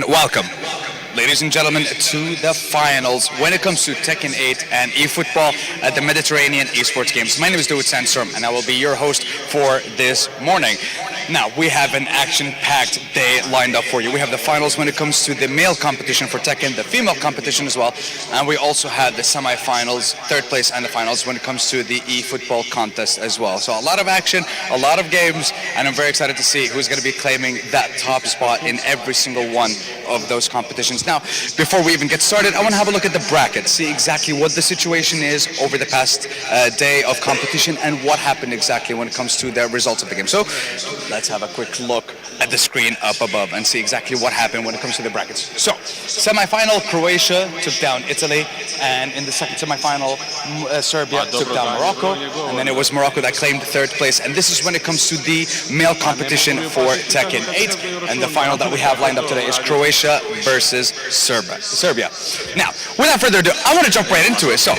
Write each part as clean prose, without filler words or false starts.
And welcome, ladies and gentlemen, to the finals when it comes to Tekken 8 and eFootball at the Mediterranean Esports Games. My name is Dawood Sandstorm, and I will be your host for this morning. Now, we have an action-packed day lined up for you. We have the finals when it comes to the male competition for Tekken, the female competition as well, and we also have the semi-finals, third place, and the finals when it comes to the eFootball contest as well. So a lot of action, a lot of games, and I'm very excited to see who's going to be claiming that top spot in every single one of those competitions. Now, before we even get started, I want to have a look at the bracket, see exactly what the situation is over the past day of competition and what happened exactly when it comes to the results of the game. So let's have a quick look at the screen up above and see exactly what happened when it comes to the brackets. So, semi-final, Croatia took down Italy, and in the second semi-final, Serbia took down Morocco, and then it was Morocco that claimed third place. And this is when it comes to the male competition for Tekken 8, and the final that we have lined up today is Croatia versus Serbia. Now, without further ado, I want to jump right into it. So,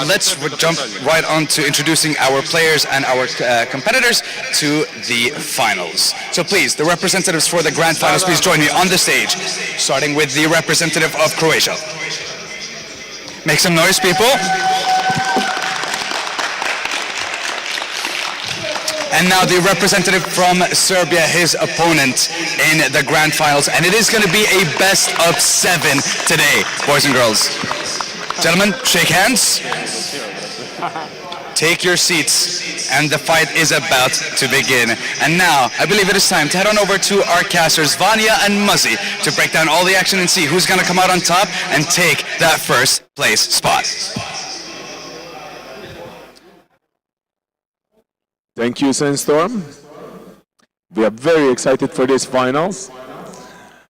let's jump right on to introducing our players and our competitors to the finals. So please, the representatives for the grand finals, please join me on the stage, starting with the representative of Croatia. Make some noise, people. And now the representative from Serbia, his opponent in the grand finals. And it is going to be a best of 7 today, boys and girls. Gentlemen, shake hands. Take your seats, and the fight is about to begin. And now, I believe it is time to head on over to our casters, Vanya and Muzzy, to break down all the action and see who's going to come out on top and take that first place spot. Thank you, Sandstorm. We are very excited for this finals.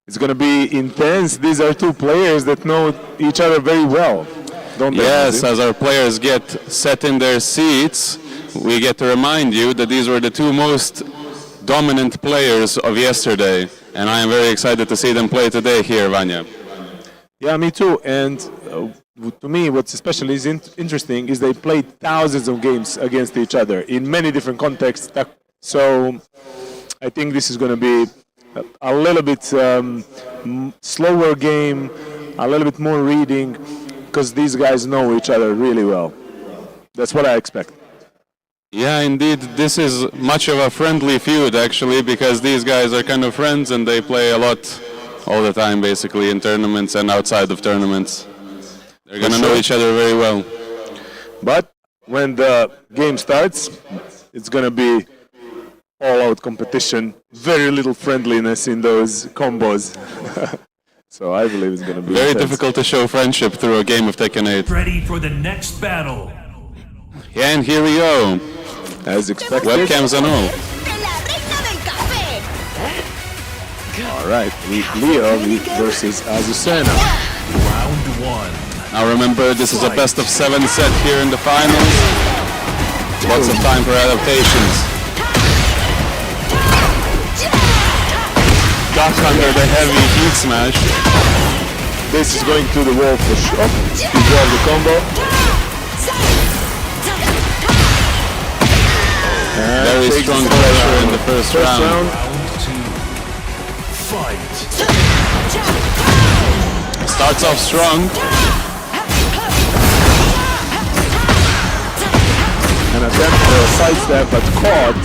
It's going to be intense. These are two players that know each other very well. Yes, as our players get set in their seats, we get to remind you that these were the two most dominant players of yesterday, and I am very excited to see them play today here, Vanya. Yeah, me too. And to me, what's especially interesting is they played thousands of games against each other in many different contexts. So I think this is going to be a little bit slower game, a little bit more reading, because these guys know each other really well. That's what I expect. Yeah, indeed, this is much of a friendly feud, actually, because these guys are kind of friends and they play a lot all the time, basically, in tournaments and outside of tournaments. They're going to know each other very well. But when the game starts, it's going to be all-out competition, very little friendliness in those combos. So I believe it's going to be very intense. difficult to show friendship through a game of Tekken 8. Ready for the next battle. Yeah, and here we go. As expected. Webcams and all. All right, Leo versus Azucena. Round 1. Now remember, this is a best of 7 set here in the finals. Lots of time for adaptations. Duck under the heavy heat smash. This is going to the wall for sure. He draws the combo. Very strong pressure in the first round. Round 2. Fight. Starts off strong. An attempt for a sidestep, but caught.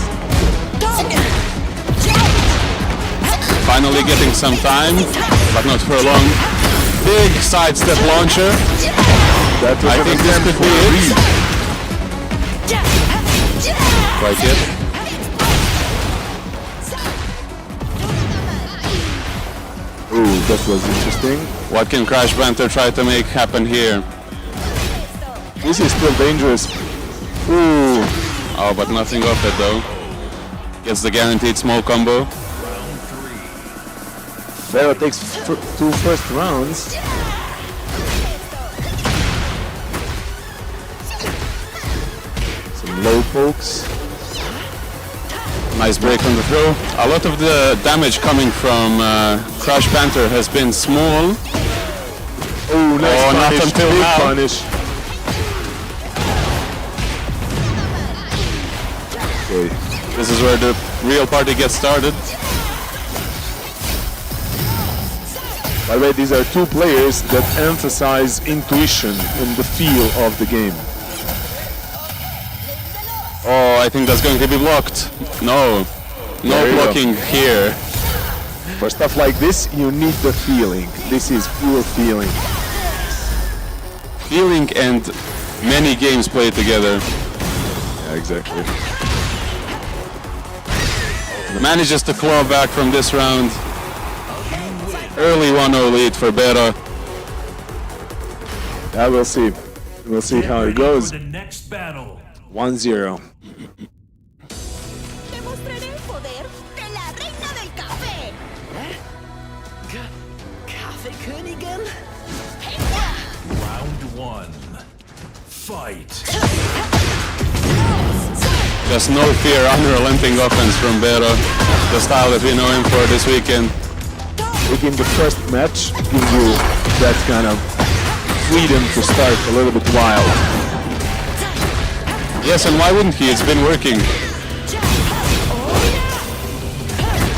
Finally getting some time, but not for long. Big sidestep launcher. I think this could be it. Quite it. Ooh, that was interesting. What can Crash Banter try to make happen here? This is still dangerous. Ooh. Oh, but nothing off it though. Gets the guaranteed small combo. Vero takes 2 first rounds. Some low pokes. Nice break on the throw. A lot of the damage coming from Crash Panther has been small. Oh, nice Oh, not punish. until Big now. punish. Okay. This is where the real party gets started. By the way, these are two players that emphasize intuition in the feel of the game. Oh, I think that's going to be blocked. No. No There you go. blocking here. For stuff like this, you need the feeling. This is pure feeling. Feeling and many games played together. Yeah, exactly. Manages to claw back from this round. Early 1-0 lead for Bera. Yeah, we'll see. We'll see how it goes. For the next battle. 1-0. Demostraré el poder de la reina del café. Kaffeekönigin? Round 1. Fight. Just no fear, unrelenting offense from Bera. The style that we know him for this weekend. In the first match, gives you that kind of freedom to start a little bit wild. Yes, and why wouldn't he? It's been working.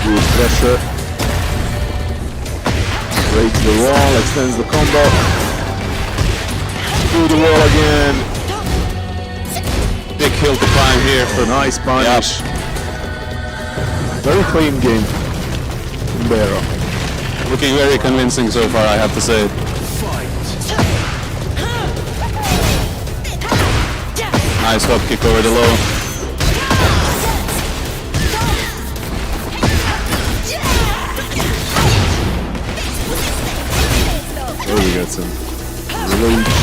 Good pressure. Breaks the wall, extends the combo. Through the wall again. Big hill to climb here for Nice punish. Yep. Very clean game from Bera. Looking very convincing so far, I have to say. Nice hop kick over the low. There we got some reach.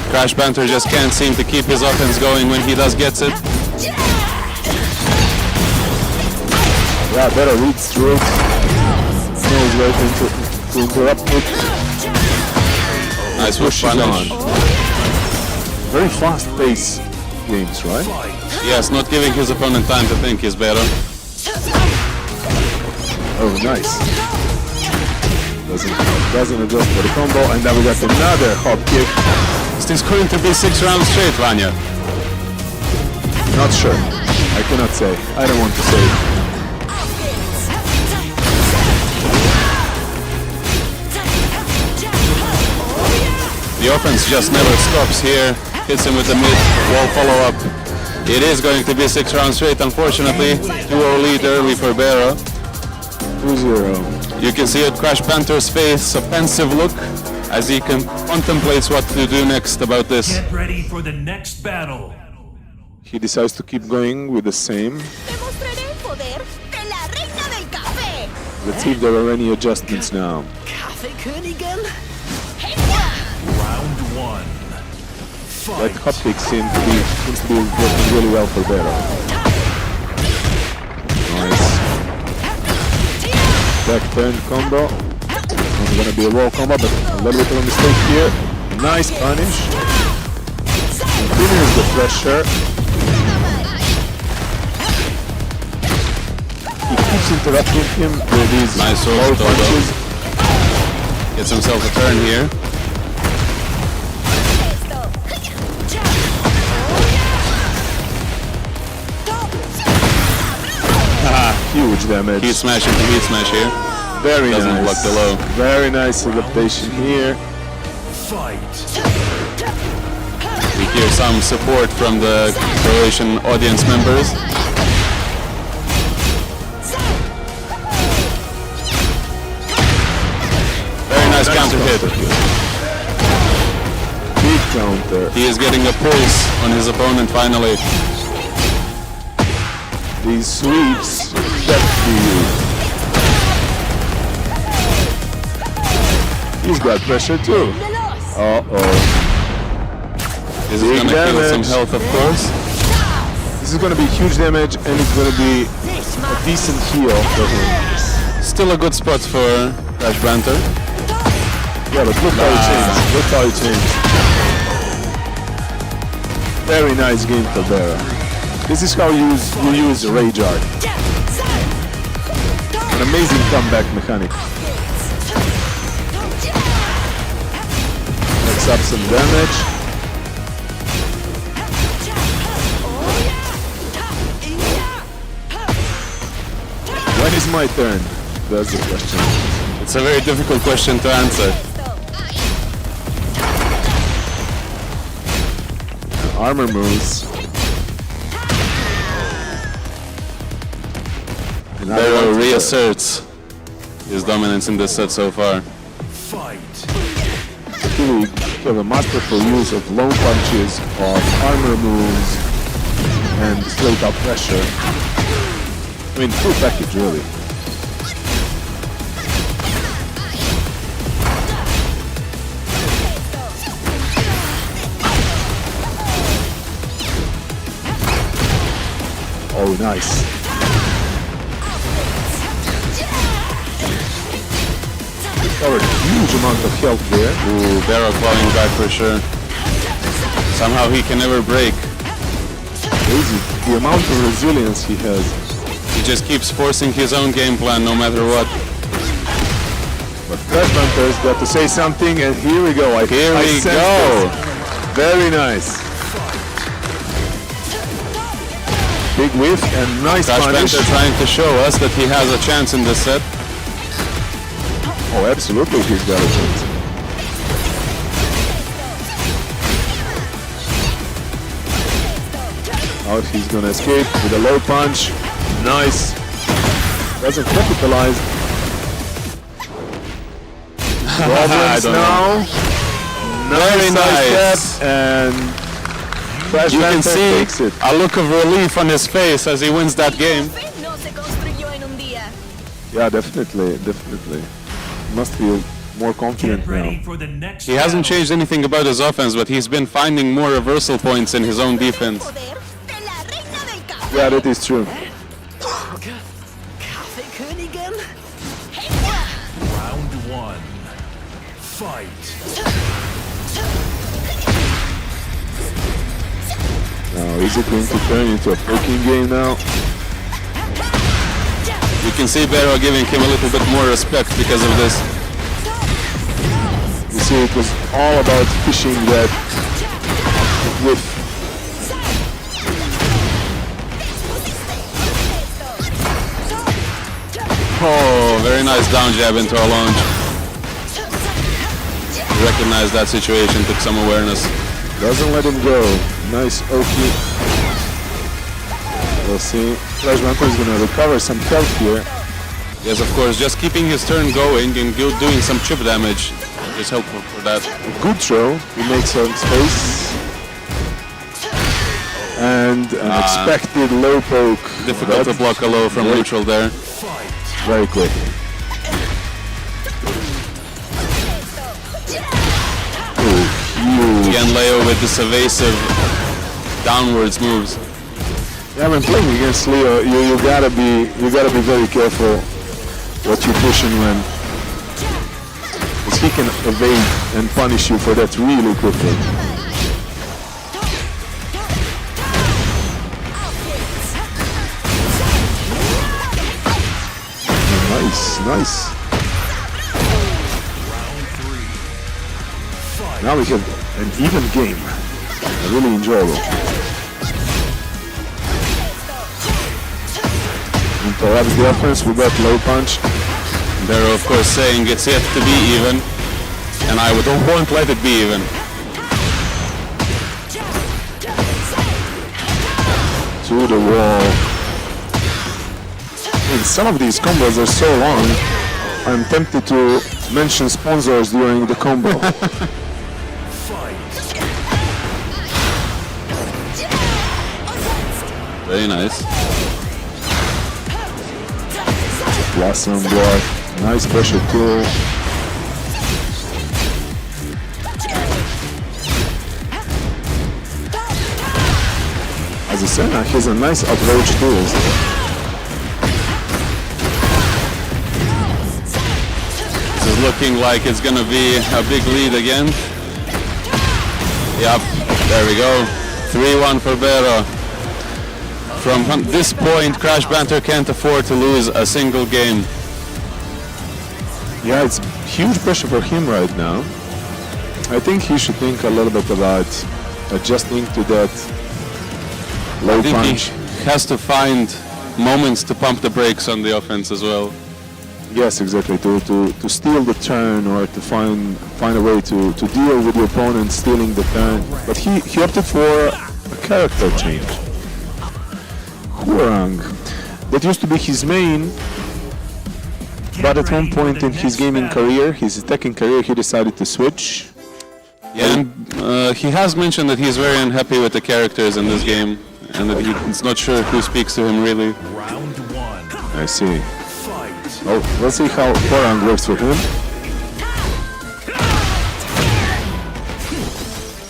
Crash Banter just can't seem to keep his offense going when he does gets it. Yeah, Bera reads through. Knows where to interrupt it. Nice push punish. Very fast-paced games, right? Yes, not giving his opponent time to think is better. Oh, nice. Doesn't adjust for the combo, and then we got another hop kick. Is this going to be 6 rounds straight, Vanya? Not sure. I cannot say. I don't want to say. The offense just never stops here. Hits him with the mid wall follow-up. It is going to be 6 rounds straight, unfortunately. 2-0 lead early for Bera. 2-0. You can see at Crash Banter's face a pensive look as he contemplates what to do next about this. Get ready for the next battle. He decides to keep going with the same. Demostraré el poder de la reina del café. Let's see if there are any adjustments now. Kaffeekönigin? Round 1. That Fight. hop kick seems to be working really well for Bera. Nice. Back turn combo. Not gonna be a wall combo, but a little bit of a mistake here. Nice punish. Continues the pressure. He keeps interrupting him with these Nice low hold, punches. Gets himself a turn here. Huge damage. Heat smash into heat smash here. Very Doesn't nice. block the low. Very nice adaptation here. Fight. We hear some support from the Croatian audience members. Very nice counter hit. Big counter. He is getting a pulse on his opponent finally. These sweeps get to you. He's got pressure too. Uh-oh. This is Big gonna kill some damage. health, of course. This is gonna be huge damage and it's gonna be a decent heal for him. Still a good spot for Crash Banter. Yeah, but look how it changed. Look how it changed. Very nice game for Bera. This is how you use Rage Art. An amazing comeback mechanic. Makes up some damage. When is my turn? That's the question. It's That's a very difficult question to answer. Armor moves. Bero reasserts his dominance in this set so far. Fight. Really have a masterful use of low punches, of armor moves, and straight up pressure. I mean, full package, really. Oh, nice. Covered a huge amount of health there. Ooh, Bero clawing back for sure. Somehow he can never break. Crazy. The amount of resilience he has. He just keeps forcing his own game plan no matter what. But Crash Banter's got to say something, and here we go. Here we sense go. this. Very nice. Big whiff and nice Crash punish. Banter trying to show us that he has a chance in this set. Oh, absolutely, he's got a chance. Oh, he's gonna escape with a low punch. Nice. Doesn't capitalize. Problems now. Very nice. Step, and Crash You can Banter see takes it. a look of relief on his face as he wins that game. No se construyó en un día. Yeah, definitely, definitely. Must feel more confident Get ready now. for the next He hasn't battle. changed anything about his offense, but he's been finding more reversal points in his own defense. Poder de la reina del café. Yeah, that is true. Kaffeekönigin. Round one. Fight. Now, is it going to turn into a poking game now? You can see Bero giving him a little bit more respect because of this. You see, it was all about fishing that whiff. Oh, very nice down jab into a launch. Recognized that situation, took some awareness. Doesn't let him go. Nice Oki. We'll see. Crash Banter is going to recover some health here. Yes, of course, just keeping his turn going and doing some chip damage is helpful for that. Good throw. He makes some space. And an expected low poke. Difficult to block a low from neutral there. Very quick. Again, Leo with this evasive downwards moves. Yeah, when playing against Leo, you gotta be very careful what you push and when, because he can evade and punish you for that really quickly. Nice, nice. Now we have an even game. Really enjoyable. Interrupts the offense with that low punch. They're of course saying it's yet to be even, and I won't let it be even. To the wall. And some of these combos are so long, I'm tempted to mention sponsors during the combo. Very nice. Blossom block. Nice pressure tool. As a Senna, he has a nice approach tools. This is looking like it's gonna be a big lead again. Yep, there we go. 3-1 for Bero. From this point, Crash Banter can't afford to lose a single game. Yeah, it's huge pressure for him right now. I think he should think a little bit about adjusting to that low I think punch. he has to find moments to pump the brakes on the offense as well. Yes, exactly. To steal the turn or to find a way to deal with the opponent stealing the turn. But he opted for a character change. Hwoarang. That used to be his main, but at one point in his gaming career, his Tekken career, he decided to switch. Yeah, and he has mentioned that he's very unhappy with the characters in this game, and that he's not sure who speaks to him really. Round one. I see. Fight. Oh, let's see how Hwoarang works for him.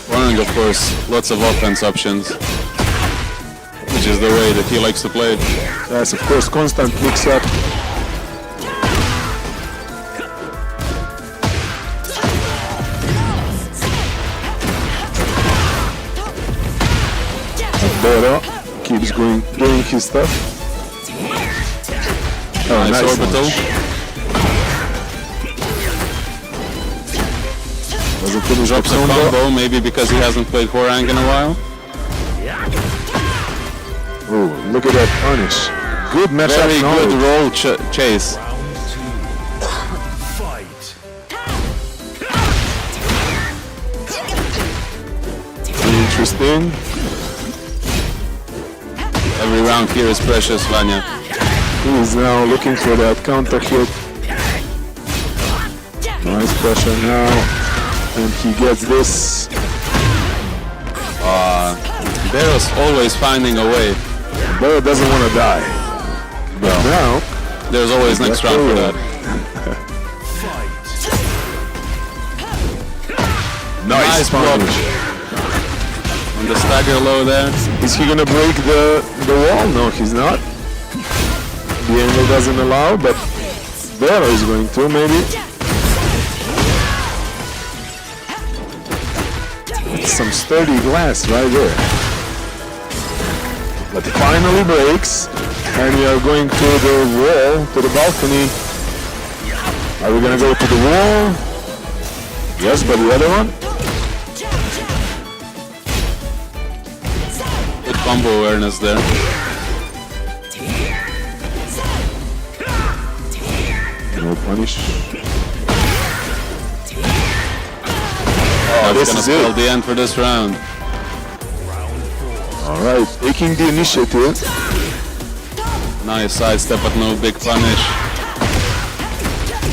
Hwoarang, of course, lots of offense options, which is the way that he likes to play. Yes, of course, constant mix-up. Bora keeps doing his stuff. Oh, Nice nice orbital. launch. Doesn't finish Drops a combo. combo, maybe because he hasn't played Hwoarang in a while. Oh, look at that punish. Good matchup Very knowledge. good roll chase. Fight. Interesting. Every round here is precious, Vanya. He is now looking for that counter hit. Nice pressure now. And he gets this. Bero's always finding a way. Bora doesn't want to die. But now, There's always next round for that. Fight. Nice block. punish. On the stagger low there. Is he gonna break the wall? No, he's not. The angle doesn't allow, but Bora is going to, maybe. It's some sturdy glass right there. But finally breaks, and we are going to the wall, to the balcony. Are we gonna go to the wall? Yes, but the other one? Good combo awareness there. No punish. Oh, this gonna is spell it. the end for this round. Alright, taking the initiative. Nice sidestep, but no big punish.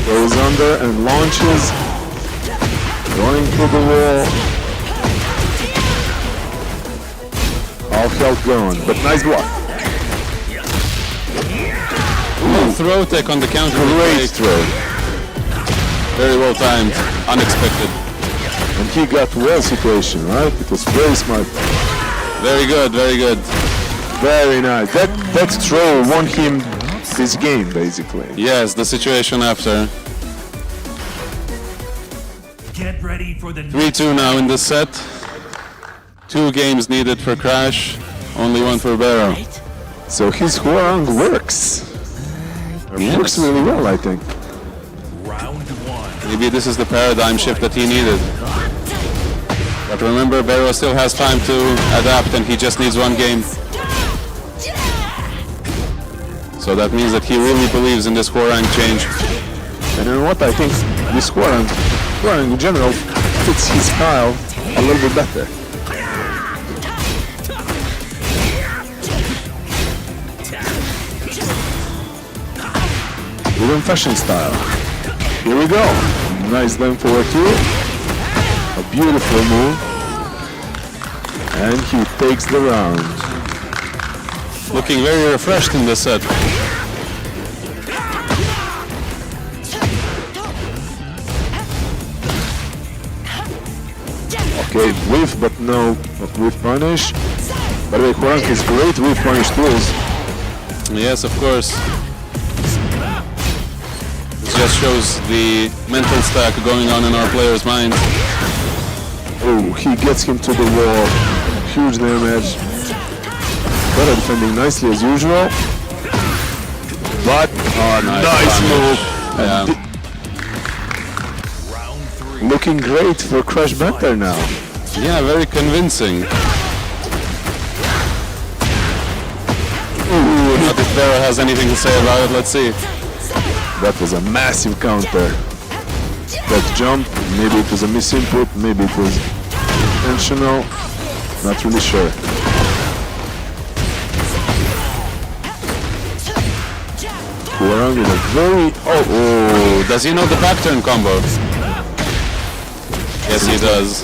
Goes under and launches. Going through the wall. All health gone, but nice block. Throw tech on the counter. Great throw. Very well timed. Unexpected. And he got well situation, right? It was very smart. Very good, very good. Very nice. That throw won him this game, basically. Yes, the situation after. Get ready for the 3-2 now in this set. 2 games needed for Crash, only 1 for Bero. So his Hwoarang works. Yes. Works really well, I think. round one. Maybe this is the paradigm shift that he needed. But remember, Bero still has time to adapt and he just needs 1 game. So that means that he really believes in this Hwoarang change. And you know what? I think this Hwoarang in general fits his style a little bit better. Even fashion style. Here we go. Nice down forward two. A beautiful move. And he takes the round. Looking very refreshed in this set. Okay, whiff, but no whiff punish. By the way, Hwoarang is great whiff punish tools. Yes, of course. This just shows the mental stack going on in our players' minds. Oh, he gets him to the wall. Huge damage. Better defending nicely as usual. But nice move. Yeah. Looking great for Crash Banter now. Yeah, very convincing. Not if Bero has anything to say about it, let's see. That was a massive counter. That jump, maybe it was a misinput, maybe it was intentional. Not really sure. Hwoarang with a very... Oh, does he know the back turn combo? Yes, he does.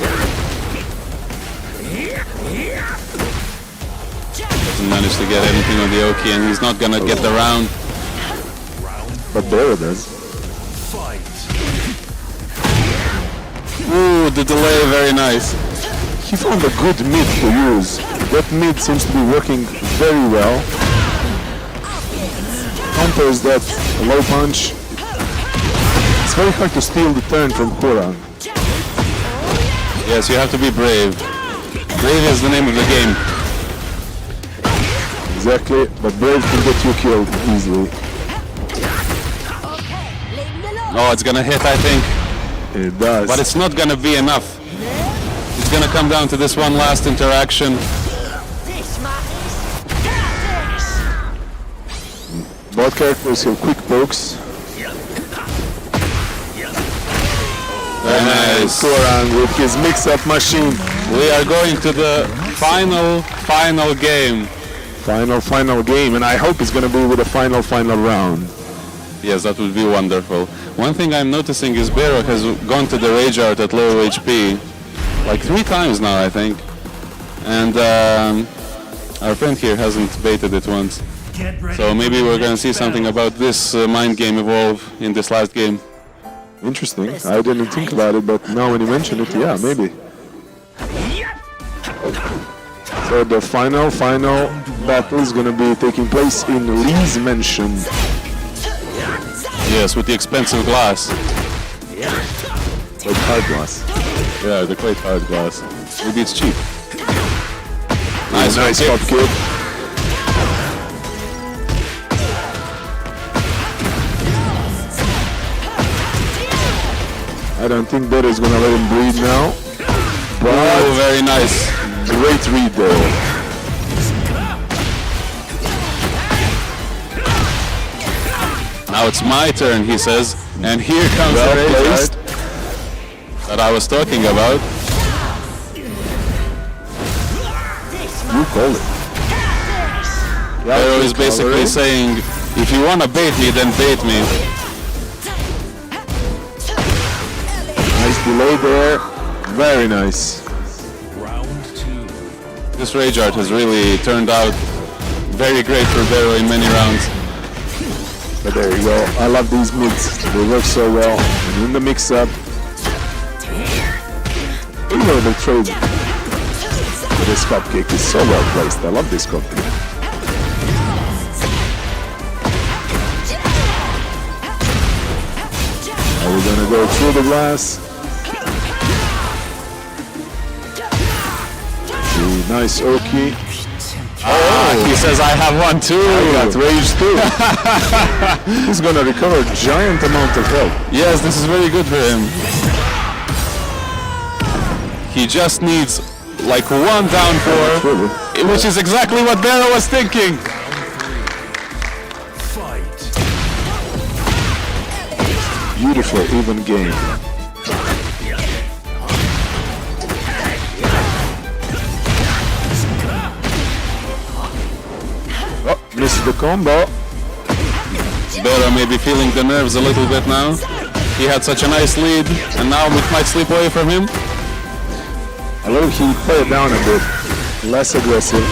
Doesn't manage to get anything on the Oki, and he's not gonna get the round. But Bero does. Ooh, the delay, very nice. He found a good mid to use. That mid seems to be working very well. Counters that low punch. It's very hard to steal the turn from Hwoarang. Yes, you have to be brave. Brave is the name of the game. Exactly, but Brave can get you killed easily. Oh, it's gonna hit, I think. It does. But it's not gonna be enough. It's gonna come down to this one last interaction. Both characters have quick pokes. Very nice. Hwoarang with his mix-up machine. We are going to the final game. Final game, and I hope it's gonna be with a final round. Yes, that would be wonderful. One thing I'm noticing is Bero has gone to the Rage Art at low HP like 3 times now, I think. And our friend here hasn't baited it once. So maybe we're going to see something about this mind game evolve in this last game. Interesting. I didn't think about it, but now when you mention it, yeah, maybe. So the final battle is going to be taking place in Lee's mansion. Yes, with the expensive glass. Like hard glass. Yeah, the quite hard glass. Maybe it's cheap. Nice hop kick. I don't think Bero is going to let him breathe now. But Oh, very nice. great read there. Now it's my turn, he says. And here comes the Rage Art that I was talking about. You call it. Bero is basically saying, if you want to bait me, then bait me. Nice delay there. Very nice. This Rage Art has really turned out very great for Bero in many rounds. But there you go. I love these mids. They work so well. And in the mix-up, even though the trade for this cupcake is so well placed. I love this cupcake. Are we gonna go through the glass? See, nice Oki. He says, I have one too. I got rage too. He's gonna recover a giant amount of health. Yes, this is very good for him. He just needs like 1 down 4, which is exactly what Bero was thinking. Beautiful, even game. Oh, missed the combo. Bero may be feeling the nerves a little bit now. He had such a nice lead, and now it might slip away from him. I love he played it down a bit. Less aggressive.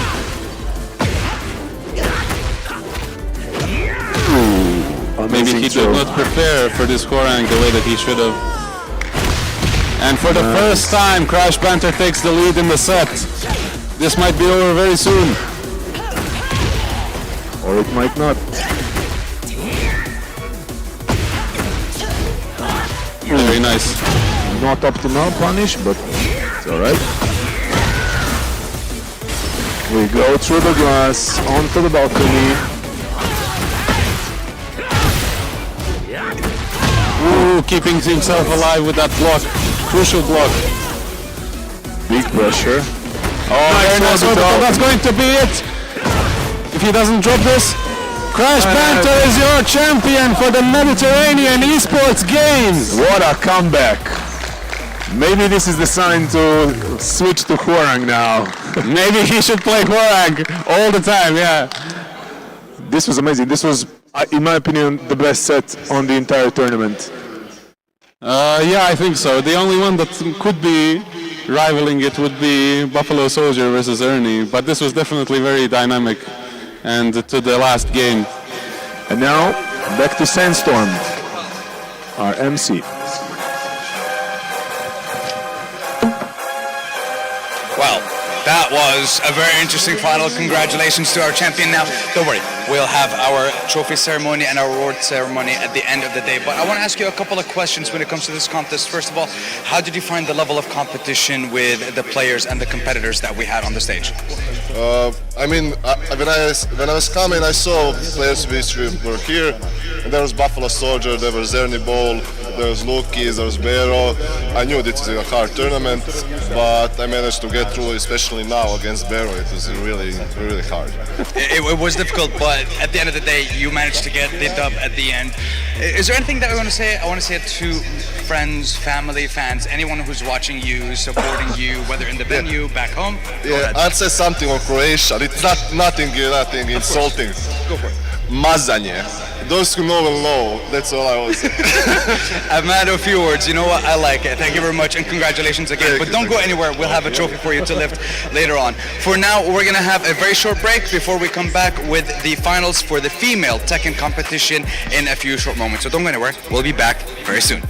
Maybe he did not prepare for this Hwoarang the way that he should have. And for the first time, Crash Banter takes the lead in the set. This might be over very soon. Or it might not. Very nice. Not optimal punish, but it's alright. We go through the glass, onto the balcony. Ooh, keeping himself alive with that block. Crucial block. Big pressure. Oh, very nice orbital. That's going to be it. If he doesn't drop this, Crash Banter is your champion for the Mediterranean Esports Games. What a comeback! Maybe this is the sign to switch to Hwarang now. Maybe he should play Hwarang all the time, yeah. This was amazing. This was, in my opinion, the best set on the entire tournament. Yeah, I think so. The only one that could be rivaling it would be Buffalo Soldier versus Ernie, but this was definitely very dynamic and to the last game. And now, back to Sandstorm, our MC. Well, that was a very interesting final. Congratulations to our champion. Now, don't worry, we'll have our trophy ceremony and our award ceremony at the end of the day. But I want to ask you a couple of questions when it comes to this contest. First of all, how did you find the level of competition with the players and the competitors that we had on the stage? When I was coming, I saw players which were here. And there was Buffalo Soldier, there was Ernie Ball, there was Lukis, there was Bero. I knew this was a hard tournament, but I managed to get through, especially now against Bero. It was really, really hard. It was difficult, but at the end of the day, you managed to get the dub at the end. Is there anything that I want to say? I want to say it to friends, family, fans, anyone who's watching you, supporting you, whether in the venue, back home. Yeah, I'd say something on Croatian. It's nothing insulting. Go for it. Mazanje. Those who know will know. That's all I will say. A man of few words. You know what? I like it. Thank you very much and congratulations again. But don't go anywhere. We'll have a trophy for you to lift later on. For now, we're going to have a very short break before we come back with the finals for the female Tekken competition in a few short moments. So don't go anywhere. We'll be back very soon.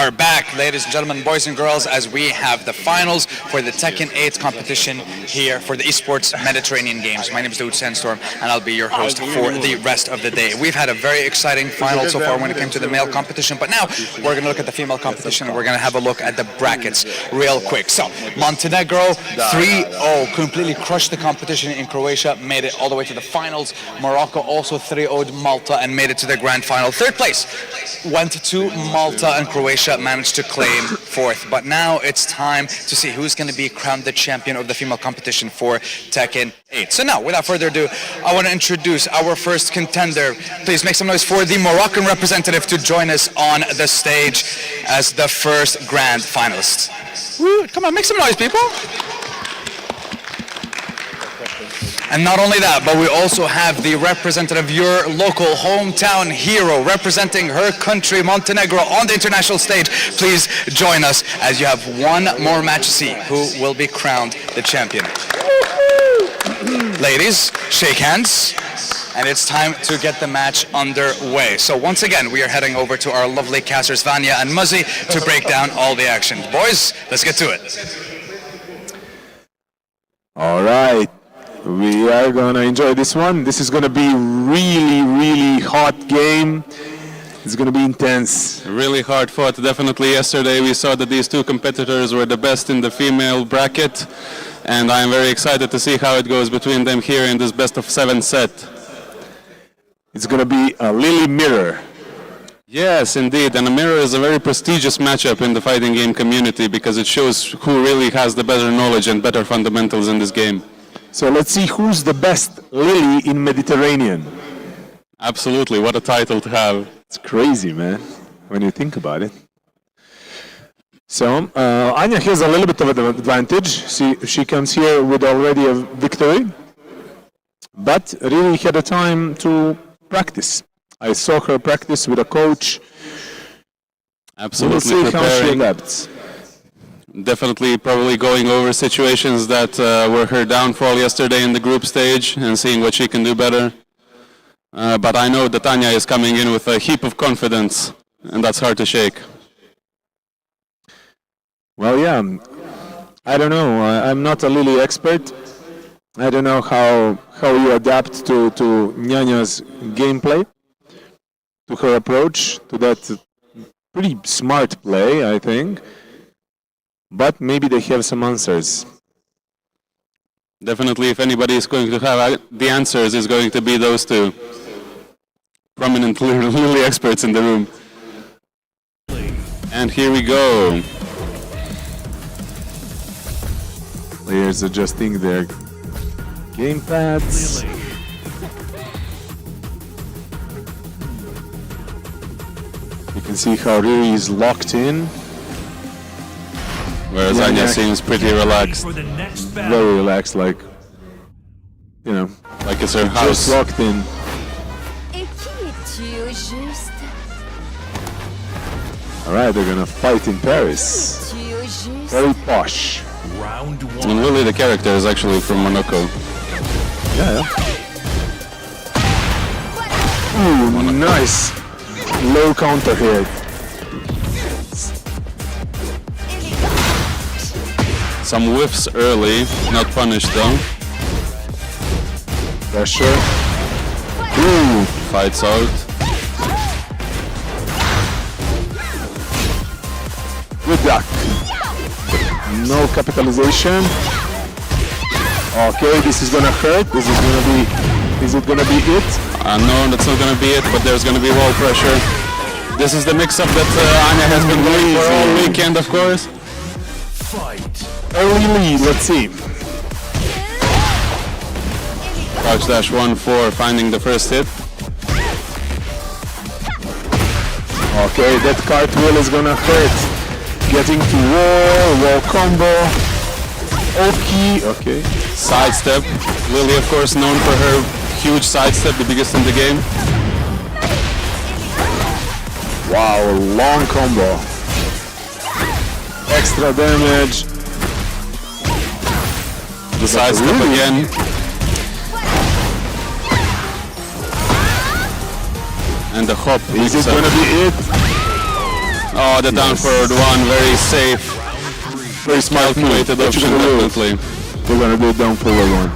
are back, ladies and gentlemen, boys and girls, as we have the finals for the Tekken 8 competition here for the Esports Mediterranean Games. My name is Dawood Sandstorm, and I'll be your host for the rest of the day. We've had a very exciting final so far when it came to the male competition, but now we're going to look at the female competition, and we're going to have a look at the brackets real quick. So, Montenegro 3-0 completely crushed the competition in Croatia, made it all the way to the finals. Morocco also 3-0'd Malta and made it to the grand final. Third place went to Malta, and Croatia managed to claim fourth. But now it's time to see who's going to be crowned the champion of the female competition for Tekken 8. So now, without further ado, I want to introduce our first contender. Please make some noise for the Moroccan representative to join us on the stage as the first grand finalist. Woo, come on, make some noise, people. And not only that, but we also have the representative, your local hometown hero, representing her country, Montenegro, on the international stage. Please join us as you have one more match to see who will be crowned the champion. Ladies, shake hands. And it's time to get the match underway. So once again, we are heading over to our lovely casters, Vanya and Muzzy, to break down all the action. Boys, let's get to it. All right. We are gonna enjoy this one. This is gonna be really hot game. It's gonna be intense. Really hard fought, definitely. Yesterday we saw that these two competitors were the best in the female bracket, and I'm very excited to see how it goes between them here in this best of 7 set. It's gonna be a Lily mirror. Yes, indeed, and a mirror is a very prestigious matchup in the fighting game community because it shows who really has the better knowledge and better fundamentals in this game. So let's see who's the best Lily in Mediterranean. Absolutely, what a title to have. It's crazy, man, when you think about it. So Anya has a little bit of an advantage. She comes here with already a victory, but really had a time to practice. I saw her practice with a coach. Absolutely, we'll see preparing. how she adapts. Definitely probably going over situations that were her downfall yesterday in the group stage and seeing what she can do better. But I know that Tanya is coming in with a heap of confidence, and that's hard to shake. Well, yeah, I don't know. I'm not a Lily expert. I don't know how you adapt to Nyanya's gameplay, to her approach, to that pretty smart play, I think. But maybe they have some answers. Definitely, if anybody is going to have the answers, it's going to be those two prominent Lily experts in the room. And here we go. Players adjusting their gamepads. You can see how Riri is locked in. Whereas Yeah, Anya yeah. seems pretty relaxed, For the next battle. Very relaxed, like, you know, like it's her just house. locked in. Et qui es-tu au juste? Alright, they're gonna fight in Paris. Tu au juste? Very posh. Round And one. Lily, the character, is actually from Monaco. Yeah. Ooh, nice. Low counter here. Some whiffs early, not punished though. Pressure. Ooh, Fights out. good duck. No capitalization. Okay, this is gonna hurt. Is it gonna be it? No, that's not gonna be it, but there's gonna be wall pressure. This is the mix-up that Anya has been doing for all weekend, of course. Fight. Early lead, let's see. Crouch dash 1-4, finding the first hit. Okay, that cartwheel is gonna hurt. Getting to wall combo. Okay. Sidestep. Lily, of course, known for her huge sidestep, the biggest in the game. Wow, long combo. Extra damage. The sidestep again. And the hop. Is it gonna be it? Oh, the down forward one, very safe. Very smart move. Calculated What you option, gonna do? definitely. We're gonna do down forward one.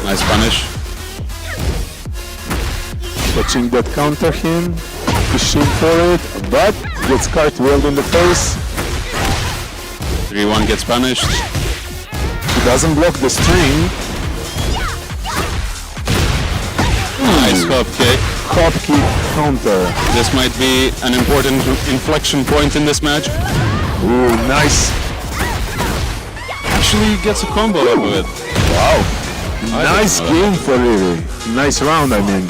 Nice punish. Catching that counter him, pushing for it, but gets cartwheeled in the face. 3-1 gets punished. He doesn't block the string. Nice hop kick. Hop kick counter. This might be an important inflection point in this match. Ooh, nice. Actually gets a combo out of it. Wow. I Nice didn't know game for Riri. Nice round, I mean.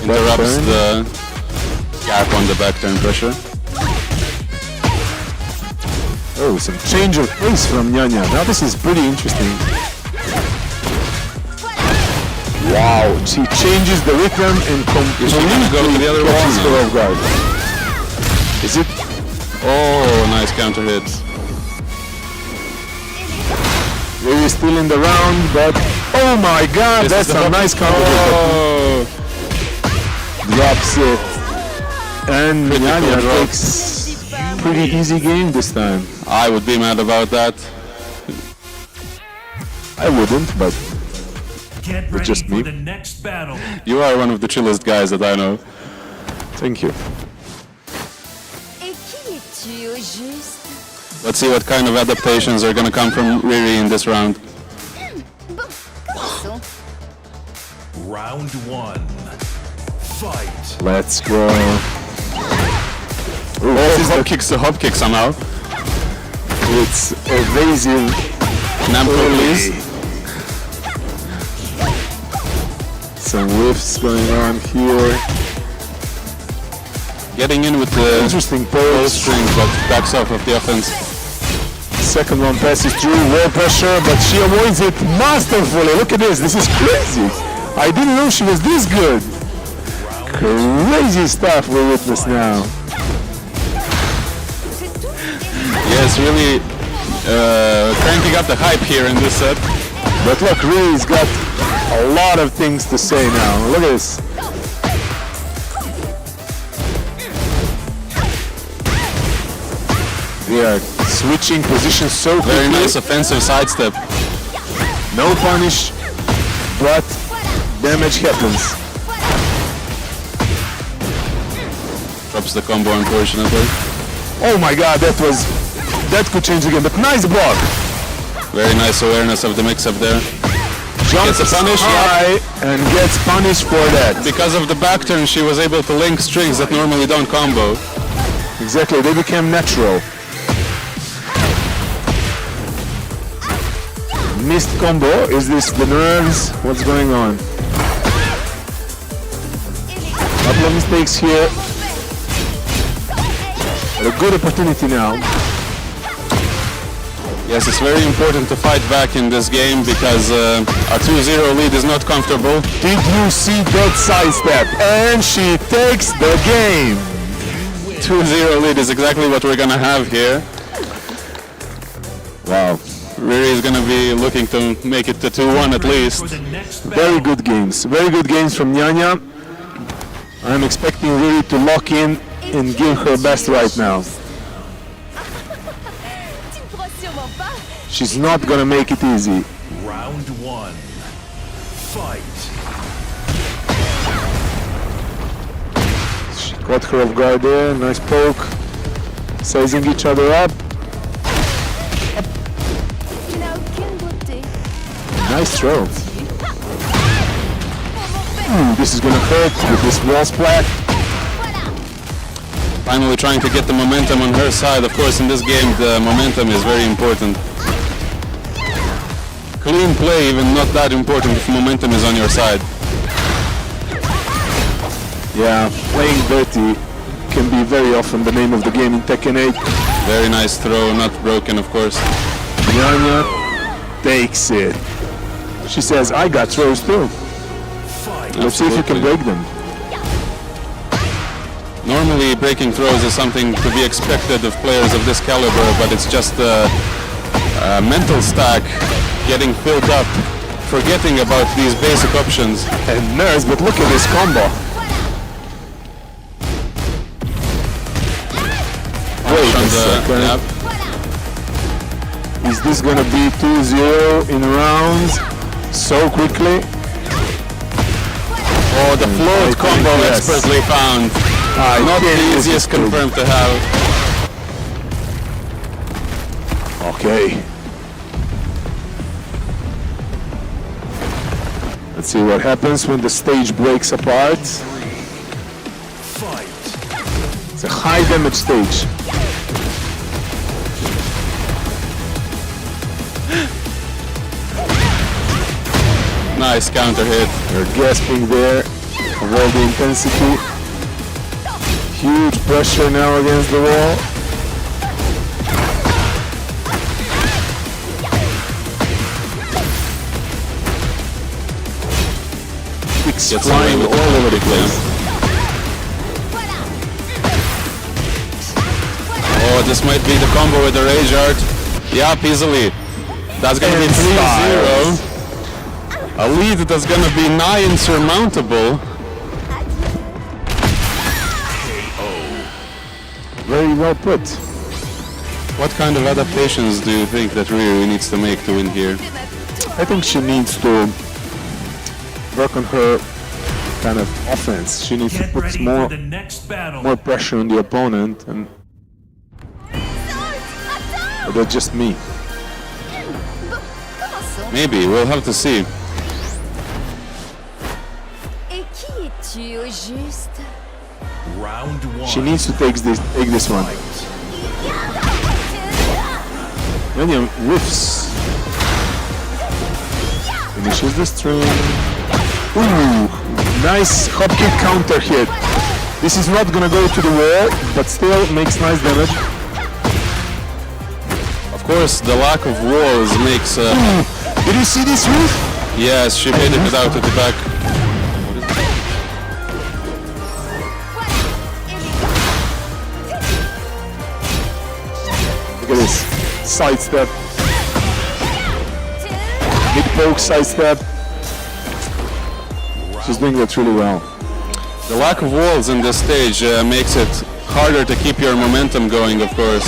Interrupts the gap on the back turn pressure. Oh, some change of pace from Nyanya. Now this is pretty interesting. Wow, she changes the rhythm and completely go to the other catches wall her now. off guard. Is it? Oh, nice counter hit. Riri still in the round, but oh my god, This is that's the a hop- nice counter hit. Oh, Drops it. And Critical Nyanya drop. takes pretty easy game this time. I would be mad about that. I wouldn't, but Get ready just for me. the next battle. You are one of the chillest guys that I know. thank you. Et qui es-tu au juste? Let's see what kind of adaptations are gonna come from Riri in this round. Bon, commençons. Round 1. Fight. Let's go. Ooh, Oh, this is hop kicks the hop kick somehow. it's evasive. Namco, please. Some whiffs going on here. Getting in with the Interesting low pose. strings, but backs off of the offense. Second one passes through, wall pressure, but she avoids it masterfully. Look at this. This is crazy. I didn't know she was this good. Crazy stuff we witness now. Yes, really cranking up the hype here in this set. But look, Riri's got a lot of things to say now. Look at this. They are switching positions so quickly. Very nice offensive sidestep. No punish, but damage happens. Drops the combo, unfortunately. Oh my god, that could change again, but nice block. Very nice awareness of the mix-up there. Jumps Gets a punish, high and gets punished for that. Because of the back turn, she was able to link strings that normally don't combo. Exactly, they became natural. Missed combo, is this the nerves? What's going on? Couple of mistakes here. But a good opportunity now. Yes, it's very important to fight back in this game because a 2-0 lead is not comfortable. Did you see that sidestep? And she takes the game. 2-0 lead is exactly what we're gonna have here. Wow. Riri is gonna be looking to make it to 2-1 at least. For the next Very battle. good games. Very good games from Nyanya. I'm expecting Riri to lock in and give her best right now. Tu ne crois sûrement pas? She's not gonna make it easy. Round 1. Fight. She caught her off guard there. Nice poke. Sizing each other up. Tu n'as aucune beauté. Nice throw. This is gonna hurt with this wall splat. Finally trying to get the momentum on her side. Of course, in this game, the momentum is very important. Clean play, even not that important if momentum is on your side. Yeah, playing dirty can be very often the name of the game in Tekken 8. Very nice throw, not broken, of course. Nyanya takes it. She says, I got throws too. Fight. Let's see if you can Absolutely. break them. Normally, breaking throws is something to be expected of players of this caliber, but it's just a mental stack getting filled up, forgetting about these basic options. And nerves, but look at this combo. And second. Is this gonna be 2-0 in rounds so quickly? oh, the float combo yes. expertly found. Not the easiest confirmed to have. Okay. Let's see what happens when the stage breaks apart. Fight. It's a high damage stage. Nice counter hit. They're gasping there of all the intensity. Huge pressure now against the wall. Kicks Gets flying away with all it. over the place. Oh, this might be the combo with the Rage Art. Yup, easily. That's gonna be And 3-0. A lead that's gonna be nigh insurmountable. Very well put. What kind of adaptations do you think that Riri needs to make to win here? I think she needs to work on her kind of offense. She needs to Get put ready more for the next battle. more pressure on the opponent, and but that's just me. Maybe, we'll have to see. Et qui es-tu au juste? Round one. She needs to take this one. Minion whiffs. Finishes the string. Ooh, nice hop kick counter hit. This is not gonna go to the wall, but still makes nice damage. Of course, the lack of walls makes... Did you see this whiff? yes, she made it without it back. Look at this. Sidestep. Mid poke sidestep. She's doing that really well. The lack of walls in this stage makes it harder to keep your momentum going, of course.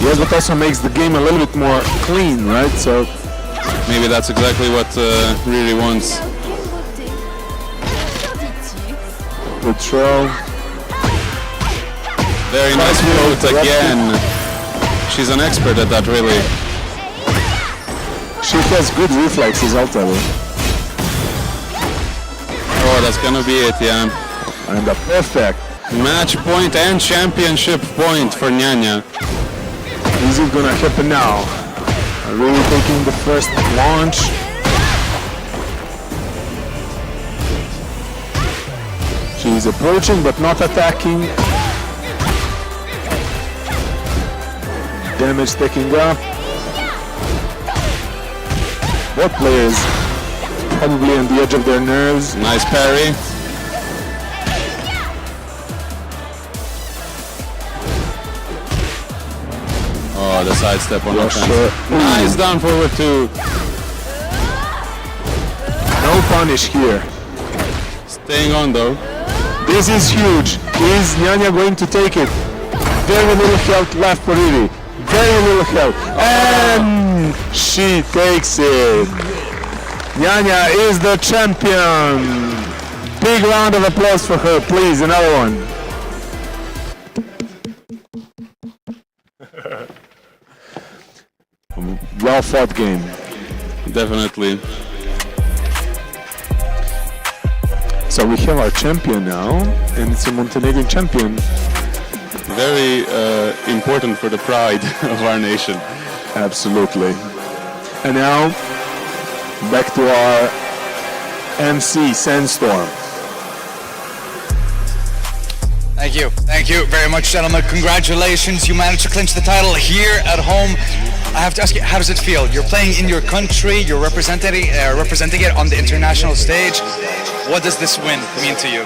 Yes, but also makes the game a little bit more clean, right? So Maybe that's exactly what Riri wants. good throw. Very nice float again. She's an expert at that, really. She has good reflexes, I'll tell you. Oh, that's gonna be it, yeah. And a perfect. Match point and championship point for Nyanya. Is it gonna happen now? Really taking the first launch. She's approaching but not attacking. Damage taking up. Both players probably on the edge of their nerves. Nice parry. Oh, the sidestep on offense. Sure. Nice down forward two. No punish here. Staying on though. This is huge. Is Nyanya going to take it? Very little health left for Riri. Very little health. And she takes it. Nyanya is the champion. Big round of applause for her, please. Another one. Well fought game. Definitely. So we have our champion now, and it's a Montenegrin champion. Very important for the pride of our nation. Absolutely. And now, back to our MC, Sandstorm. Thank you very much, gentlemen. Congratulations, you managed to clinch the title here at home. I have to ask you, how does it feel? You're playing in your country, you're representing it on the international stage. What does this win mean to you?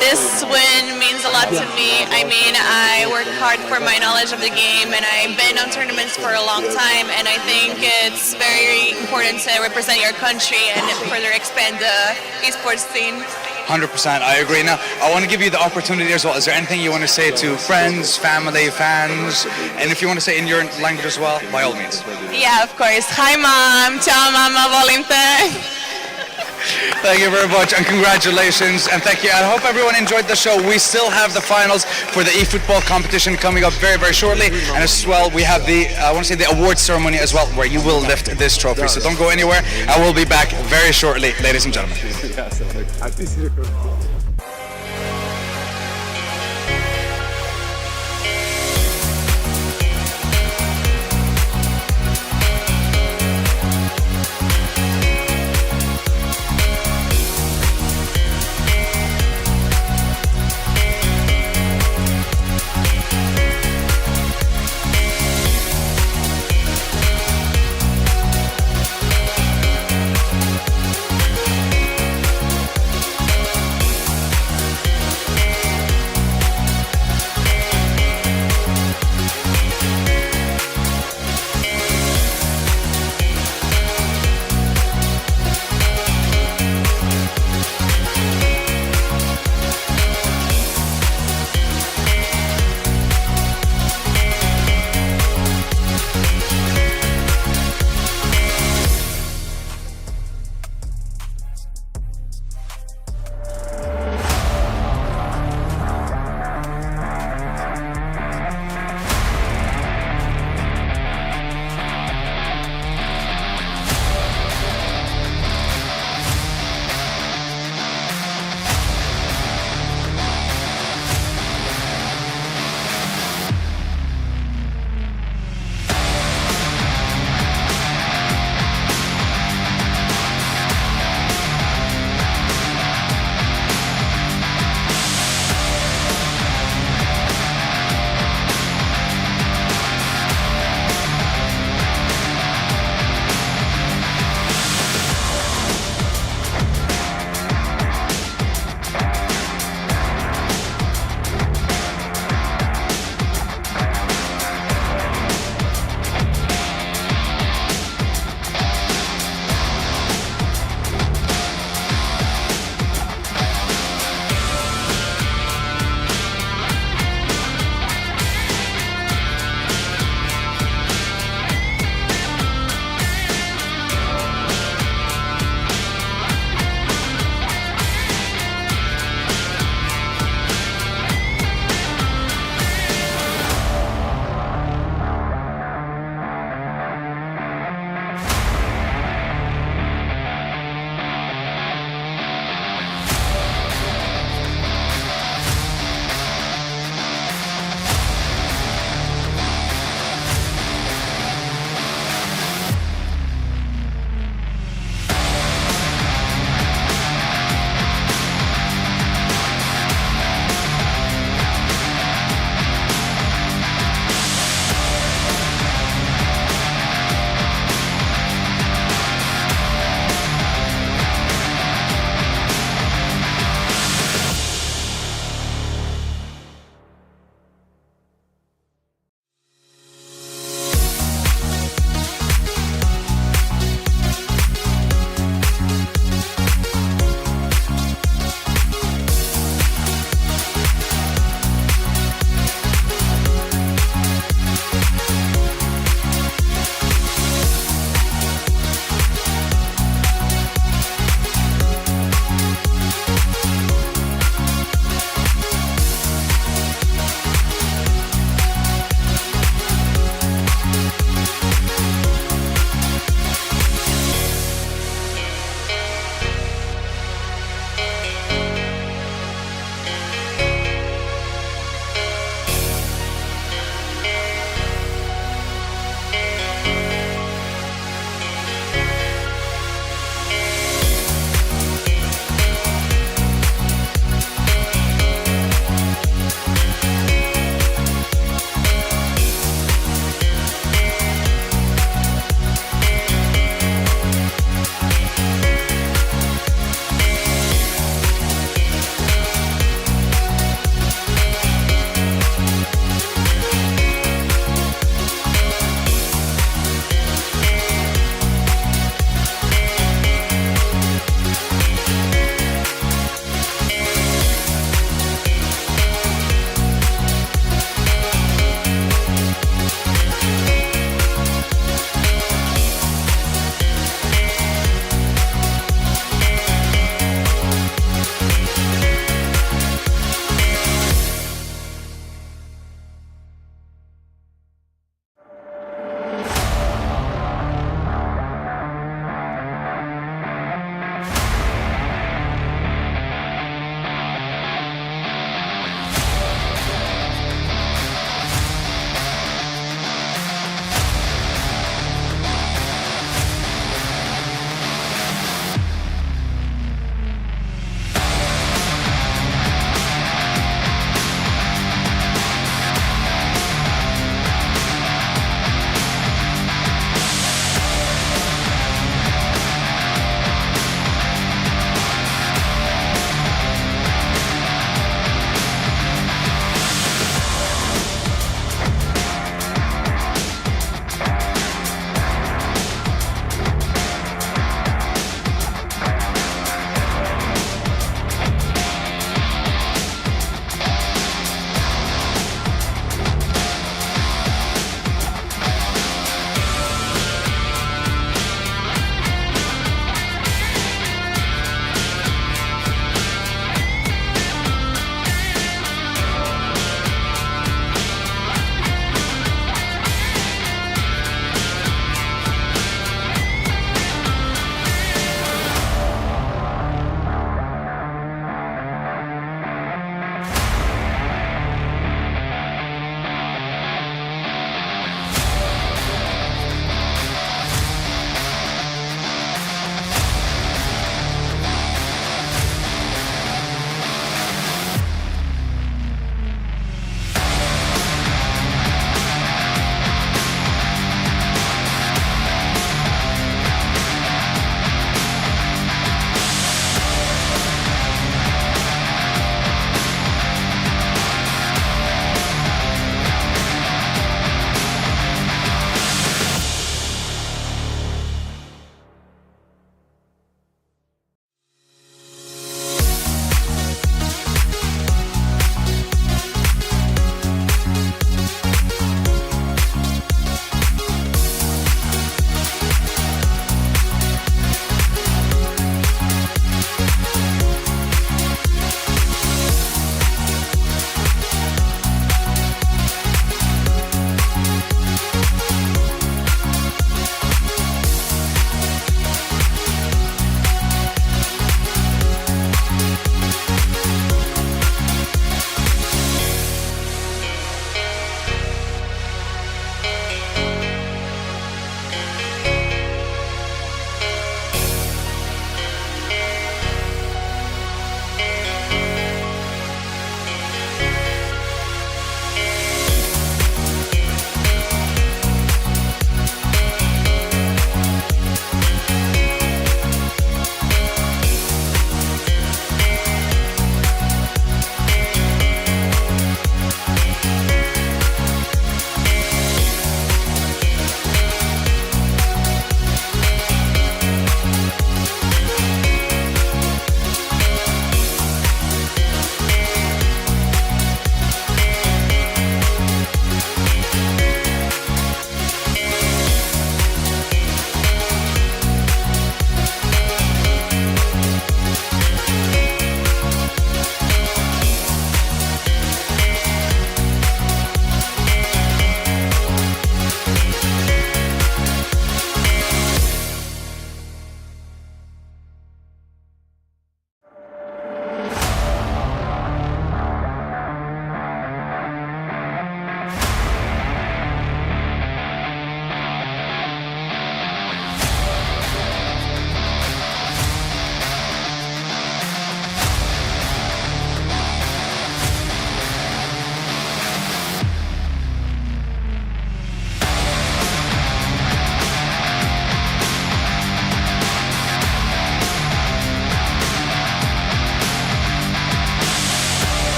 This win means a lot to me. I mean, I work hard for my knowledge of the game, and I've been on tournaments for a long time, and I think it's very important to represent your country and further expand the esports scene. 100%, I agree. Now, I want to give you the opportunity as well. Is there anything you want to say to friends, family, fans? And if you want to say in your language as well, by all means. Yeah, of course. Hi, Mom. Ciao, Mama Valentin. Thank you very much and congratulations and thank you. I hope everyone enjoyed the show. We still have the finals for the eFootball competition coming up very, very shortly. And as well, we have the, I want to say the awards ceremony as well, where you will lift this trophy. So don't go anywhere. I will be back very shortly, ladies and gentlemen.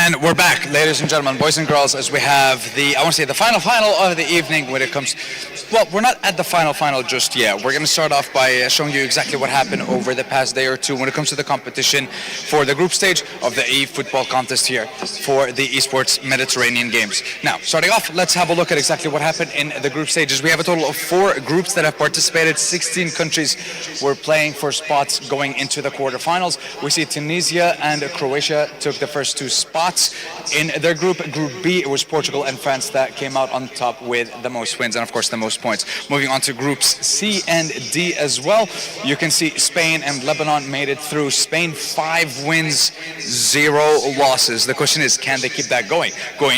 And we're back, ladies and gentlemen, boys and girls, as we have I want to say the final of the evening when it comes, well, we're not at the final just yet. We're going to start off by showing you exactly what happened over the past day or two when it comes to the competition for the group stage of the eFootball contest here for the Esports Mediterranean Games. Now, starting off, let's have a look at exactly what happened in the group stages. We have a total of 4 groups that have participated. 16 countries were playing for spots going into the quarterfinals. We see Tunisia and Croatia took the first 2 spots in their group. Group B, it was Portugal and France that came out on top with the most wins and of course the most points. Moving on to groups C and D as well, you can see Spain and Lebanon made it through. Spain 5 wins, 0 losses. The question is, can they keep that going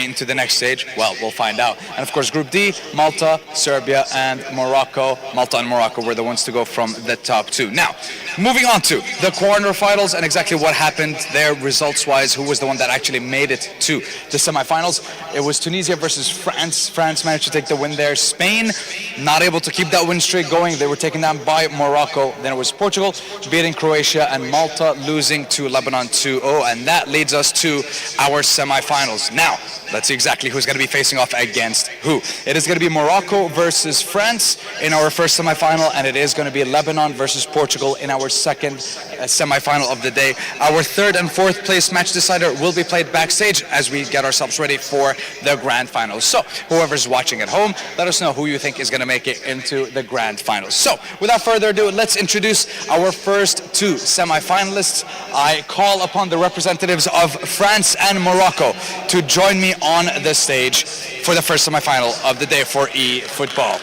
into the next stage? Well, we'll find out. And of course group D, Malta, Serbia and Morocco. Malta and Morocco were the ones to go from the top 2. Now, moving on to the quarterfinals and exactly what happened there results wise. Who was the one that actually made it to the semifinals? It was Tunisia versus France. France managed to take the win there. Spain not able to keep that win streak going. They were taken down by Morocco. Then it was Portugal beating Croatia and Malta losing to Lebanon 2-0. And that leads us to our semifinals. Now, let's see exactly who's going to be facing off against who. It is going to be Morocco versus France in our first semifinal, and it is going to be Lebanon versus Portugal in our second semifinal of the day. Our third and fourth place match decider will be played backstage as we get ourselves ready for the grand finals. So whoever's watching at home, let us know who you think is going to make it into the grand finals. So without further ado, let's introduce our first 2 semifinalists. I call upon the representatives of France and Morocco to join me on the stage for the first semifinal of the day for eFootball.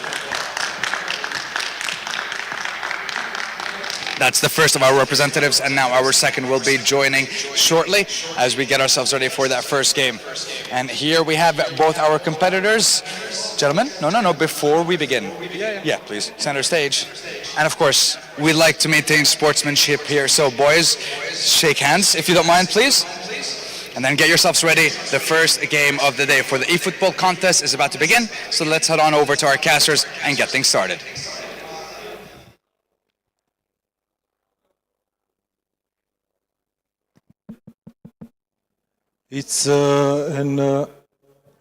That's the first of our representatives, and now our second will be joining shortly as we get ourselves ready for that first game. And here we have both our competitors. Gentlemen, no, before we begin. Yeah, please, center stage. And of course, we like to maintain sportsmanship here, so boys, shake hands if you don't mind, please. And then get yourselves ready. The first game of the day for the eFootball contest is about to begin, so let's head on over to our casters and get things started. It's an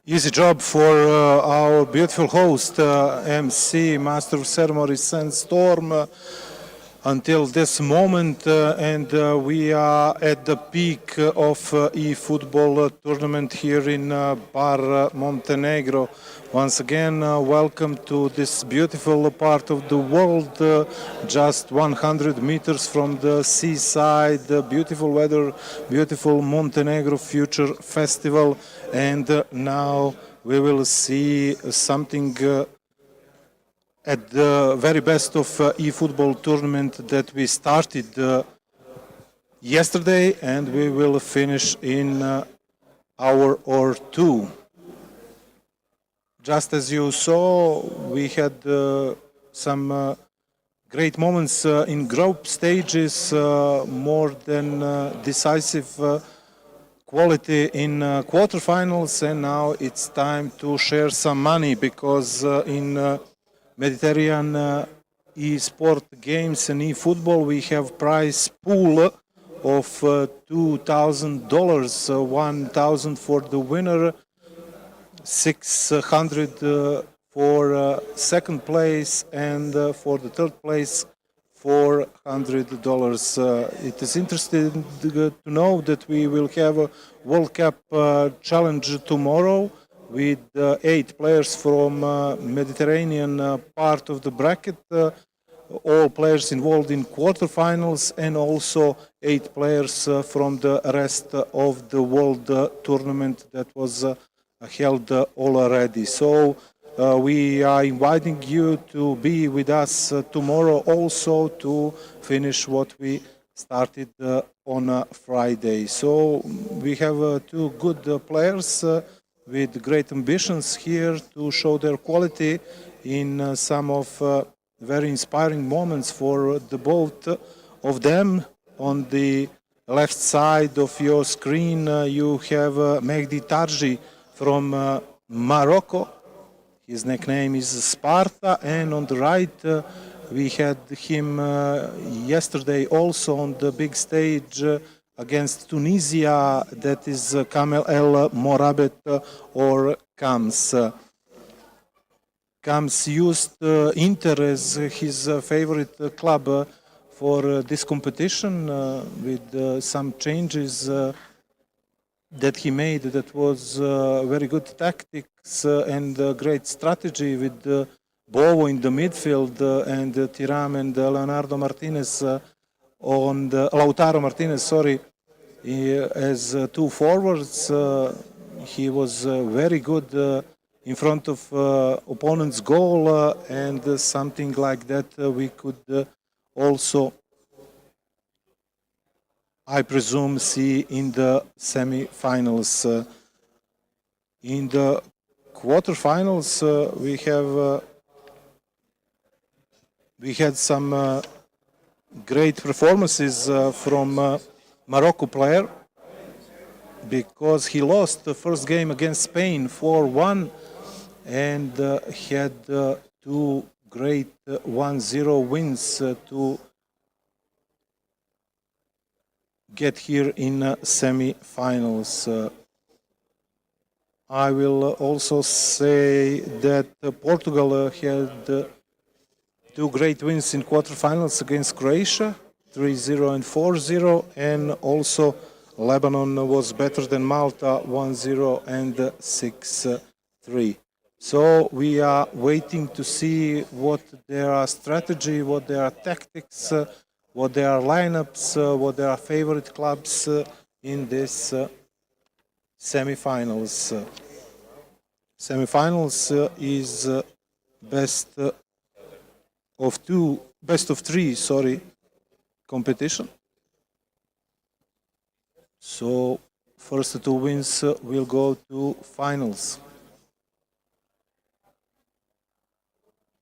easy job for our beautiful host, MC, Master of Ceremonies, Sandstorm, until this moment, and we are at the peak of eFootball tournament here in Bar, Montenegro. Once again, welcome to this beautiful part of the world, just 100 meters from the seaside, beautiful weather, beautiful Montenegro Future Festival, and now we will see something at the very best of eFootball tournament that we started yesterday, and we will finish in hour or 2. Just as you saw, we had some great moments in group stages, more than decisive quality in quarterfinals, and now it's time to share some money, because in Mediterranean e-sport games and e-football we have prize pool of $2,000, $1,000 for the winner, 600 for second place, and for the third place $400. It is interesting to know that we will have a World Cup challenge tomorrow with 8 players from Mediterranean part of the bracket, all players involved in quarterfinals, and also 8 players from the rest of the world tournament that was held already. So we are inviting you to be with us tomorrow also to finish what we started on Friday. So we have 2 good players with great ambitions here to show their quality in some of very inspiring moments for the both of them. On the left side of your screen you have Mehdi Tarji from Morocco. His nickname is Sparta, and on the right we had him yesterday also on the big stage, against Tunisia, that is Kamel El Morabet or Kams. Kams used Inter as his favorite club for this competition with some changes that he made. That was very good tactics and great strategy with Bovo in the midfield and Tiram and Leonardo Martinez on the Lautaro Martinez, sorry, as two forwards. He was very good in front of opponent's goal and something like that we could also, I presume, see in the semi-finals. In the quarterfinals, we had some great performances from Morocco player, because he lost the first game against Spain 4-1 and had two great 1-0 wins to get here in semi-finals. I will also say that Portugal had two great wins in quarterfinals against Croatia, 3-0 and 4-0, and also Lebanon was better than Malta, 1-0 and 6-3. So we are waiting to see what their strategy, what their tactics, what their lineups, what their favorite clubs in this semi-finals. Semi-finals is best of three, competition. So first two wins will go to finals.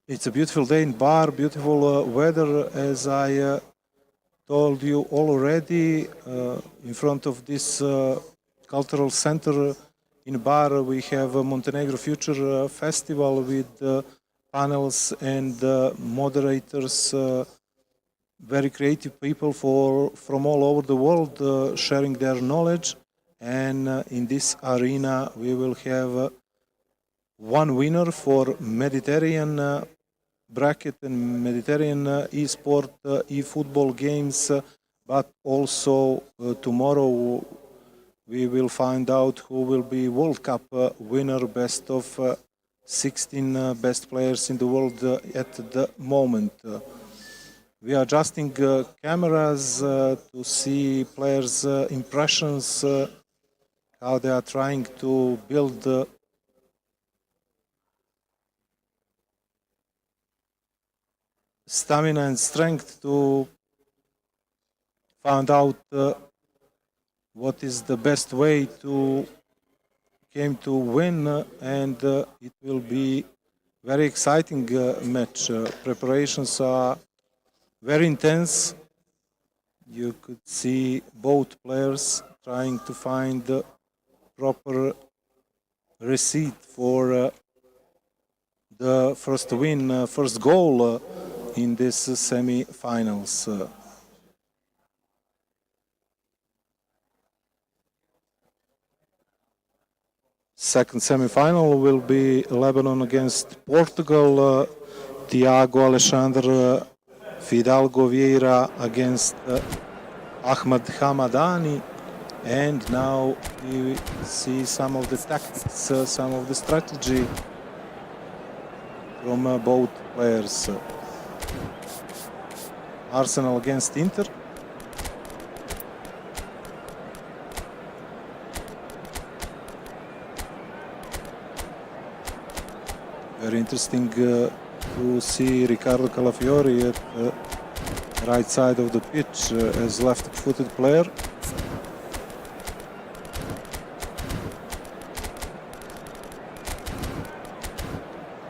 It's a beautiful day in Bar, beautiful weather, as I told you already. In front of this cultural center in Bar, we have a Montenegro Future Festival with panels and moderators, very creative people from all over the world sharing their knowledge. And in this arena, we will have one winner for Mediterranean bracket and Mediterranean esport, eFootball games, but also tomorrow we will find out who will be World Cup winner, best of 16 best players in the world at the moment. We are adjusting cameras to see players' impressions, how they are trying to build stamina and strength to find out what is the best way to win, and it will be very exciting match. Preparations are very intense. You could see both players trying to find the proper receipt for the first win, first goal in this semi-finals. Second semi-final will be Lebanon against Portugal. Tiago Alexandre Fidalgo Vieira against Ahmad Hamadani. And now we see some of the tactics, some of the strategy from both players. Arsenal against Inter. Very interesting to see Riccardo Calafiori at the right side of the pitch as left-footed player.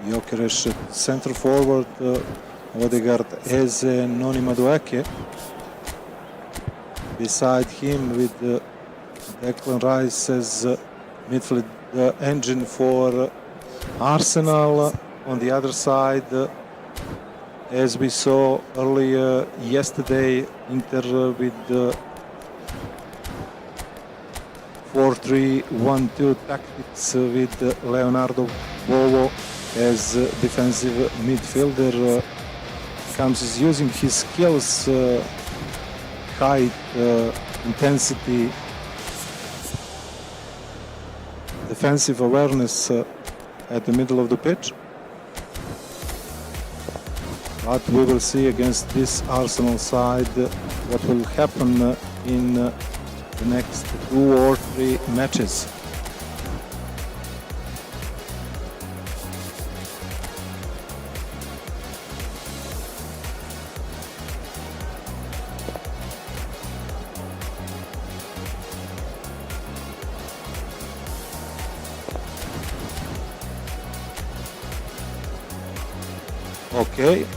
Gyökeres at center forward, Odegaard as Noni Madueke. Beside him with Declan Rice as midfield engine for Arsenal. On the other side, as we saw earlier yesterday, Inter with 4-3-1-2 tactics with Leonardo Bovo as defensive midfielder. Comes is using his skills, height, intensity, defensive awareness at the middle of the pitch. But we will see against this Arsenal side what will happen in the next 2 or 3 matches. Okay,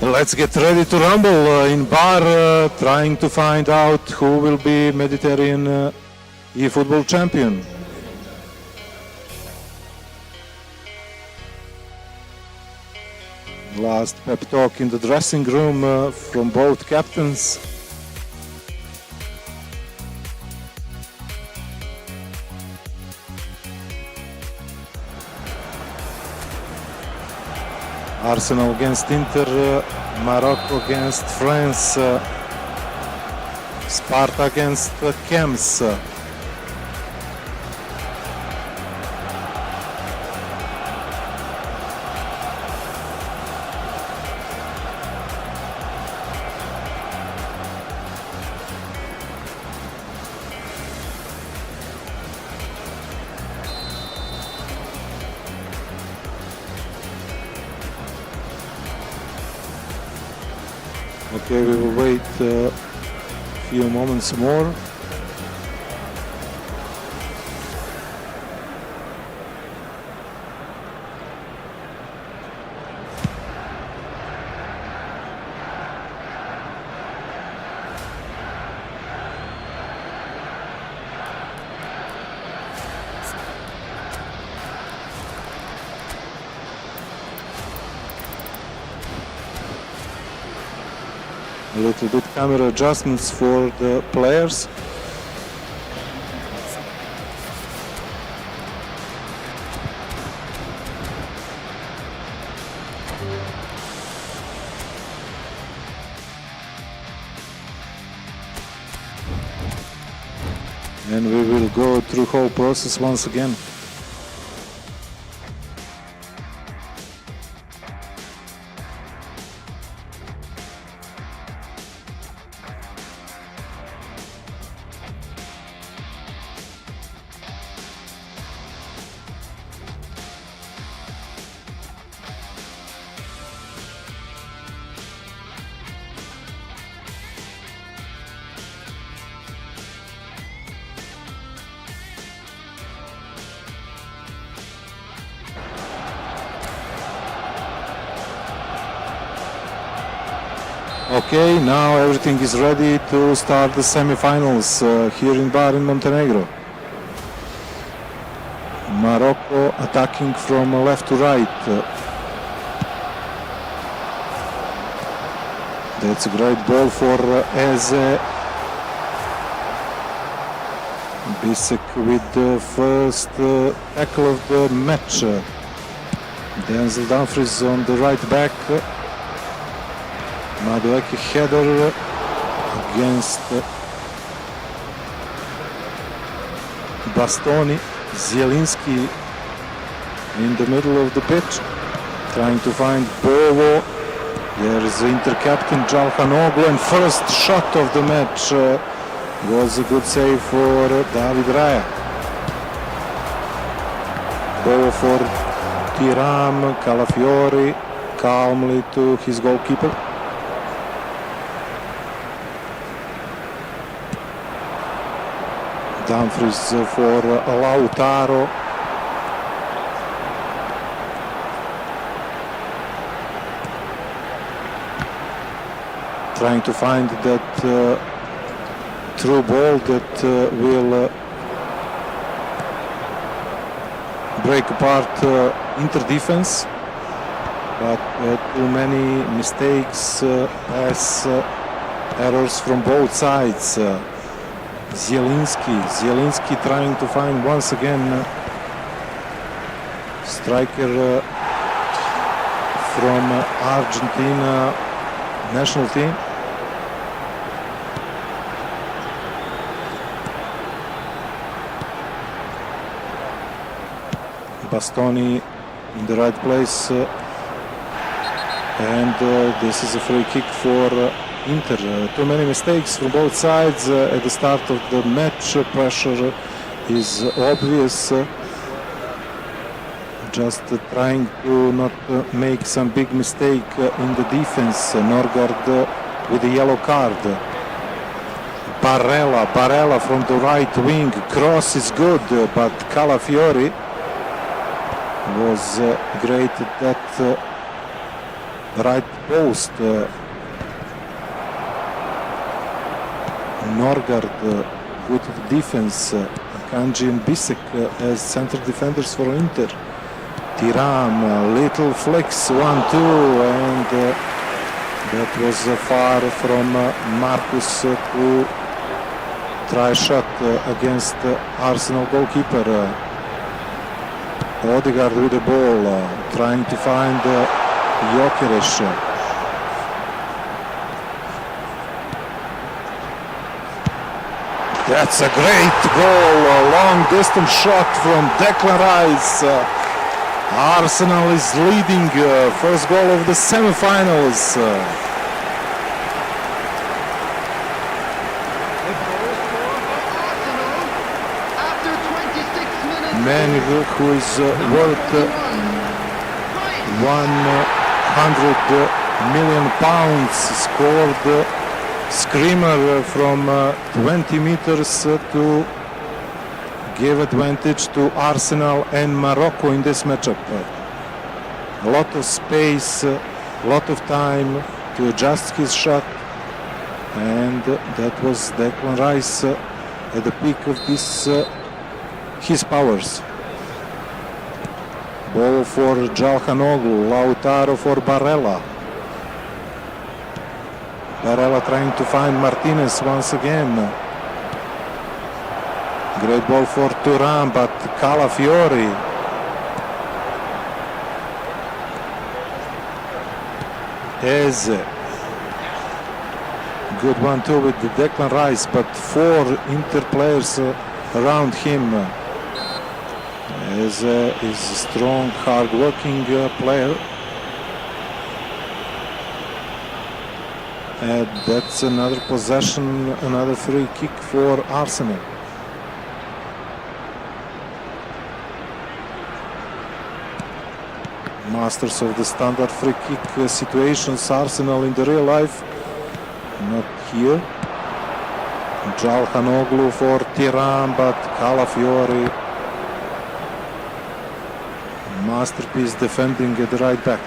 let's get ready to rumble in bar, trying to find out who will be Mediterranean eFootball champion. Last pep talk in the dressing room from both captains. Arsenal against Inter, Morocco against France, Sparta against Kems. Okay, we will wait a few moments more. A little bit camera adjustments for the players. And we will go through the whole process once again. Okay, now everything is ready to start the semi-finals here in Bar in Montenegro. Morocco attacking from left to right. That's a great ball for Eze. Bisek with the first tackle of the match. Denzel Dumfries on the right back. Madueke header against Bastoni. Zielinski in the middle of the pitch, trying to find Bovo. There is inter-captain Jalhanoglu, and first shot of the match was a good save for David Raya. Bovo for Tiram, Calafiori calmly to his goalkeeper. Dumfries for Lautaro. Trying to find that through ball that will break apart inter-defense, but too many mistakes, pass errors from both sides. Zielinski trying to find once again striker from Argentina national team. Bastoni in the right place, and this is a free kick for Inter. Too many mistakes from both sides at the start of the match. Pressure is obvious. Just trying to not make some big mistake in the defense. Norgard with a yellow card. Barella from the right wing. Cross is good, but Calafiori was great at that right post. Norgard good at the defense. Kanji and Bisek as center defenders for Inter. Tiram, little flicks, 1-2, and that was far from Marcus to try shot against Arsenal goalkeeper. Odegaard with the ball, trying to find Gyökeres. That's a great goal, a long distance shot from Declan Rice. Arsenal is leading, first goal of the semi-finals. Man who is worth £100 million scored screamer from 20 meters to give advantage to Arsenal and Morocco in this matchup. A lot of space, a lot of time to adjust his shot, and that was Declan Rice at the peak of his powers. Ball for Calhanoglu, Lautaro for Barella. Barella trying to find Martinez once again. Great ball for Thuram, but Calafiori. Eze. Good 1-2 with the Declan Rice, but 4 Inter players around him. Eze is a strong, hard-working player. And that's another possession, another free kick for Arsenal. Masters of the standard free kick situations, Arsenal in the real life. Not here. Calhanoglu for Thuram, but Calafiori. Masterpiece defending at the right back.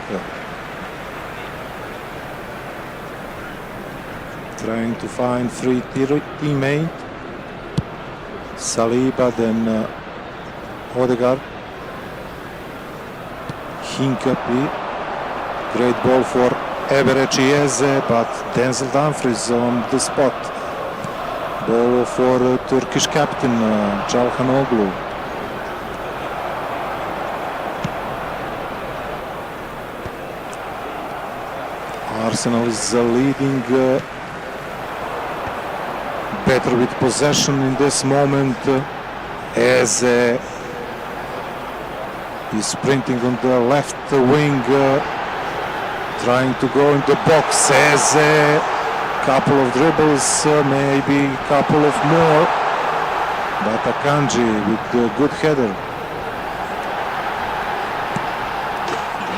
Trying to find free teammate. Saliba, then Odegaard. Hincapi. Great ball for Eberechi Eze, but Denzel Dumfries on the spot. Ball for Turkish captain Calhanoglu. Arsenal is leading better with possession in this moment. Eze is sprinting on the left wing, trying to go in the box. Eze, couple of dribbles, maybe couple of more, but Akanji with a good header.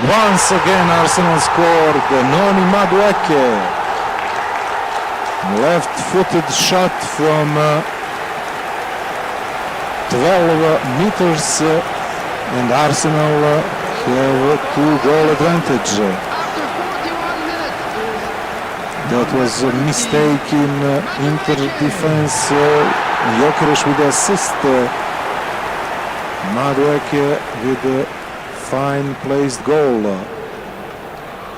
Once again Arsenal scored. Noni Madueke, left-footed shot from 12 meters, and Arsenal have 2-goal advantage. That was a mistake in Inter defense. Gyökeres with the assist. Madueke with a fine placed goal.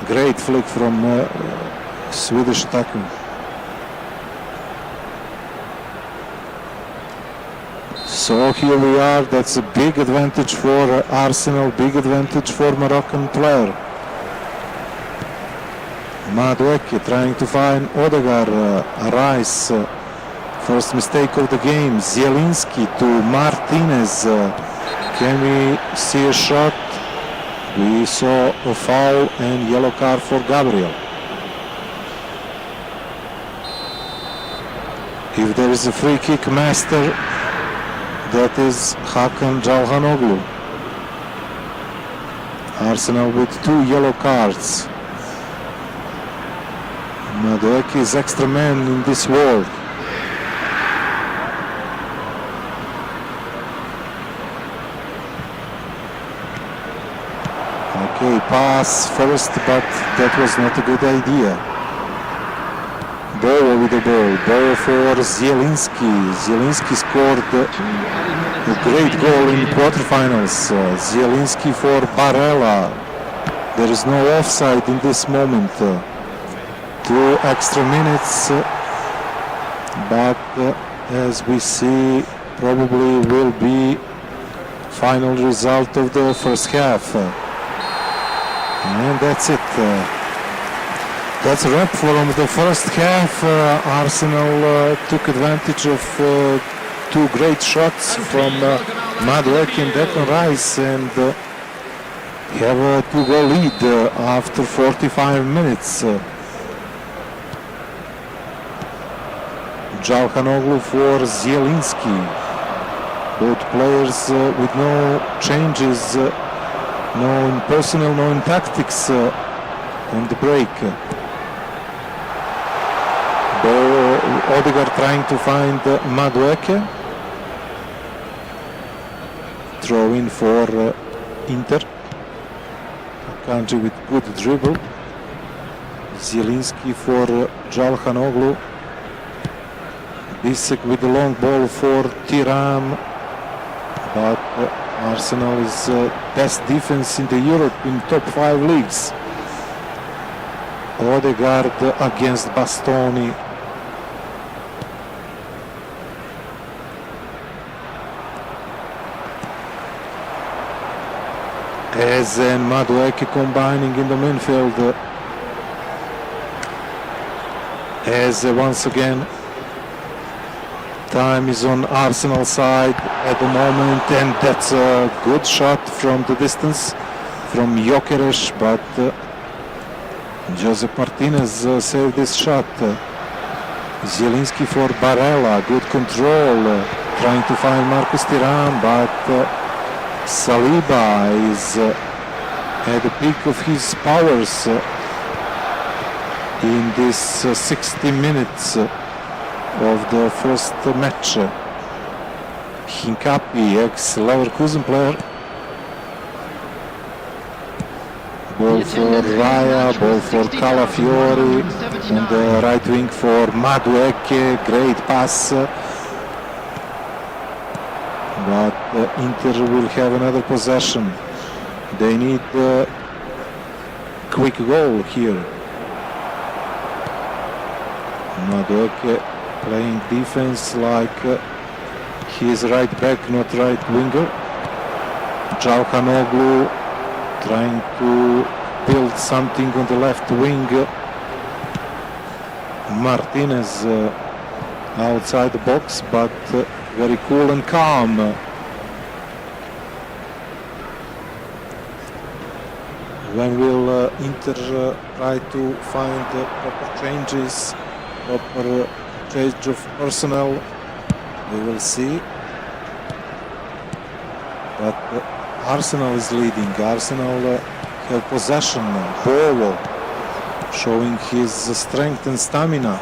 Great flick from Swedish attacker. So here we are. That's a big advantage for Arsenal, big advantage for Moroccan player. Madueke trying to find Odegaard, Rice. First mistake of the game. Zielinski to Martinez. Can we see a shot? We saw a foul and yellow card for Gabriel. If there is a free kick master, that is Hakan Calhanoglu. Arsenal with 2 yellow cards. Madueke is extra man in this world. Okay, pass first, but that was not a good idea. Bowo with the ball. Bowo for Zielinski. Zielinski scored a great goal in quarterfinals. Zielinski for Barella. There is no offside in this moment. 2 extra minutes, but as we see, probably will be final result of the first half. And that's it. That's a wrap from the first half. Arsenal took advantage of 2 great shots from Madueke and Declan Rice and have a 2-goal lead after 45 minutes. Calhanoglu for Zielinski. Both players with no changes, no in personnel, no in tactics on the break. Odegaard trying to find Madueke. Throw in for Inter. Kanji with good dribble. Zielinski for Calhanoglu. Bisek with the long ball for Tiram. But Arsenal is best defense in the Europe in top 5 leagues. Odegaard against Bastoni. As Madueke combining in the midfield. As once again time is on Arsenal side at the moment, and that's a good shot from the distance from Gyökeres, but Josep Martinez saved this shot. Zielinski for Barella, good control, trying to find Marcus Thuram, but Saliba is at the peak of his powers in this 60 minutes of the first match. Hincapi, ex-Leverkusen player. Ball for Raya, ball for Calafiori, on the right wing for Madueke, great pass. But Inter will have another possession. They need a quick goal here. Madueke playing defense like he is right back, not right winger. Calhanoglu trying to build something on the left wing. Martinez outside the box, but very cool and calm. When will Inter try to find proper changes, proper change of personnel? We will see. But Arsenal is leading. Arsenal have possession. Bowo showing his strength and stamina.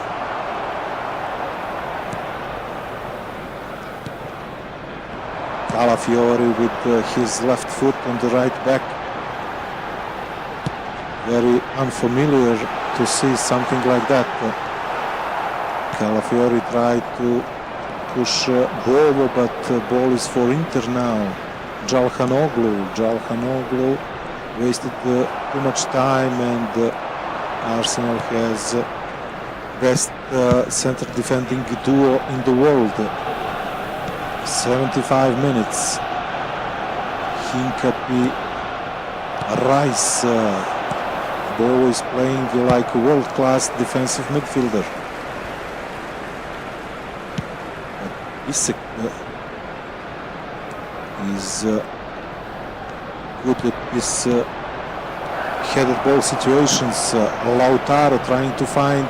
Calafiori with his left foot on the right back. Very unfamiliar to see something like that. Calafiori tried to push Bowo, but ball is for Inter now. Calhanoglu wasted too much time, and Arsenal has best center defending duo in the world. 75 minutes. Hinkapi Rice. Bo is playing like a world-class defensive midfielder. Isik is good at his headed ball situations. Lautaro trying to find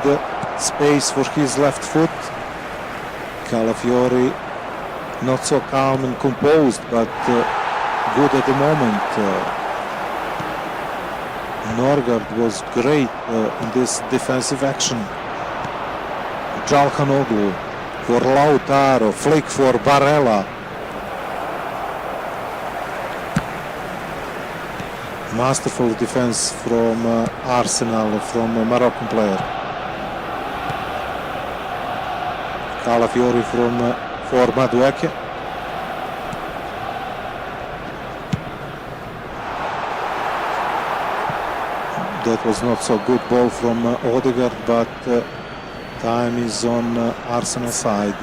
space for his left foot. Calafiori not so calm and composed, but good at the moment. Norgard was great in this defensive action. Jalhanoglu for Lautaro, flick for Barella. Masterful defense from Arsenal, from a Moroccan player. Calafiori for Madueke. That was not so good ball from Odegaard, but time is on Arsenal side.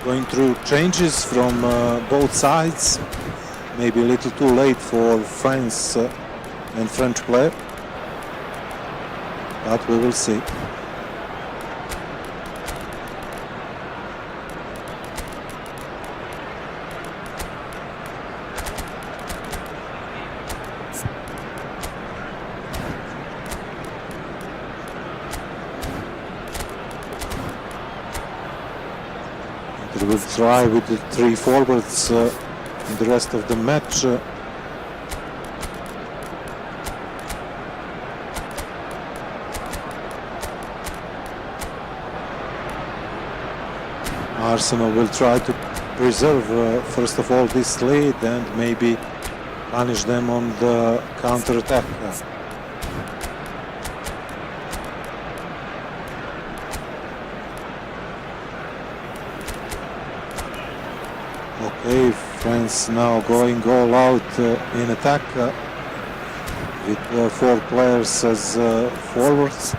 Going through changes from both sides. Maybe a little too late for France and French player, but we will see. They will try with the three forwards in the rest of the match. Arsenal will try to preserve first of all this lead and maybe punish them on the counter-attack. Okay, France now going all out in attack with four players as forwards.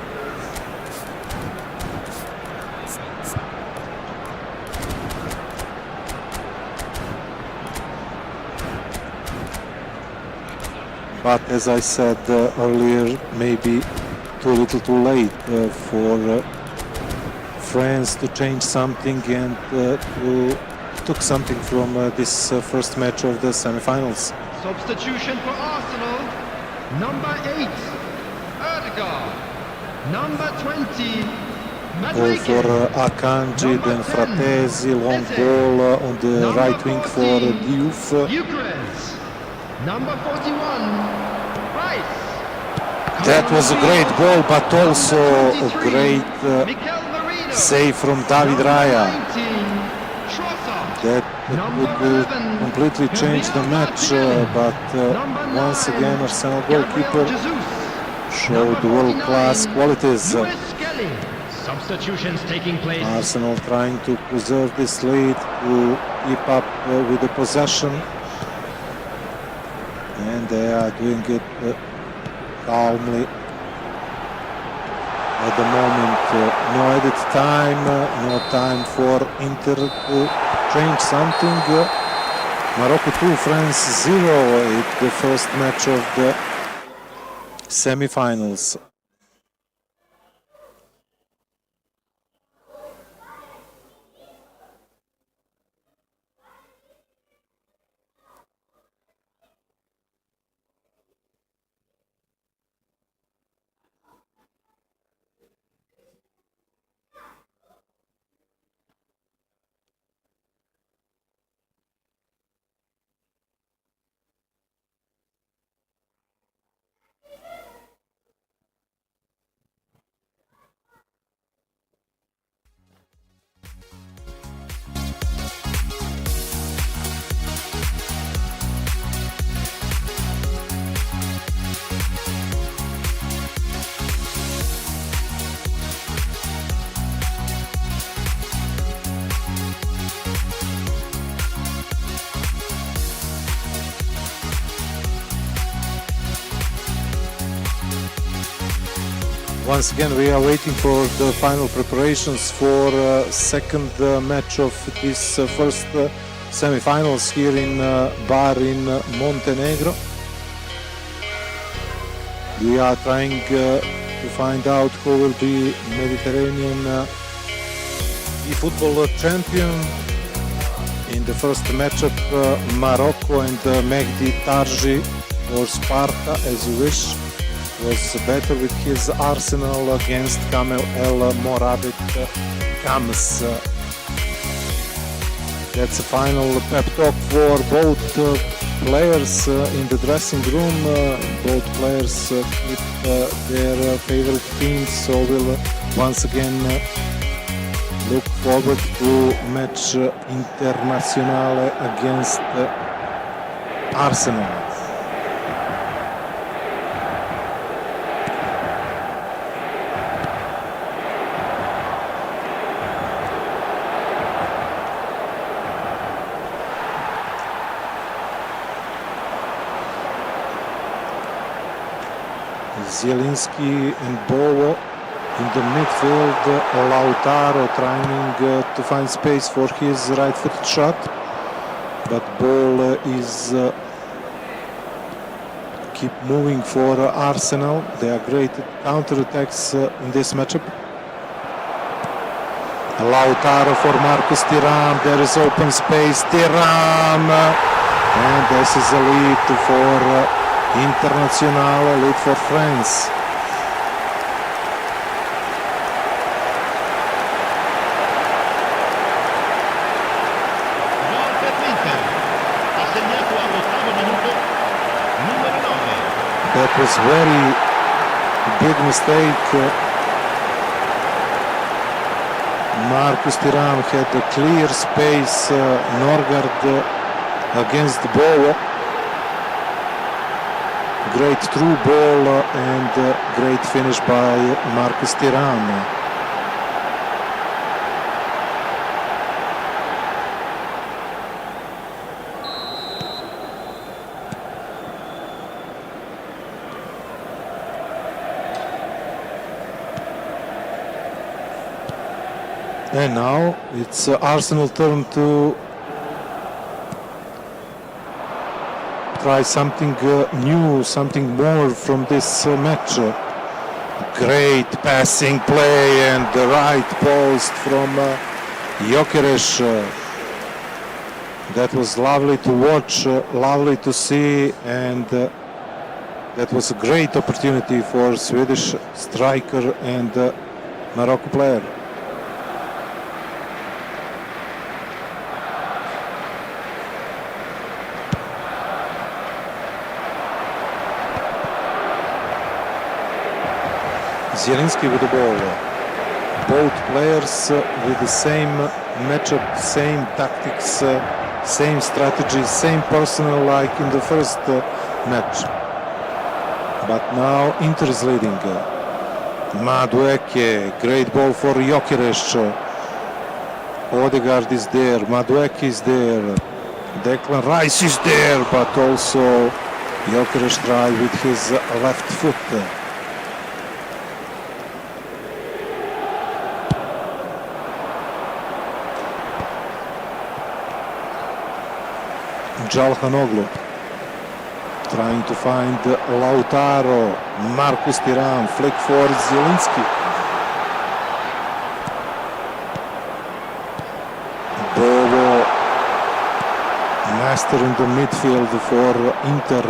But as I said earlier, maybe too little too late for France to change something and to took something from this first match of the semi-finals. Substitution for Arsenal. Number 8, Erdegaard. Number 20, Ball for Akanji, then Fratesi, long ball on the right wing for Diouf. Eucharist. Number 41, Rice. That was a great ball, but also a great save from David Raya. That would completely change the match, but once again Arsenal goalkeeper showed world-class qualities. Substitutions taking place. Arsenal trying to preserve this lead, to keep up with the possession, and they are doing it calmly. At the moment, no added time, no time for Inter to change something. Morocco 2, France 0 at the first match of the semi-finals. Once again, we are waiting for the final preparations for second match of this first semi-finals here in Bar in Montenegro. We are trying to find out who will be Mediterranean eFootball champion. In the first matchup, Morocco and MEG Tarji or Sparta, as you wish, was better with his Arsenal against Kamel El Morabit Kams. That's a final pep talk for both players in the dressing room. Both players keep their favorite teams, so we'll once again look forward to match Internazionale against Arsenal. Zielinski and Bovo in the midfield. Lautaro trying to find space for his right-footed shot, but ball is keep moving for Arsenal. They are great counter-attacks in this matchup. Lautaro for Marcus Thuram. There is open space. Thuram, and this is a lead for Internazionale, lead for France. That was very big mistake. Marcus Thuram had a clear space. Norgard against Bovo. Great through ball and great finish by Marcus Thuram. And now it's Arsenal turn to try something new, something more from this match. Great passing play and the right post from Gyökeres. That was lovely to watch, lovely to see, and that was a great opportunity for Swedish striker and Morocco player. Zielinski with the ball. Both players with the same matchup, same tactics, same strategy, same personnel like in the first match. But now Inter is leading. Madueke, great ball for Gyökeres. Odegaard is there, Madueke is there, Declan Rice is there, but also Gyökeres tried with his left foot. Calhanoglu trying to find Lautaro, Marcus Thuram, flick for Zielinski. Bovo, master in the midfield for Inter,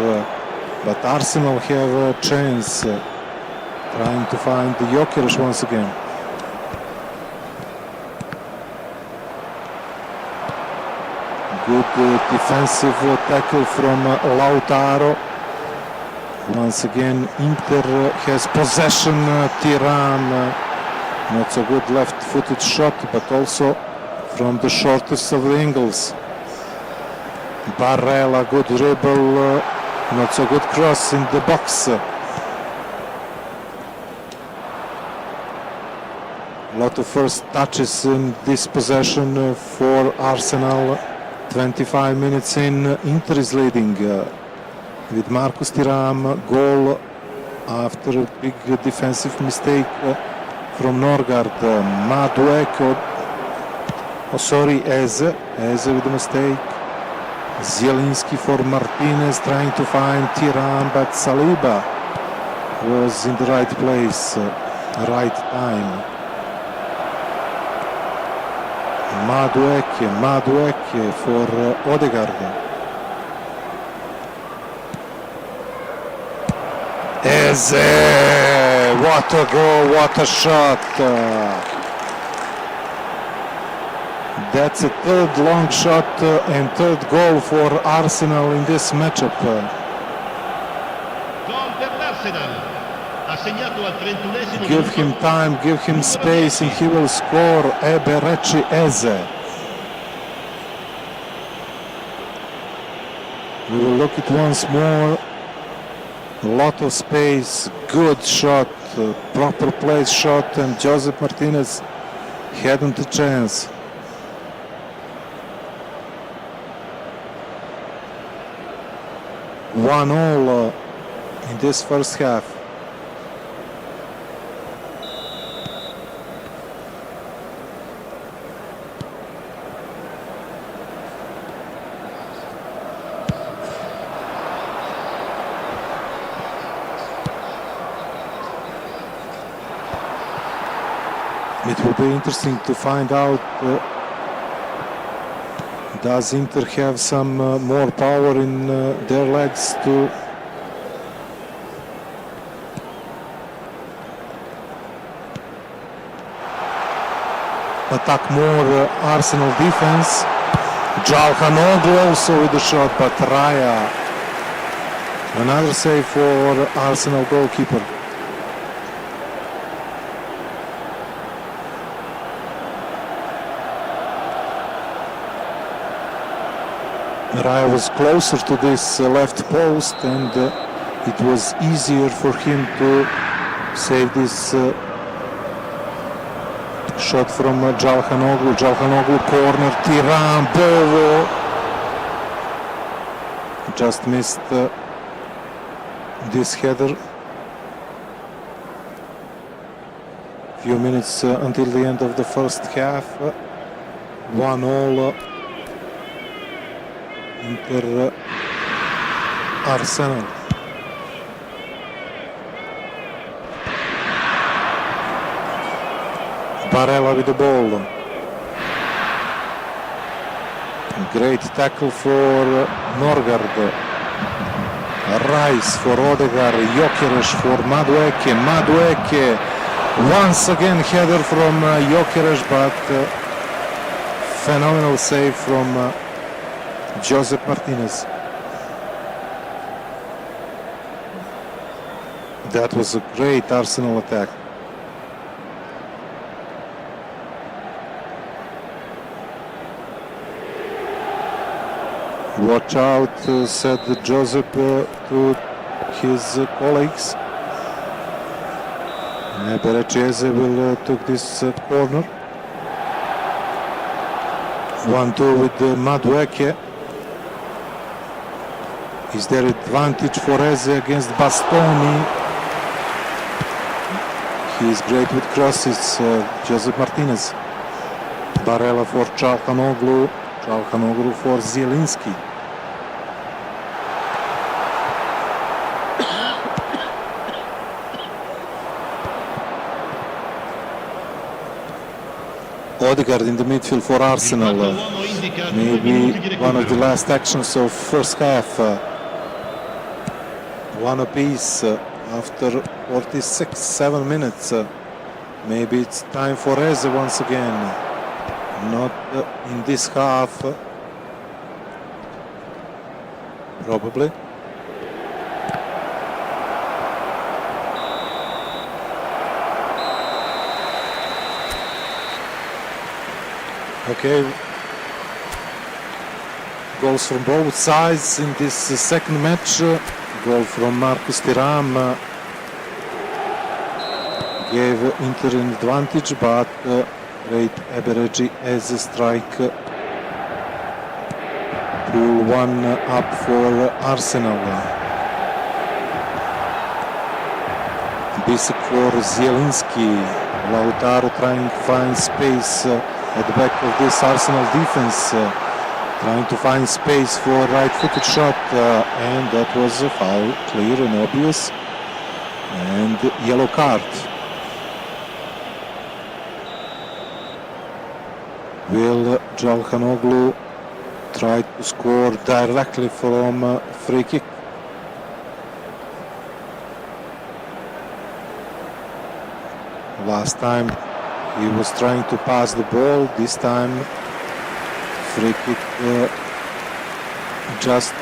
but Arsenal have a chance. Trying to find Gyökeres once again. Good defensive tackle from Lautaro. Once again, Inter has possession. Thuram, not so good left-footed shot, but also from the shortest of the angles. Barella, good dribble, not so good cross in the box. A lot of first touches in this possession for Arsenal. 25 minutes in, Inter is leading with Marcus Thuram, goal after a big defensive mistake from Norgard. Madueke, Eze with a mistake. Zielinski for Martinez, trying to find Tiram, but Saliba was in the right place, right time. Madueke for Odegaard. Eze! What a goal, what a shot! That's a third long shot and third goal for Arsenal in this matchup. Gol per l'Arsenal. Ha segnato al 31esimo Give him time, give him space, and he will score. Eberechi Eze. We will look at once more. A lot of space, good shot, proper place shot, and Josep Martinez hadn't a chance. One all in this first half. It will be interesting to find out does Inter have some more power in their legs to attack more Arsenal defense. Jalhanoglu also with the shot, but Raya, another save for Arsenal goalkeeper. Raya was closer to this left post, and it was easier for him to save this shot from Jalhanoglu. Jalhanoglu corner, Tiram, Bovo. Just missed this header. Few minutes until the end of the first half. 1-1. Inter Arsenal. Barella with the ball. Great tackle for Norgard. Rice for Odegaard. Gyökeres for Madueke. Madueke. Once again header from Gyökeres, but phenomenal save from Josep Martinez. That was a great Arsenal attack. Watch out, said Josep to his colleagues. Berechese will took this corner. 1-2 with Madueke. Is there advantage for Eze against Bastoni? He is great with crosses, Josep Martinez. Barella for Jalhanoglu. Jalhanoglu for Zielinski. Odegaard in the midfield for Arsenal. Maybe one of the last actions of first half. One apiece after 46-7 minutes. Maybe it's time for Eze once again. Not in this half. Probably. Okay. Goals from both sides in this second match. Goal from Marcus Thuram gave Inter an advantage, but great Eberechi as a strike pull one up for Arsenal. Bisek for Zielinski. Lautaro trying to find space at the back of this Arsenal defense. Trying to find space for a right-footed shot, and that was a foul, clear and obvious, and yellow card. Will Calhanoglu try to score directly from free kick? Last time he was trying to pass the ball, this time free kick just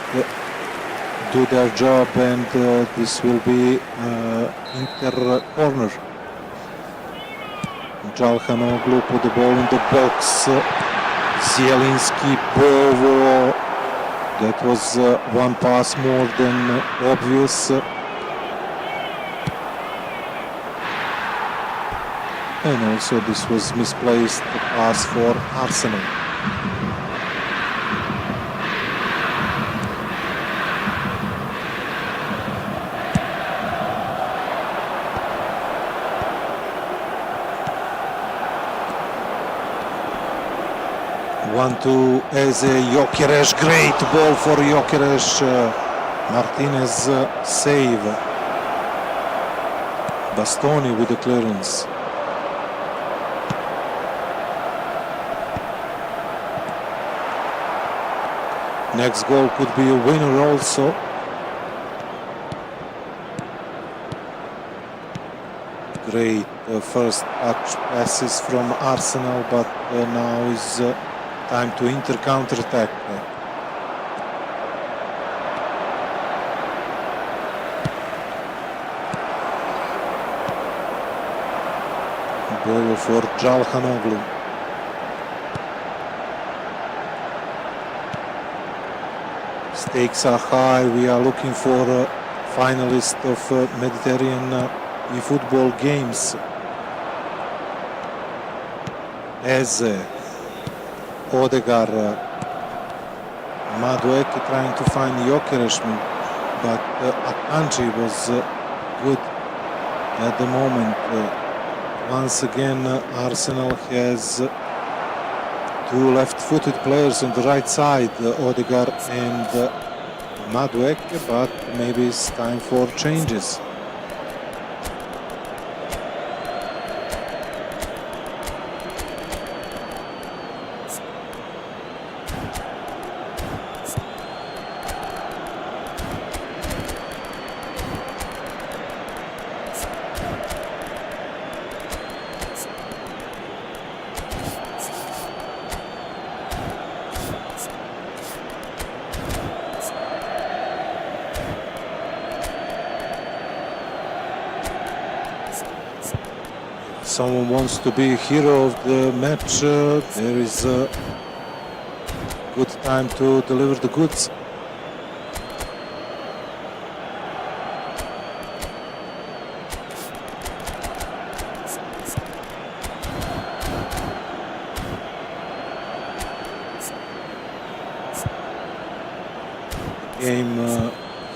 do their job, and this will be Inter corner. Calhanoglu put the ball in the box. Zielinski, Bovo. That was one pass more than obvious. And also this was misplaced pass for Arsenal. One-two as a Gyökeres, great ball for Gyökeres. Martinez save. Bastoni with the clearance. Next goal could be a winner also. Great first touch passes from Arsenal, but now is time to Inter counter-attack. Goal for Calhanoglu. Stakes are high. We are looking for a finalist of Mediterranean Efootball games. Eze, Odegaard, Madueke trying to find Gyökeres, but Akanji was good at the moment. Once again, Arsenal has two left-footed players on the right side, Odegaard and Madueke, but maybe it's time for changes. Someone wants to be hero of the match, there is a good time to deliver the goods. Game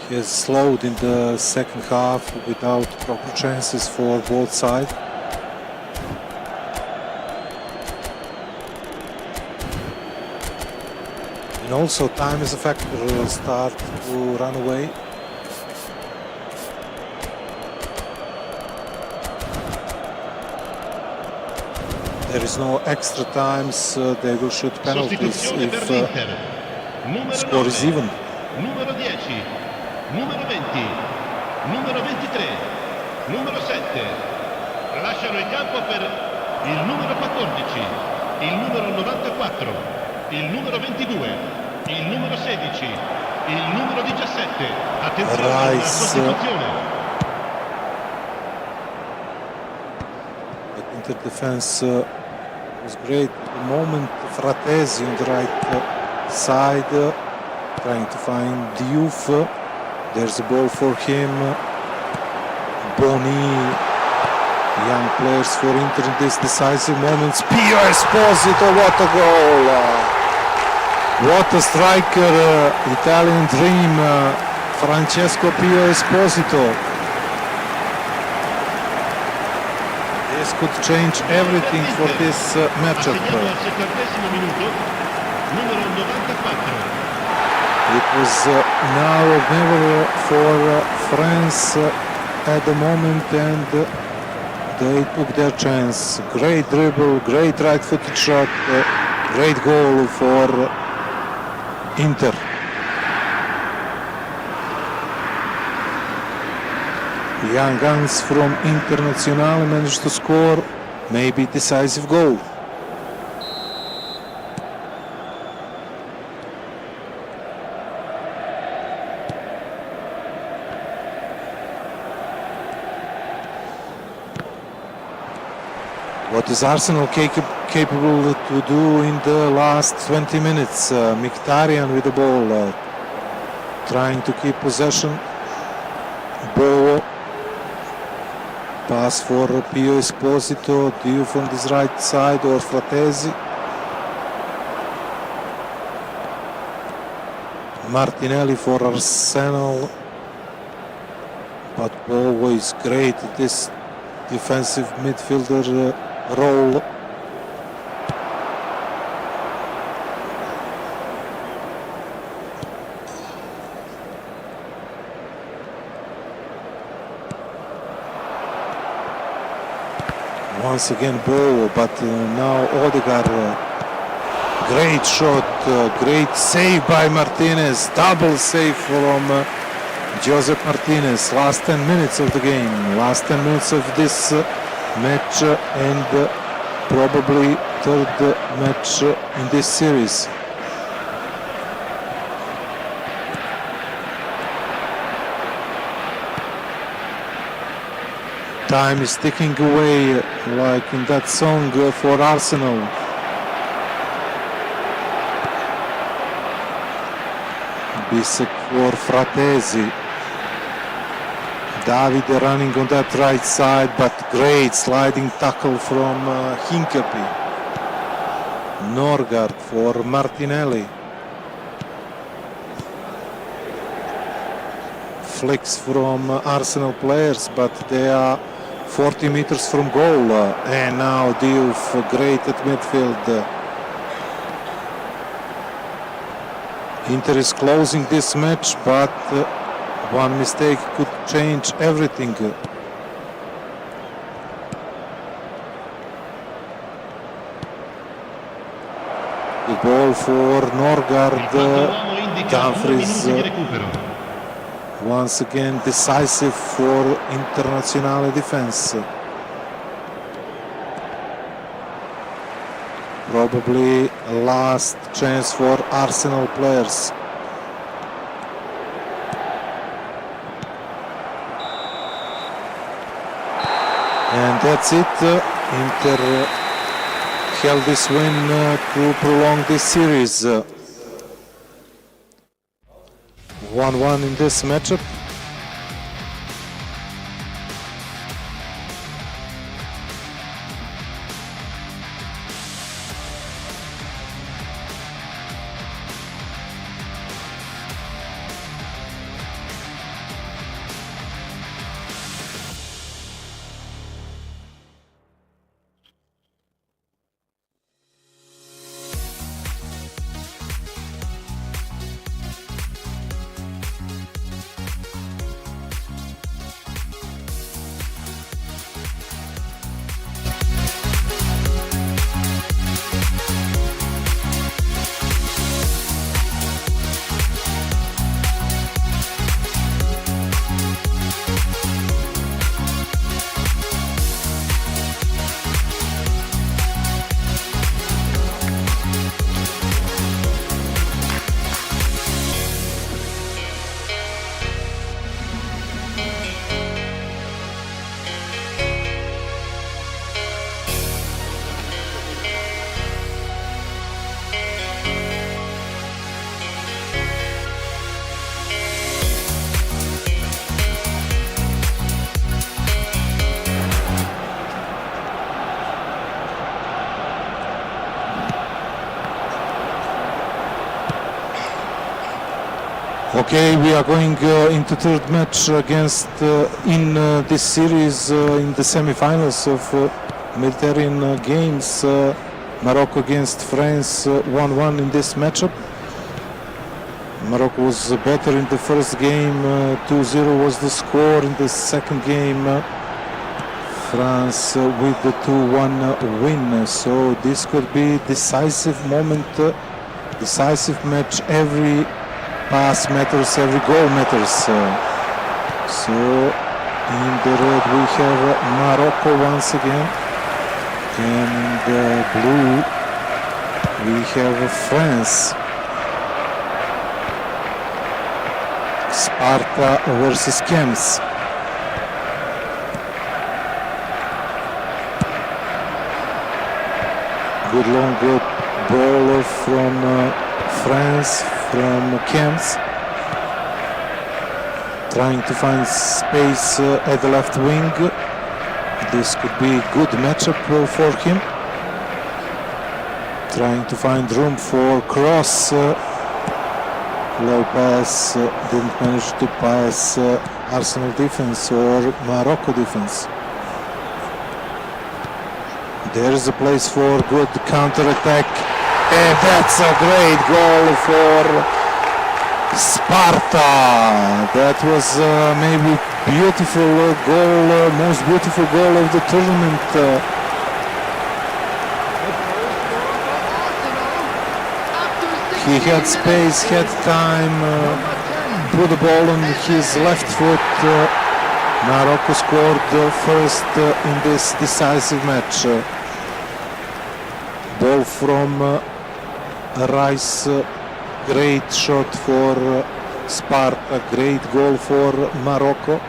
has slowed in the second half without proper chances for both sides. And also time is a factor, start to run away. There is no extra times, they will shoot penalties if score is even. Numero 10, numero 20, numero 23, numero 7. Lasciano il campo per il numero 14, il numero 94, il numero 22, il numero 16, il numero 17. Attenzione alla sostituzione. The Inter defense was great. At the moment, Fratesi on the right side, trying to find Diouf. There's a ball for him. Boni, young players for Inter in this decisive moments. Pio Esposito, what a goal! What a striker, Italian dream, Francesco Pio Esposito. players could change everything for this matchup. Assegnato al 70° minuto, numero 94. It was now or never for France at the moment, and they took their chance. Great dribble, great right-footed shot, great goal for Inter. Young guns from Internazionale managed to score maybe decisive goal. What is Arsenal capable to do in the last 20 minutes? Mkhitaryan with the ball, trying to keep possession. Bo, pass for Pio Esposito, Diouf on this right side, or Fratesi. Martinelli for Arsenal, but Bo is great at this defensive midfielder role. Once again Bo, but now Odegaard. Great shot, great save by Martinez, double save from Josep Martinez. Last 10 minutes of the game, last 10 minutes of this match, and probably third match in this series. Time is ticking away like in that song for Arsenal. Bisek for Fratesi. Davide running on that right side, but great sliding tackle from Hinkepie. Norgard for Martinelli. Flicks from Arsenal players, but they are 40 meters from goal. And now Diouf, great at midfield. Inter is closing this match, but one mistake could change everything. The ball for Norgard. Dumfries once again decisive for Internazionale defense. Probably last chance for Arsenal players. And that's it. Inter held this win to prolong this series. 1-1 in this matchup. Okay, we are going into third match against in this series in the semi-finals of Mediterranean games, Morocco against France 1-1 in this matchup. Morocco was better in the first game, 2-0 was the score. In the second game, France with the 2-1 win. So this could be decisive moment, decisive match. Every pass matters, every goal matters. So in the red we have Morocco once again, and in the blue we have France. Sparta versus Kems. Good long ball from France, from Kems. Trying to find space at the left wing. This could be a good matchup for him. Trying to find room for cross. Low pass, didn't manage to pass Arsenal defense or Morocco defense. There is a place for good counter-attack, and that's a great goal for Sparta. That was maybe beautiful goal, most beautiful goal of the tournament. He had space, had time, put the ball on his left foot. Morocco scored first in this decisive match. Ball from Rice, great shot for Sparta, great goal for Morocco.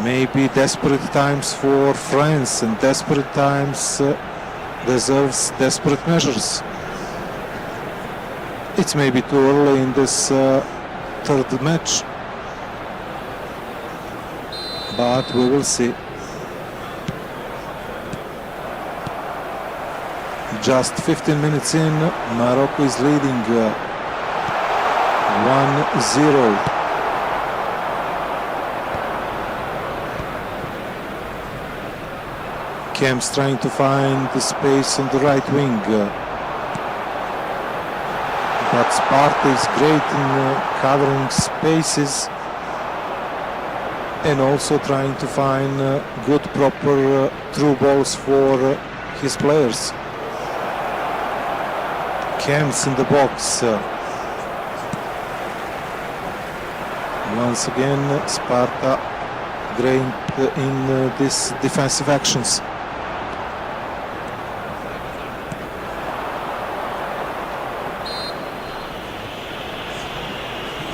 Maybe desperate times for France, and desperate times deserves desperate measures. It's maybe too early in this third match, but we will see. Just 15 minutes in, Morocco is leading 1-0. Kems trying to find the space on the right wing. But Sparta is great in covering spaces and also trying to find good, proper through balls for his players. Kems in the box. Once again, Sparta great in these defensive actions.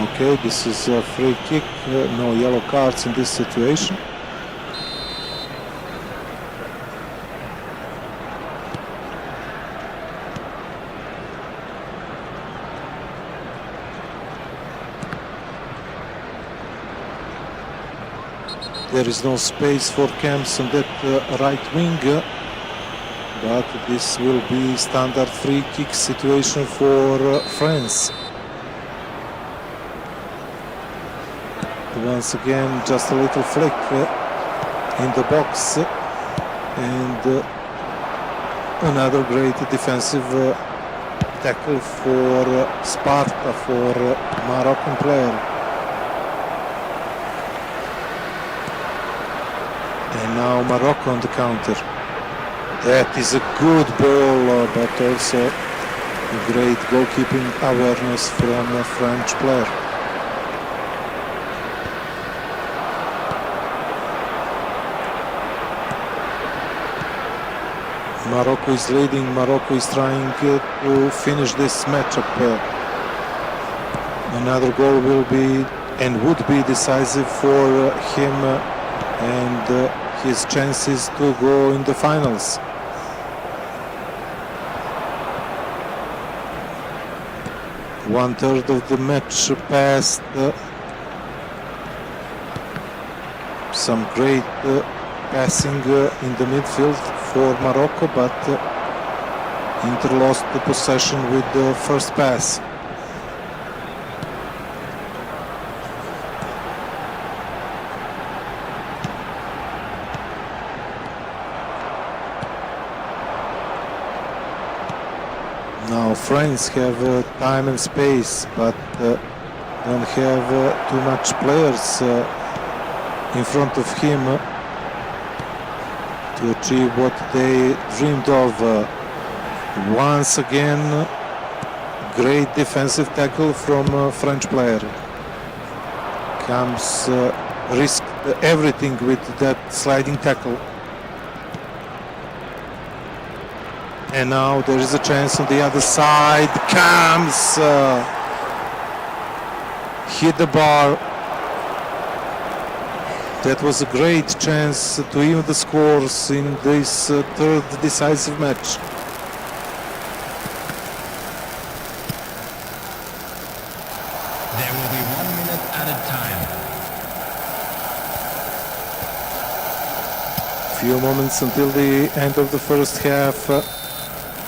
Okay, this is a free kick, no yellow cards in this situation. There is no space for Kems on that right wing, but this will be standard free kick situation for France. Once again, just a little flick in the box, and another great defensive tackle for Sparta, for Moroccan player. And now Morocco on the counter. That is a good ball, but also a great goalkeeping awareness from a French player. Morocco is leading, Morocco is trying to finish this matchup. Another goal will be and would be decisive for him and his chances to go in the finals. One third of the match passed. Some great passing in the midfield for Morocco, but Inter lost the possession with the first pass. Now France have time and space, but don't have too much players in front of him to achieve what they dreamed of. Once again, great defensive tackle from a French player. Comes risked everything with that sliding tackle. And now there is a chance on the other side. Comes hit the bar. That was a great chance to even the scores in this third decisive match. There will be 1 minute added time. Few moments until the end of the first half.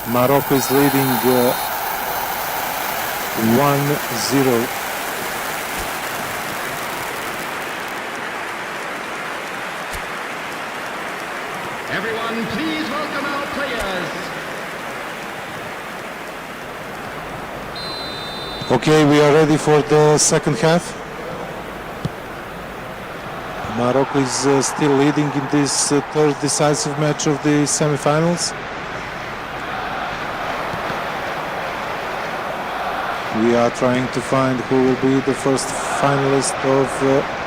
Morocco is leading 1-0. Everyone, please welcome our players. Okay, we are ready for the second half. Morocco is still leading in this third decisive match of the semi-finals. We are trying to find who will be the first finalist of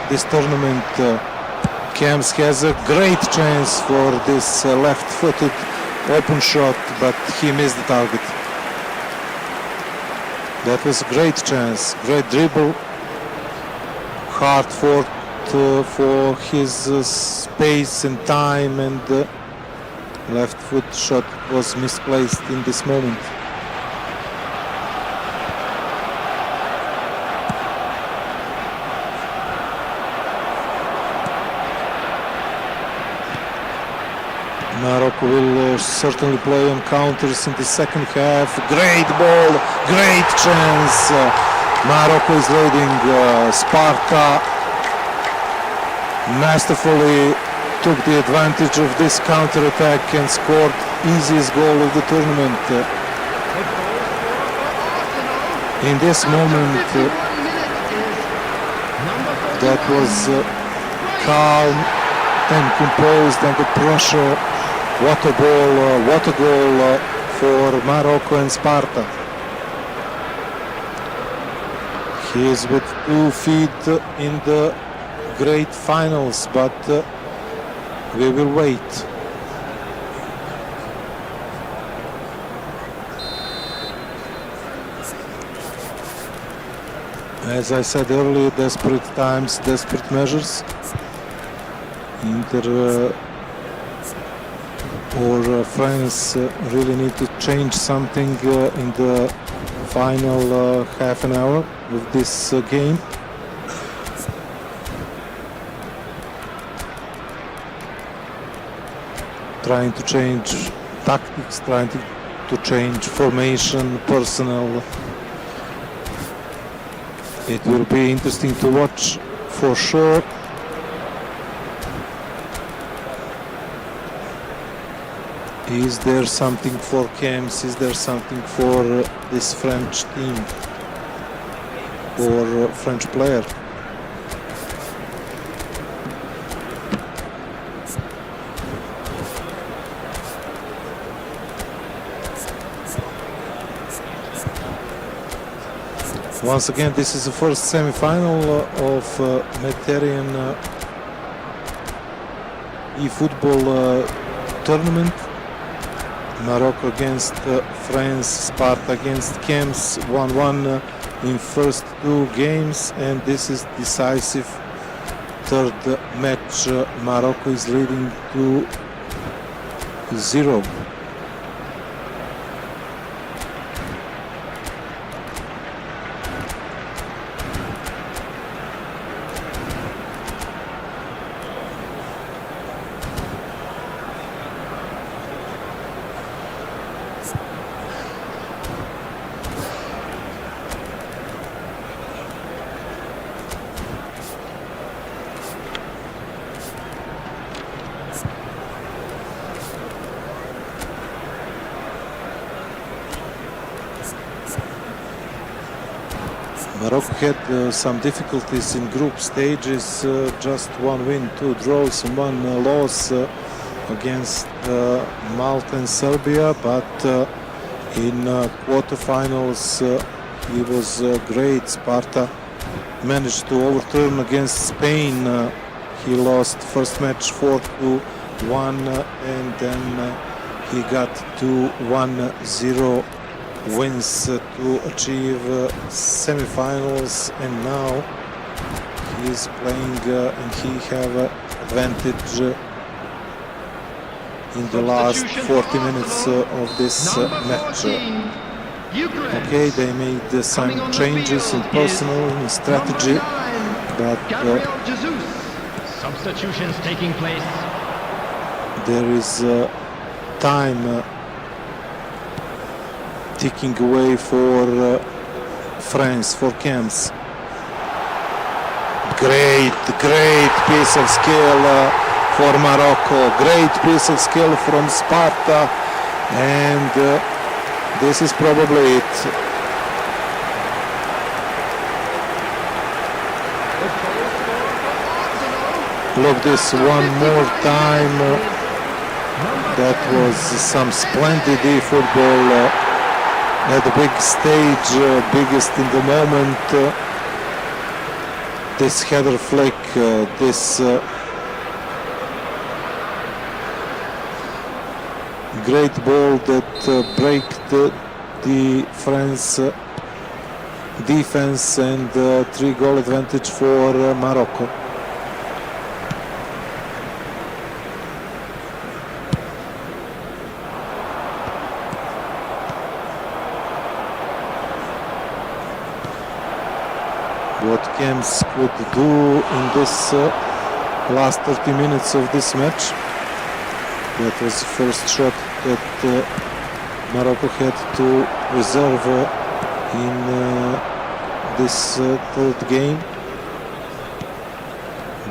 this tournament. Kams has a great chance for this left-footed open shot, but he missed the target. That was a great chance, great dribble, hard fought for his space and time, and left foot shot was misplaced in this moment. Morocco will certainly play on counters in the second half. Great ball, great chance. Morocco is leading. Sparta masterfully took the advantage of this counter-attack and scored easiest goal of the tournament. In this moment, that was calm and composed under pressure. What a ball, what a goal for Morocco and Sparta. He is with 2 feet in the great finals, but we will wait. As I said earlier, desperate times, desperate measures. Inter or France really need to change something in the final half an hour of this game. Trying to change tactics, trying to change formation, personnel. It will be interesting to watch for sure. Is there something for Kams? Is there something for this French team or French player? Once again, this is the first semi-final of Mediterranean Efootball tournament. Morocco against France, Sparta against Kams, 1-1 in first 2 games, and this is decisive third match. Morocco is leading 2-0. Morocco had some difficulties in group stages, just 1 win, 2 draws and 1 loss against Malta and Serbia, but in quarterfinals he was great. Sparta managed to overturn against Spain. He lost first match 4-1 and then he got 2-1-0 wins to achieve semi-finals, and now he is playing and he have advantage in the last 40 minutes of this match. Okay, they made some changes in personnel and strategy, but Substitutions taking place. there is time ticking away for France, for Camps. Great piece of skill for Morocco. Great piece of skill from Sparta, and this is probably it. Look this one more time. That was some splendid football at the big stage, biggest in the moment. This header flick, this great ball that braked the France defense, and 3-goal advantage for Morocco. What Camps could do in this last 30 minutes of this match. That was the first shot that Morocco had to reserve in this third game.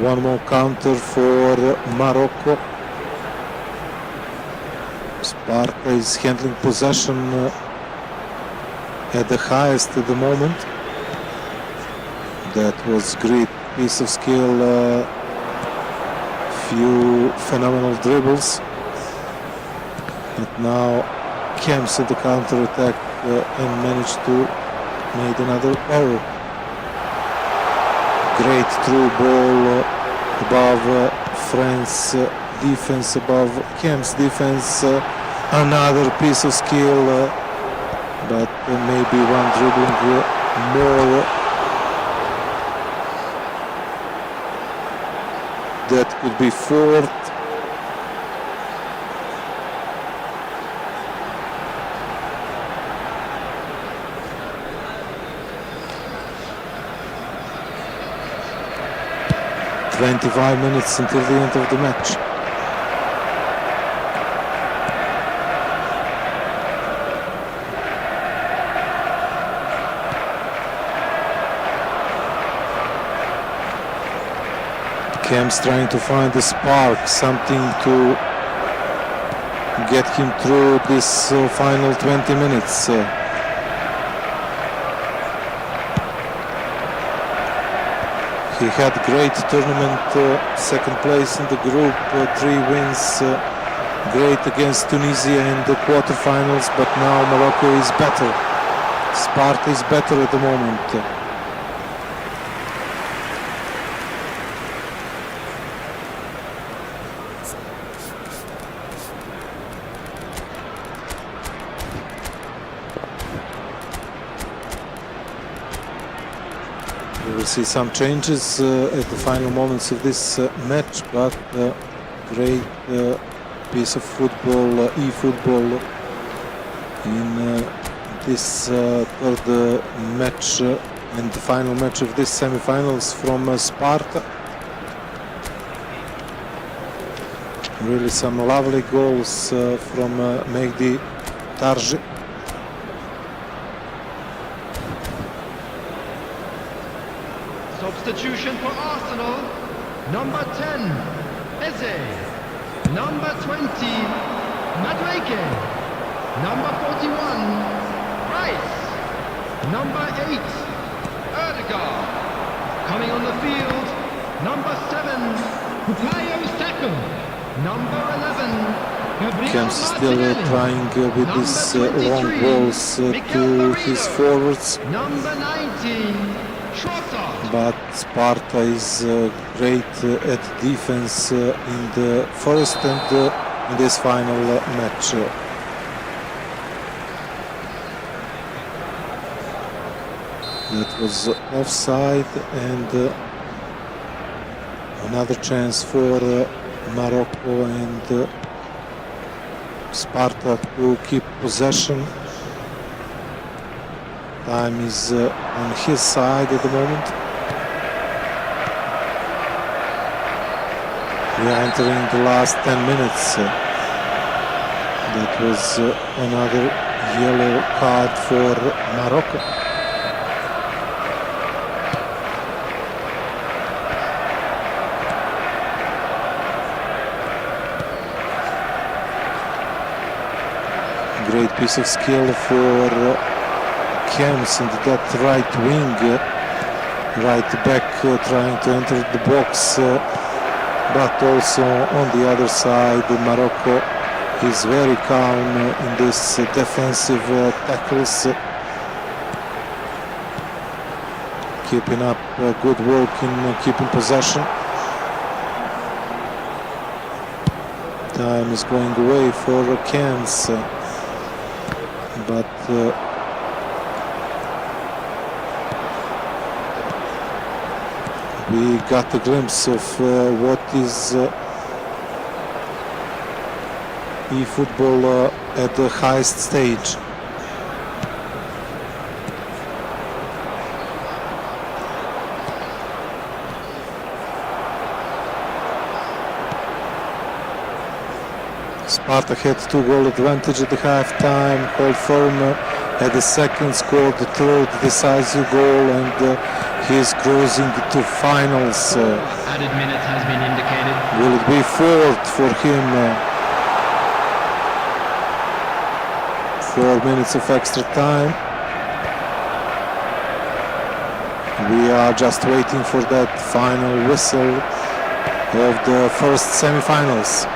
One more counter for Morocco. Sparta is handling possession at the highest at the moment. That was great piece of skill, few phenomenal dribbles. But now Camps at the counter attack and managed to make another error. Great through ball above France defense, above Camps defense. Another piece of skill, but maybe one dribbling more. That could be fourth. "25 minutes until the end of the match." Camps trying to find a spark, something to get him through this final 20 minutes. He had great tournament, second place in the group, 3 wins, great against Tunisia in the quarterfinals, but now Morocco is better. Sparta is better at the moment. We will see some changes at the final moments of this match, but great piece of football, e-football in this third match and the final match of this semi-finals from Sparta. Really some lovely goals from MEG Tarji. Substitution for Arsenal. Number 10, Eze. Number 20, Madueke. Number 41, Rice. Number 8, striker. Coming on the field, number 7, Bukayo's tackle. Number 11, Gabriel Camps is still Martinelli. trying with these long balls to his forwards, Number 19, Schrotter. but Sparta is great at defense in the first and in this final match. That was offside, and another chance for Morocco and Sparta to keep possession. Time is on his side at the moment. We are entering the last 10 minutes. That was another yellow card for Morocco. Great piece of skill for Camps in that right wing, right back trying to enter the box, but also on the other side Morocco is very calm in this defensive tackles, keeping up good work in keeping possession. Time is going away for Camps, but we got a glimpse of what is eFootball at the highest stage. Sparta had 2-goal advantage at the half-time, hold firm at the second, scored the third decisive goal, and he is cruising to finals. Added minute has been indicated. Will it be fourth for him? 4 minutes of extra time. We are just waiting for that final whistle of the first semi-finals.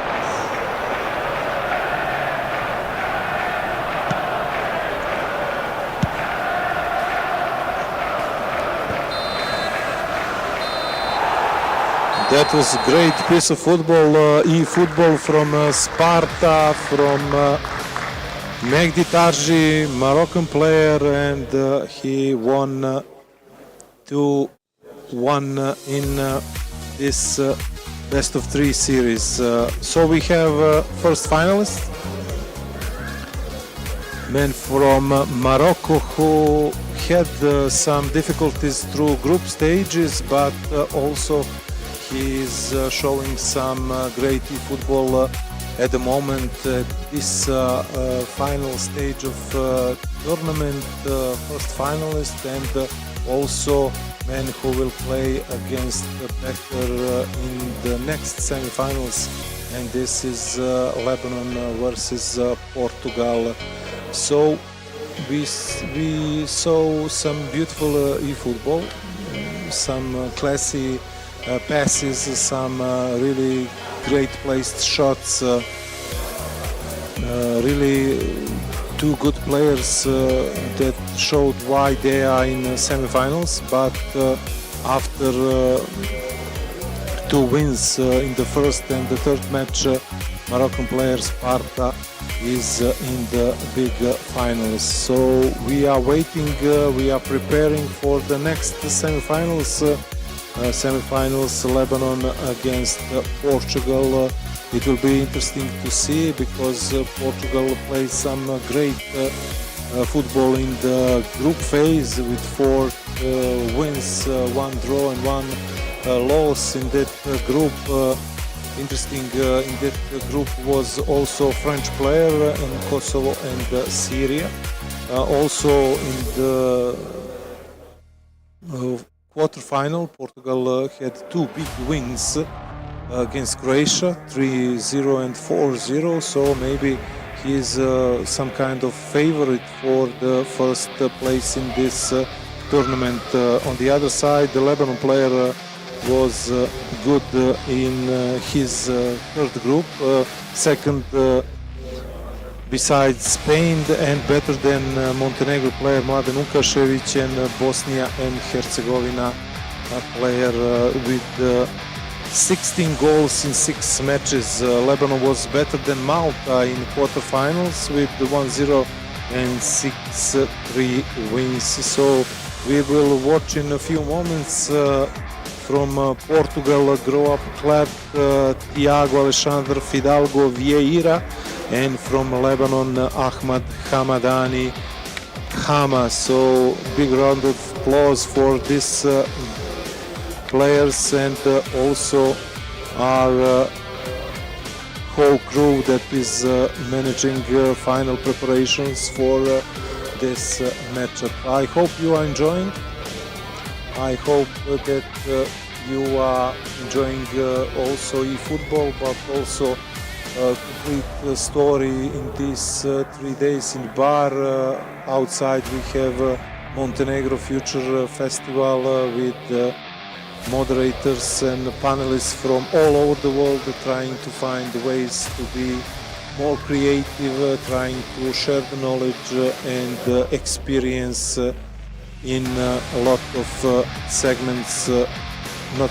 That was a great piece of football, eFootball from Sparta, from MEG Tarji, Moroccan player, and he won 2-1 in this best of 3 series. So we have first finalist, man from Morocco, who had some difficulties through group stages, but also he is showing some great football at the moment. This final stage of tournament, first finalist, and also man who will play against better in the next semi-finals, and this is Lebanon versus Portugal. So we saw some beautiful eFootball, some classy passes, some really great placed shots, really two good players that showed why they are in semi-finals, but after 2 wins in the first and the third match, Moroccan player Sparta is in the big finals. So we are waiting, we are preparing for the next semi-finals. Semi-finals, Lebanon against Portugal. It will be interesting to see because Portugal plays some great football in the group phase with 4 wins, 1 draw and 1 loss in that group. Interesting, in that group was also French player in Kosovo and Syria. Also in the quarterfinal, Portugal had 2 big wins against Croatia, 3-0 and 4-0, so maybe he is some kind of favorite for the first place in this tournament. On the other side, the Lebanon player was good in his third group, second besides Spain, and better than Montenegro player Mladen Ukašević and Bosnia and Herzegovina player with 16 goals in 6 matches. Lebanon was better than Malta in quarterfinals with 1-0 and 6-3 wins. So we will watch in a few moments from Portugal grow up club Tiago Alexandre Fidalgo Vieira, and from Lebanon Ahmad Hamadani Hama. So big round of applause for these players and also our whole crew that is managing final preparations for this matchup. I hope you are enjoying. I hope that you are enjoying also eFootball, but also a complete story in these 3 days in Bar. Outside we have Montenegro Future Festival with moderators and panelists from all over the world trying to find ways to be more creative, trying to share the knowledge and experience in a lot of segments, not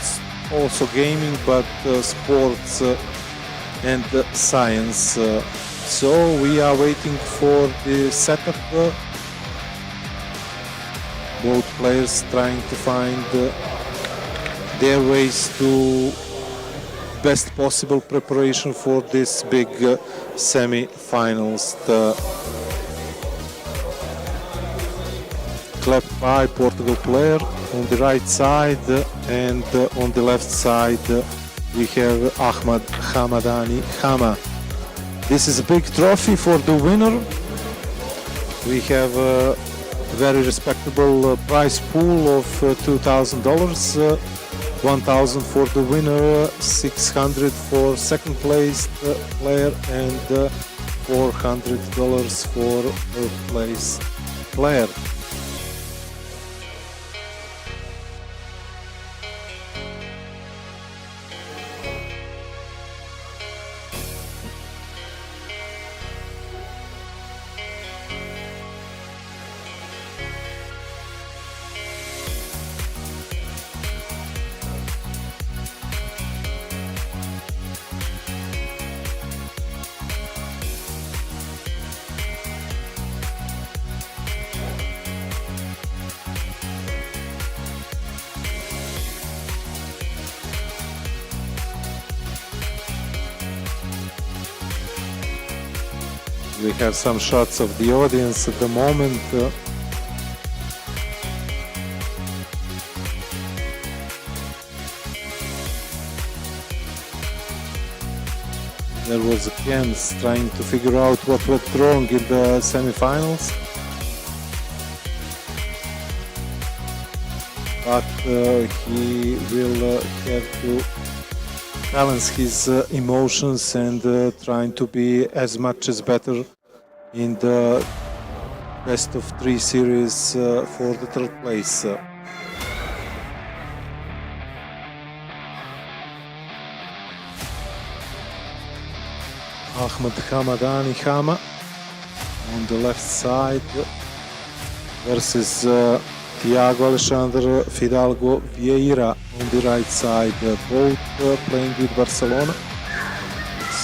also gaming, but sports and science. So we are waiting for the setup. Both players trying to find their ways to best possible preparation for this big semi-finals. Clapped by Portugal player on the right side, and on the left side we have Ahmad Hamadani Hama. This is a big trophy for the winner. We have a very respectable prize pool of $2,000. 1,000 for the winner, 600 for second place player, and $400 for third place player. We have some shots of the audience at the moment. There was Jens trying to figure out what went wrong in the semi-finals. But he will have to balance his emotions and trying to be as much as better in the best of 3 series for the third place. Ahmad Hamadani Hama on the left side versus Tiago Alexandre Fidalgo Vieira on the right side, both playing with Barcelona.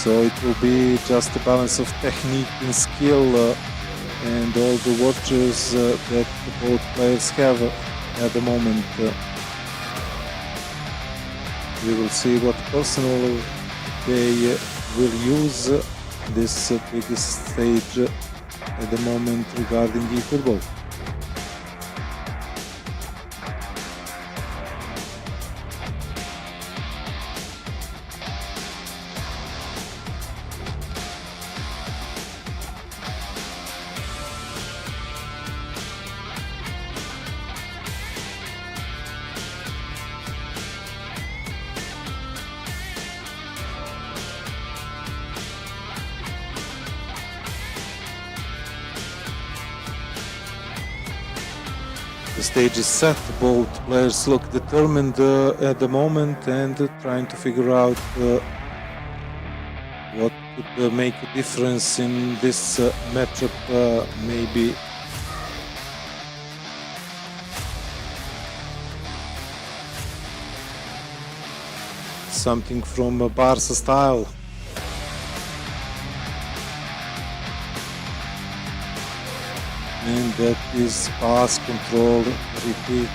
So it will be just a balance of technique and skill and all the watches that both players have at the moment. We will see what personal they will use this biggest stage at the moment regarding eFootball. The stage is set. Both players look determined at the moment and trying to figure out what could make a difference in this matchup. Maybe something from Barca style. And that is pass, control, repeat.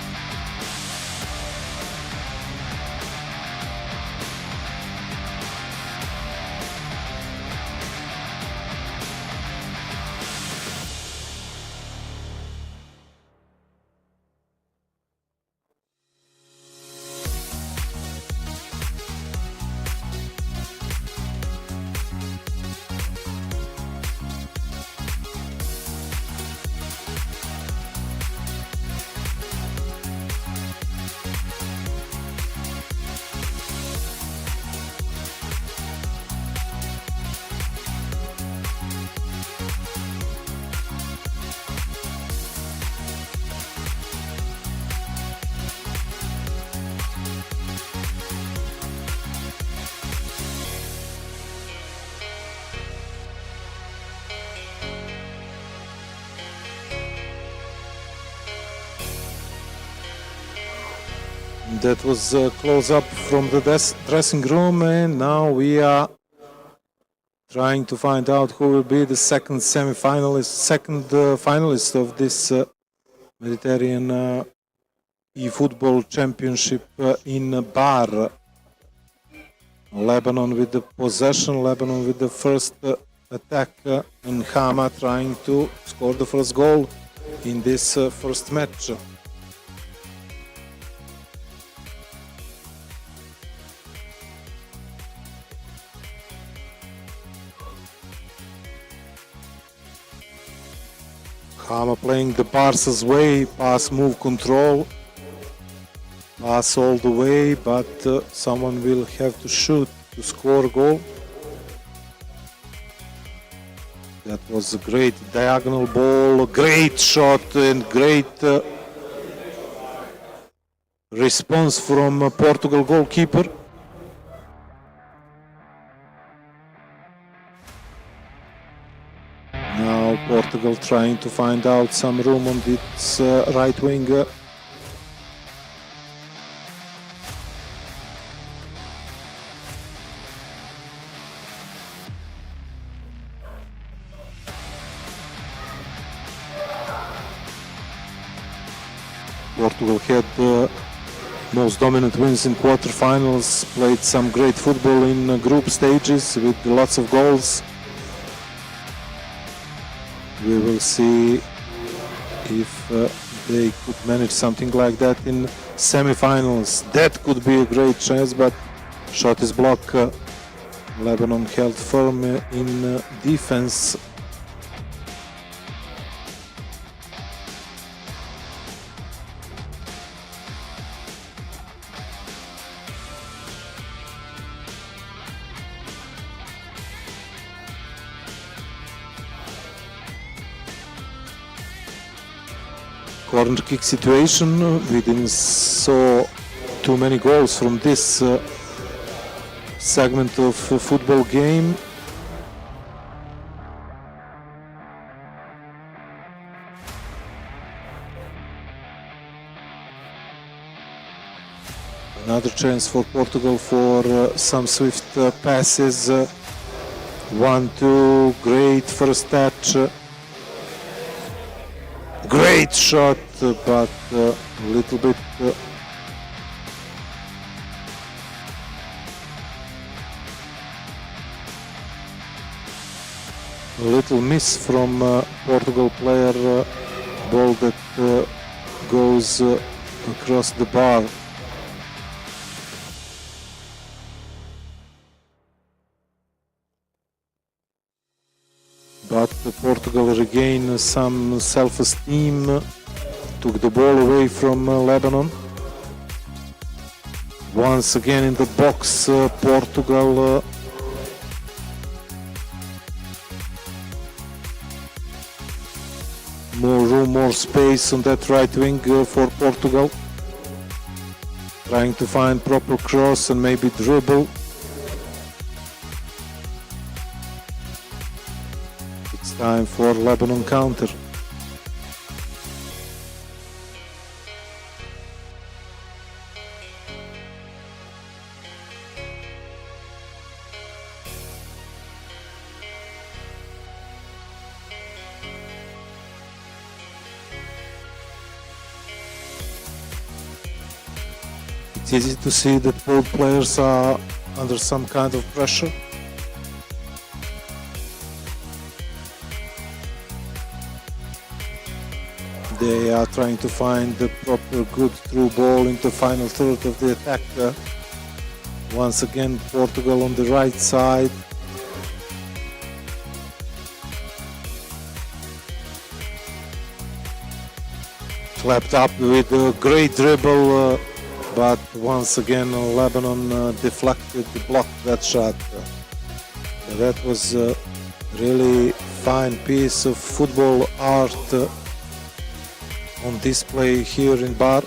That was a close-up from the dressing room, and now we are trying to find out who will be the second finalist of this Mediterranean eFootball Championship in Bar. Lebanon with the possession, Lebanon with the first attack, and Hama trying to score the first goal in this first match. Hama playing the Barca's way, pass, move, control, pass all the way, but someone will have to shoot to score a goal. That was a great diagonal ball, a great shot and great response from Portugal goalkeeper. Now Portugal trying to find out some room on its right wing. Portugal had the most dominant wins in quarterfinals, played some great football in group stages with lots of goals. We will see if they could manage something like that in semi-finals. That could be a great chance, but shot is blocked. Lebanon held firm in defense. Corner kick situation. We didn't saw too many goals from this segment of football game. Another chance for Portugal for some swift passes. 1-2, great first touch. Great shot, but a little bit a little miss from Portugal player. Ball that goes across the bar. But Portugal regained some self-esteem, took the ball away from Lebanon. Once again in the box, Portugal more room, more space on that right wing for Portugal. Trying to find proper cross and maybe dribble. It's time for Lebanon counter. It's easy to see that both players are under some kind of pressure. They are trying to find the proper good through ball into final third of the attack. Once again, Portugal on the right side. Clapped up with a great dribble, but once again Lebanon deflected, blocked that shot. That was a really fine piece of football art on display here in Bar.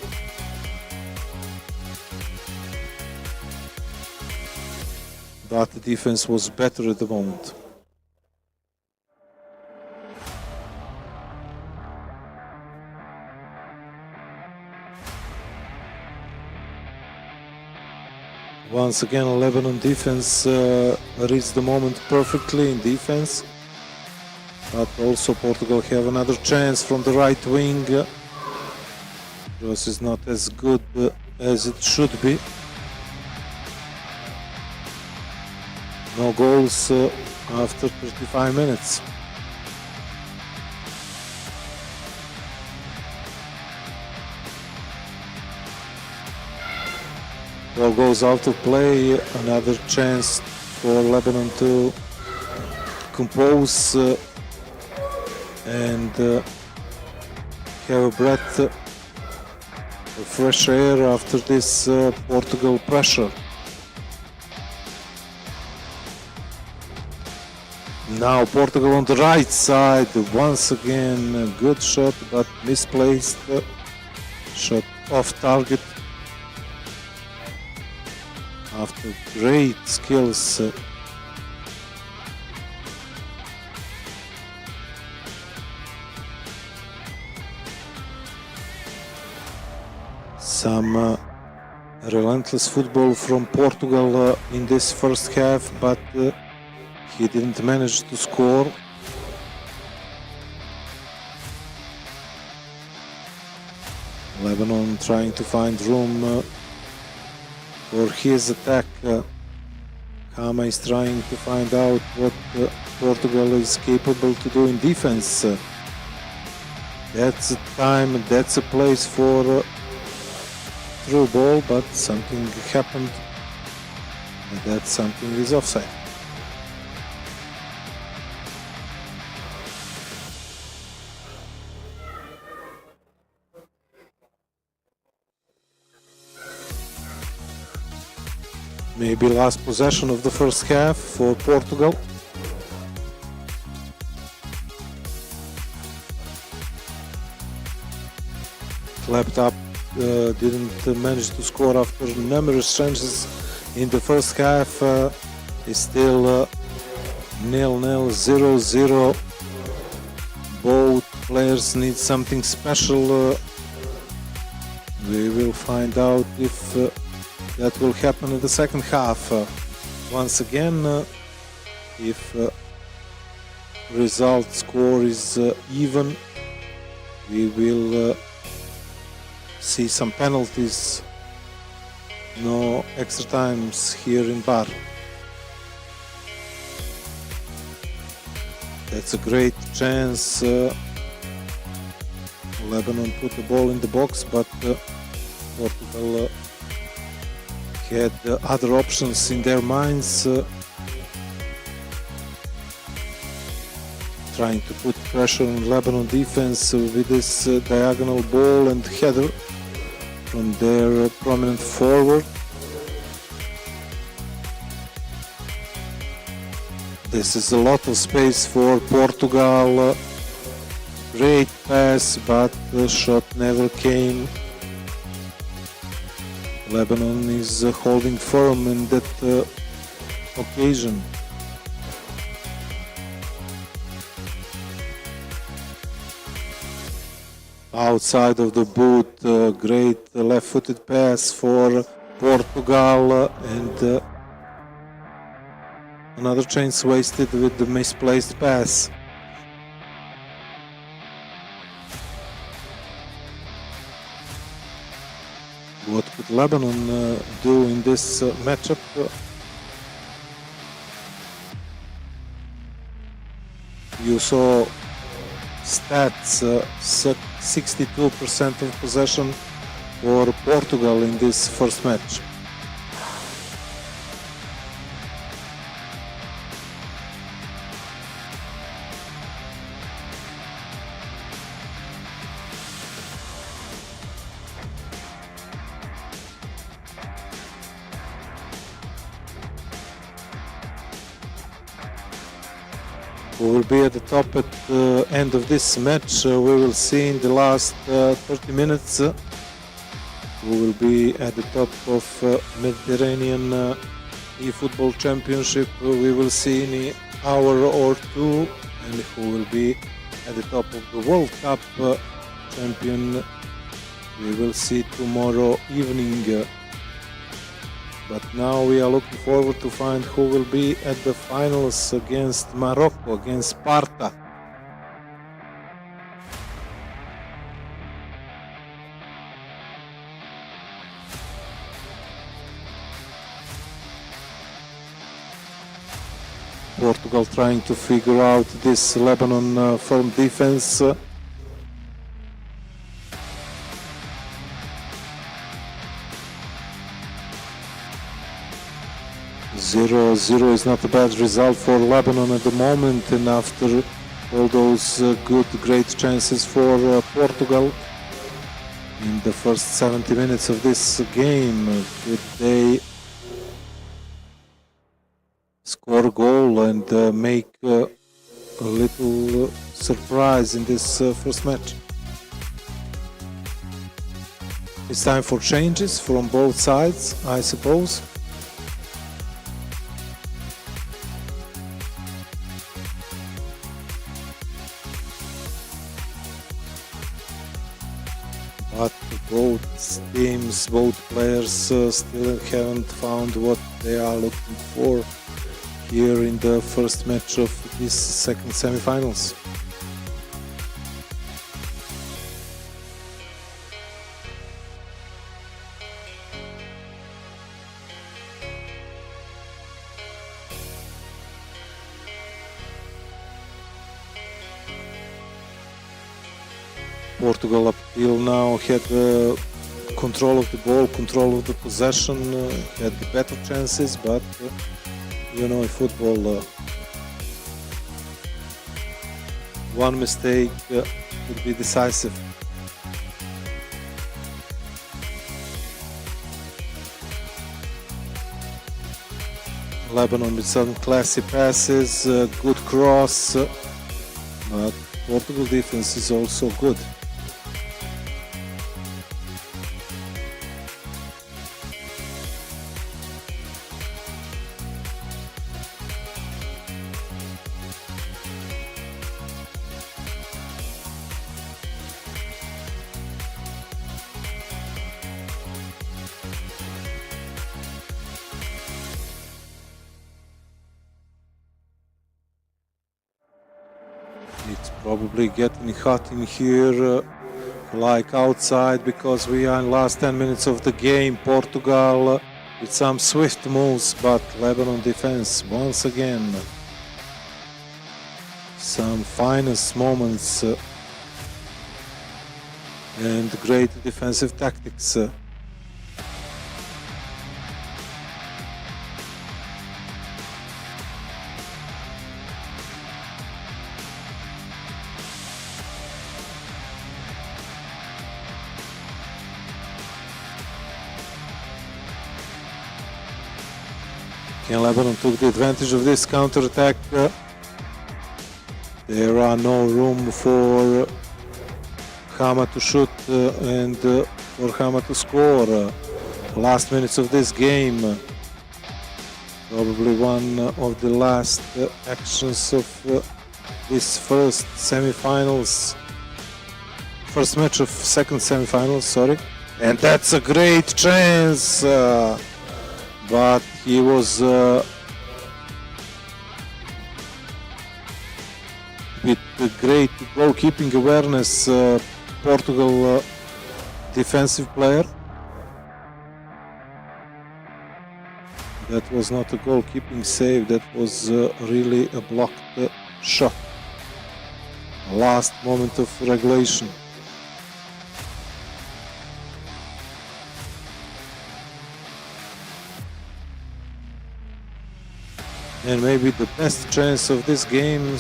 But the defense was better at the moment. Once again, Lebanon defense reads the moment perfectly in defense. But also Portugal have another chance from the right wing. Cross is not as good as it should be. No goals after 35 minutes. Ball goes out of play, another chance for Lebanon to compose and have a breath of fresh air after this Portugal pressure. Now Portugal on the right side, once again a good shot but misplaced, shot off target. After great skills, some relentless football from Portugal in this first half, but he didn't manage to score. Lebanon trying to find room for his attack. Kama is trying to find out what Portugal is capable to do in defense. That's a time, that's a place for through ball, but something happened, and that something is offside. Maybe last possession of the first half for Portugal. Clapped up, didn't manage to score after numerous chances in the first half. It's still 0-0, 0-0. Both players need something special. We will find out if that will happen in the second half. Once again, if result score is even, we will see some penalties. No extra times here in Bar. That's a great chance. Lebanon put the ball in the box, but Portugal had other options in their minds, trying to put pressure on Lebanon defense with this diagonal ball and header from their prominent forward. This is a lot of space for Portugal. Great pass, but the shot never came. Lebanon is holding firm in that occasion. Outside of the boot, great left-footed pass for Portugal, and another chance wasted with the misplaced pass. What could Lebanon do in this matchup? You saw stats, 62% of possession for Portugal in this first match. We will be at the top at the end of this match. We will see in the last 30 minutes. We will be at the top of Mediterranean Efootball Championship. We will see in an hour or two, and who will be at the top of the World Cup champion. We will see tomorrow evening. But now we are looking forward to find who will be at the finals against Morocco, against Sparta. Portugal trying to figure out this Lebanon firm defense. 0-0 is not a bad result for Lebanon at the moment, and after all those great chances for Portugal in the first 70 minutes of this game, could they score a goal and make a little surprise in this first match? It's time for changes from both sides, I suppose. But both teams, both players still haven't found what they are looking for here in the first match of this second semi-finals. Portugal up till now had control of the ball, control of the possession, had the better chances, but you know, in football, one mistake could be decisive. Lebanon with some classy passes, good cross, but Portugal defense is also good. It's probably getting hot in here, like outside, because we are in last 10 minutes of the game. Portugal with some swift moves, but Lebanon defense once again. Some finest moments and great defensive tactics. Lebanon took the advantage of this counter-attack. There are no room for Hama to shoot and for Hama to score. Last minutes of this game, probably one of the last actions of this first semifinals, first match of second semifinals, sorry. And that's a great chance, but he was with the great goalkeeping awareness, Portugal defensive player. That was not a goalkeeping save, that was really a blocked shot. Last moment of regulation. And maybe the best chance of this game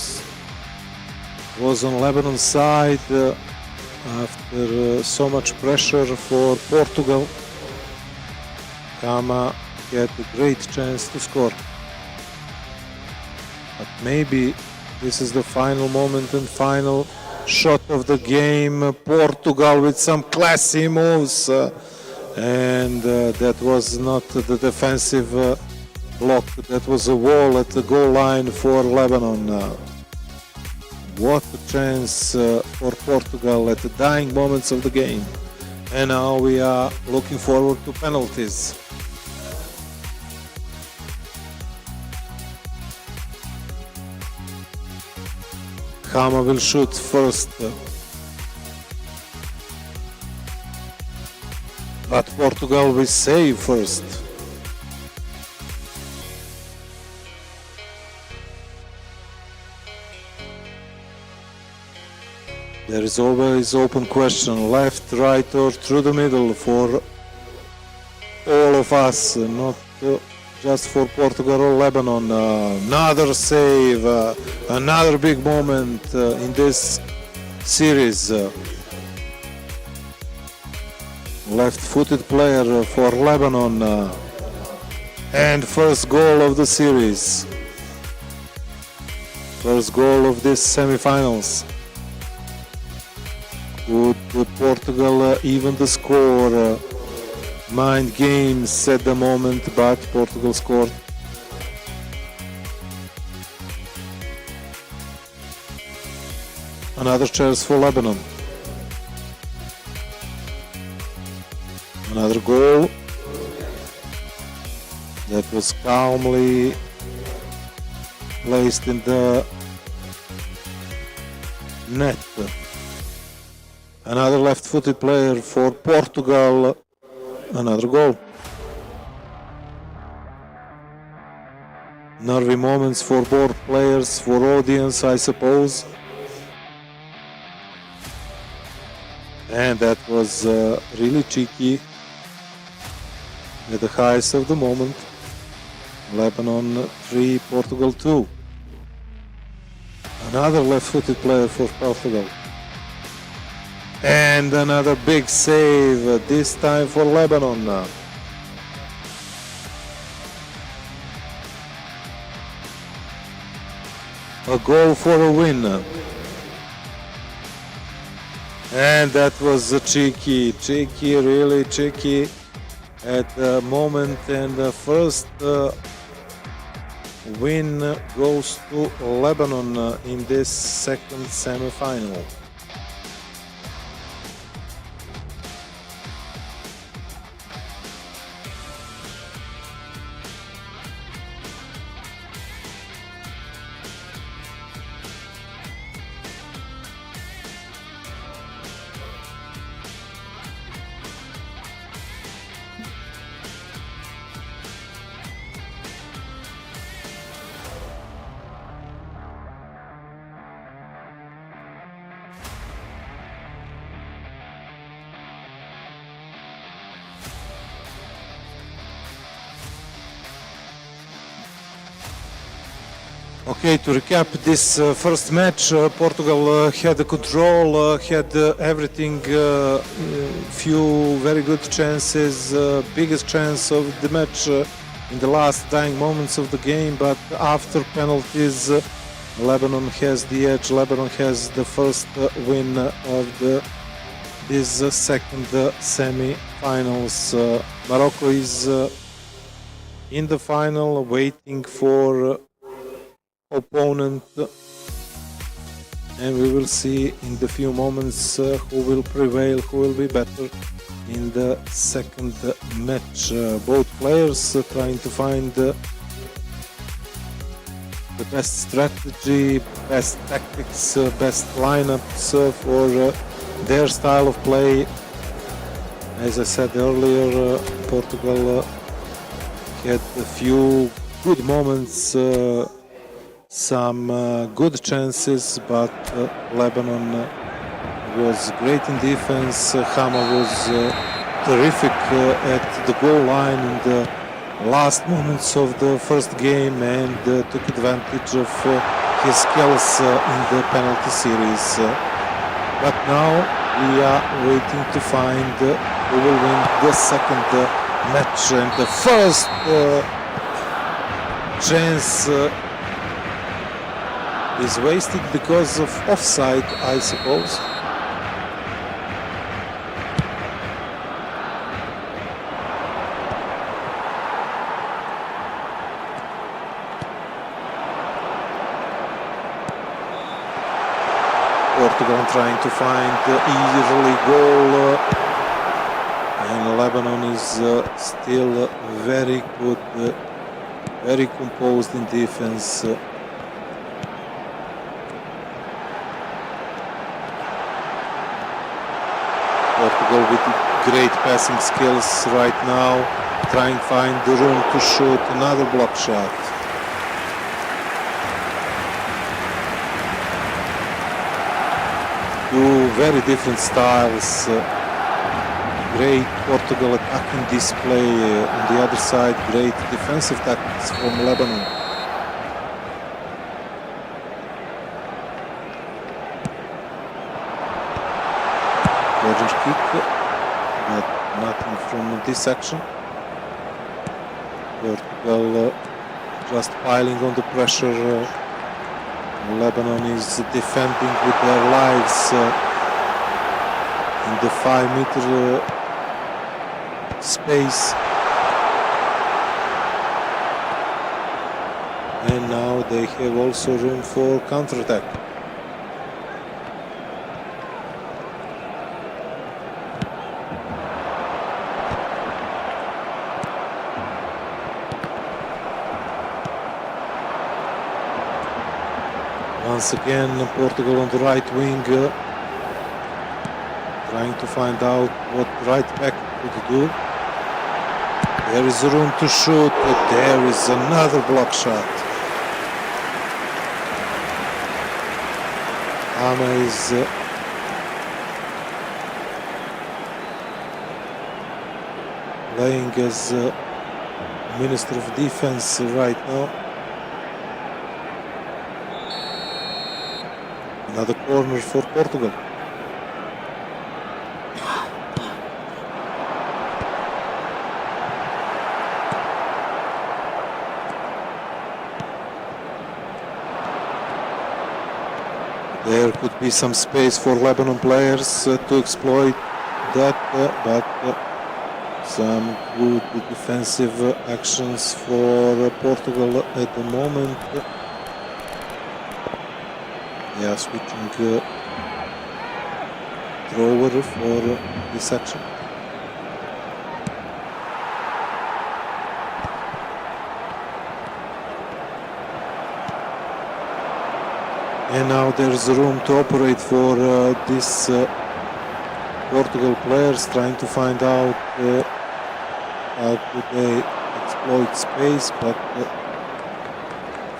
was on Lebanon's side after so much pressure for Portugal. Hama had a great chance to score. But maybe this is the final moment and final shot of the game. Portugal with some classy moves. And that was not the defensive block, that was a wall at the goal line for Lebanon. What a chance for Portugal at the dying moments of the game. And now we are looking forward to penalties. Hama will shoot first. But Portugal will save first. There is always open question, left, right or through the middle for all of us, not just for Portugal or Lebanon. Another save, another big moment in this series. Left-footed player for Lebanon and first goal of the series. First goal of this semifinals. Could Portugal even the score? Mind games at the moment, but Portugal scored. Another chance for Lebanon. Another goal that was calmly placed in the net. Another left-footed player for Portugal. Another goal. Nervy moments for both players, for audience, I suppose. And that was really cheeky at the highest of the moment. Lebanon 3, Portugal 2. Another left-footed player for Portugal. And another big save, this time for Lebanon. A goal for a win. And that was cheeky, really cheeky at the moment. And the first win goes to Lebanon in this second semi-final. Okay, to recap this first match, Portugal had the control, had everything, few very good chances, biggest chance of the match in the last dying moments of the game, but after penalties, Lebanon has the edge. Lebanon has the first win of this second semi-finals. Morocco is in the final, waiting for opponent, and we will see in the few moments who will prevail, who will be better in the second match. Both players trying to find the best strategy, best tactics, best lineups for their style of play. As I said earlier, Portugal had a few good moments, some good chances, but Lebanon was great in defense. Hama was terrific at the goal line in the last moments of the first game and took advantage of his skills in the penalty series. But now we are waiting to find who will win the second match, and the first chance is wasted because of offside, I suppose. Portugal trying to find easily goal, and Lebanon is still very good, very composed in defense. Portugal with great passing skills right now, trying to find the room to shoot another block shot. Two very different styles. Great Portugal attacking display. On the other side, great defensive tactics from Lebanon. Corner kick, but nothing from this section. Portugal just piling on the pressure. Lebanon is defending with their lives in the 5-meter space, and now they have also room for counterattack. Once again, Portugal on the right wing, trying to find out what right back could do. There is room to shoot, but there is another block shot. Hama is playing as Minister of Defense right now. Another corner for Portugal. There could be some space for Lebanon players to exploit that, but some good defensive actions for Portugal at the moment. Yeah, switching thrower for this action. And now there's room to operate for this Portugal players, trying to find out how could they exploit space, but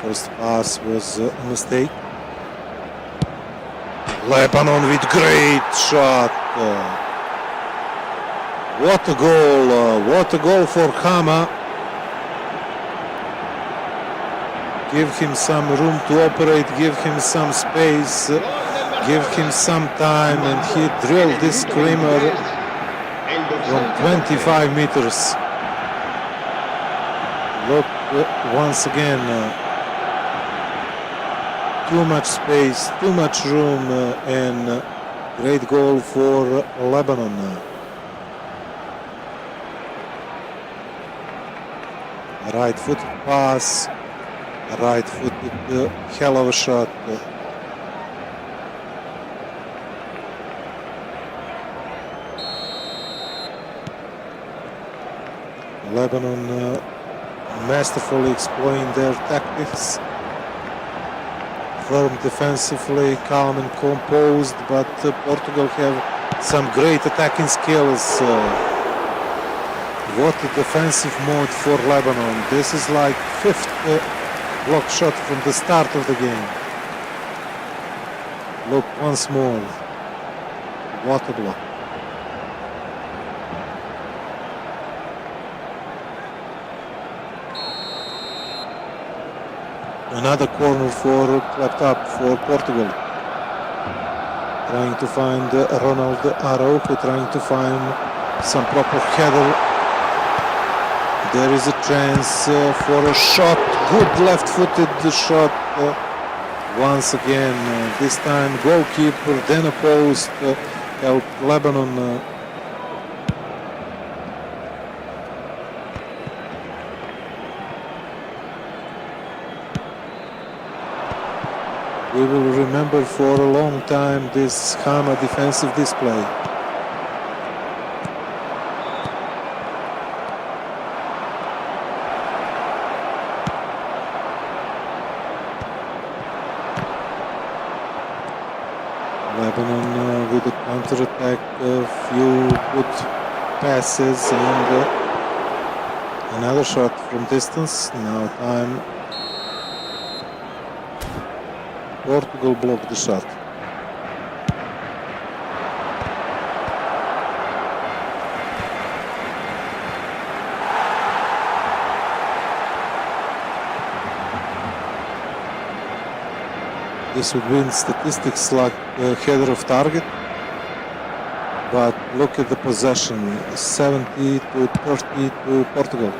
first pass was a mistake. Lebanon with great shot. What a goal! What a goal for Hama. Give him some room to operate, give him some space, give him some time, and he drilled this screamer from 25 meters. Look once again. too much space, too much room, and great goal for Lebanon. Right-footed pass, right-footed hell of a shot. Lebanon masterfully exploiting their tactics. Firm defensively, calm and composed, but Portugal have some great attacking skills. What a defensive mode for Lebanon. This is like fifth block shot from the start of the game. Look once more. What a block. Another corner for clapped up for Portugal. Trying to find Ronald Araujo, trying to find some proper header. There is a chance for a shot, good left-footed shot. Once again, this time goalkeeper, then a post, helped Lebanon. We will remember for a long time this Hama defensive display. Lebanon with a counter-attack, a few good passes and another shot from distance. Now time. Portugal blocked the shot. This would be in statistics like header of target, but look at the possession, 70 to 30 to Portugal.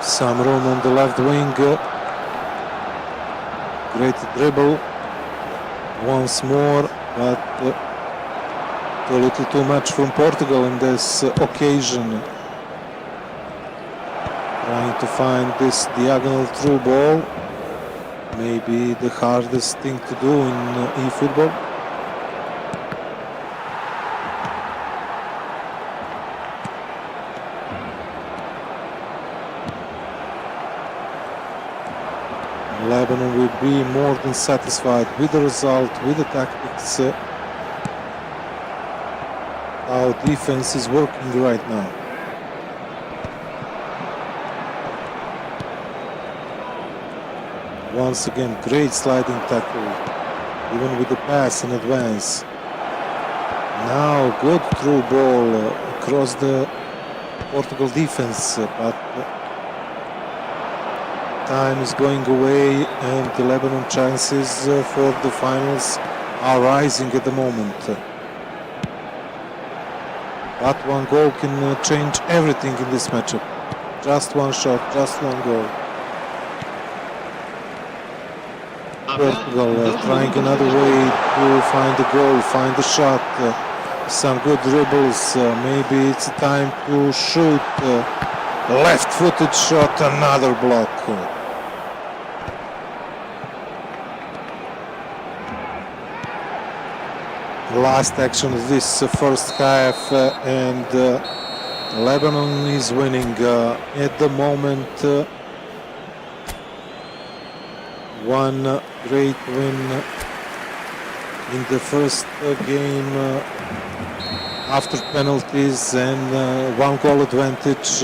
Some room on the left wing. Great dribble. Once more, but a little too much from Portugal in this occasion. Trying to find this diagonal through ball. Maybe the hardest thing to do in eFootball. Lebanon will be more than satisfied with the result, with the tactics. Our defense is working right now. Once again, great sliding tackle, even with the pass in advance. Now good through ball across the Portugal defense, but time is going away and the Lebanon chances for the finals are rising at the moment. But one goal can change everything in this matchup. Just one shot, just one goal. Portugal trying another way to find the goal, find the shot. Some good dribbles. Maybe it's time to shoot. Left-footed shot, another block. Last action of this first half and Lebanon is winning at the moment. One great win in the first game after penalties and one goal advantage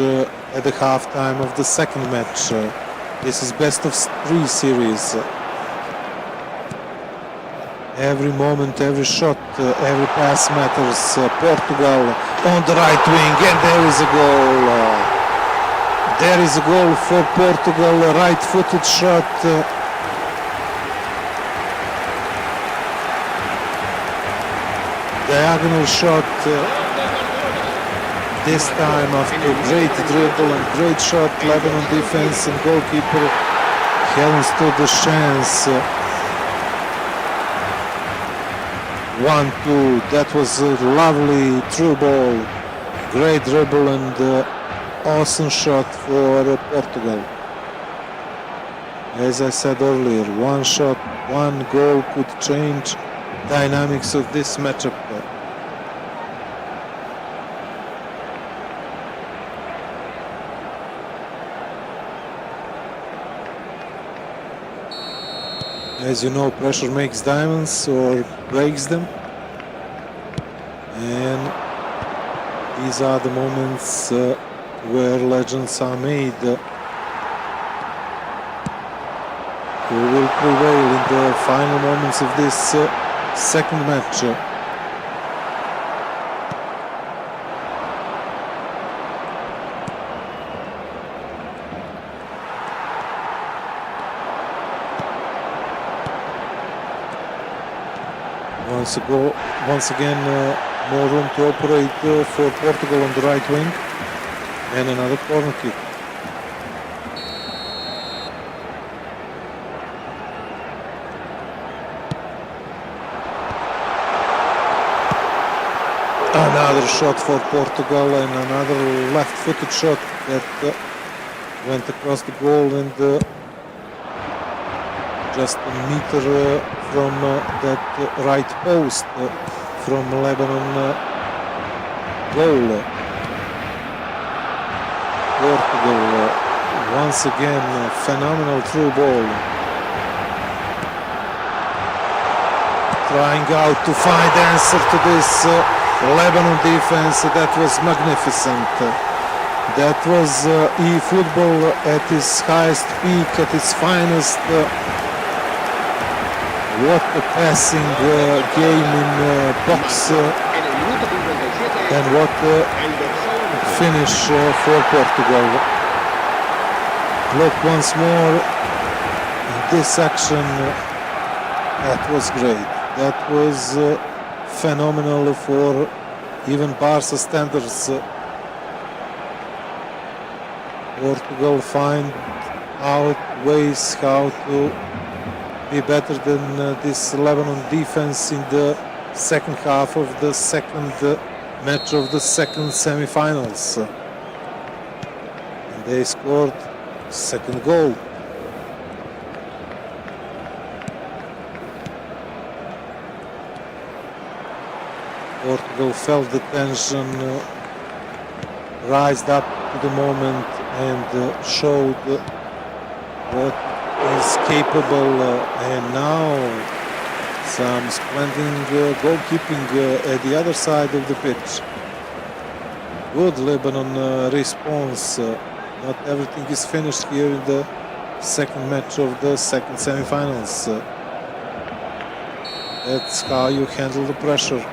at the halftime of the second match. This is best of 3 series. Every moment, every shot, every pass matters. Portugal on the right wing and there is a goal. There is a goal for Portugal, a right-footed shot. Diagonal shot. This time after great dribble and great shot, Lebanon defense and goalkeeper hadn't stood a chance. 1-2, that was a lovely through ball. Great dribble and awesome shot for Portugal. As I said earlier, one shot, one goal could change dynamics of this matchup. As you know, pressure makes diamonds or breaks them. And these are the moments where legends are made. Who will prevail in the final moments of this second match. Once again, more room to operate for Portugal on the right wing, and another corner kick. Another shot for Portugal and another left-footed shot that went across the goal and just a meter from that right post from Lebanon goal. Portugal once again phenomenal through ball. Trying out to find answer to this Lebanon defense. That was magnificent. That was Efootball at its highest peak, at its finest. What a passing game in box and what a finish for Portugal. Look once more, this action, that was great. That was phenomenal for even Barca standards. Portugal find out ways how to be better than this Lebanon defense in the second half of the second match of the second semi-finals. And they scored second goal. Portugal felt the tension, rised up to the moment and showed what is capable, and now some splendid goalkeeping at the other side of the pitch. Good Lebanon response. Not everything is finished here in the second match of the second semi-finals. That's how you handle the pressure.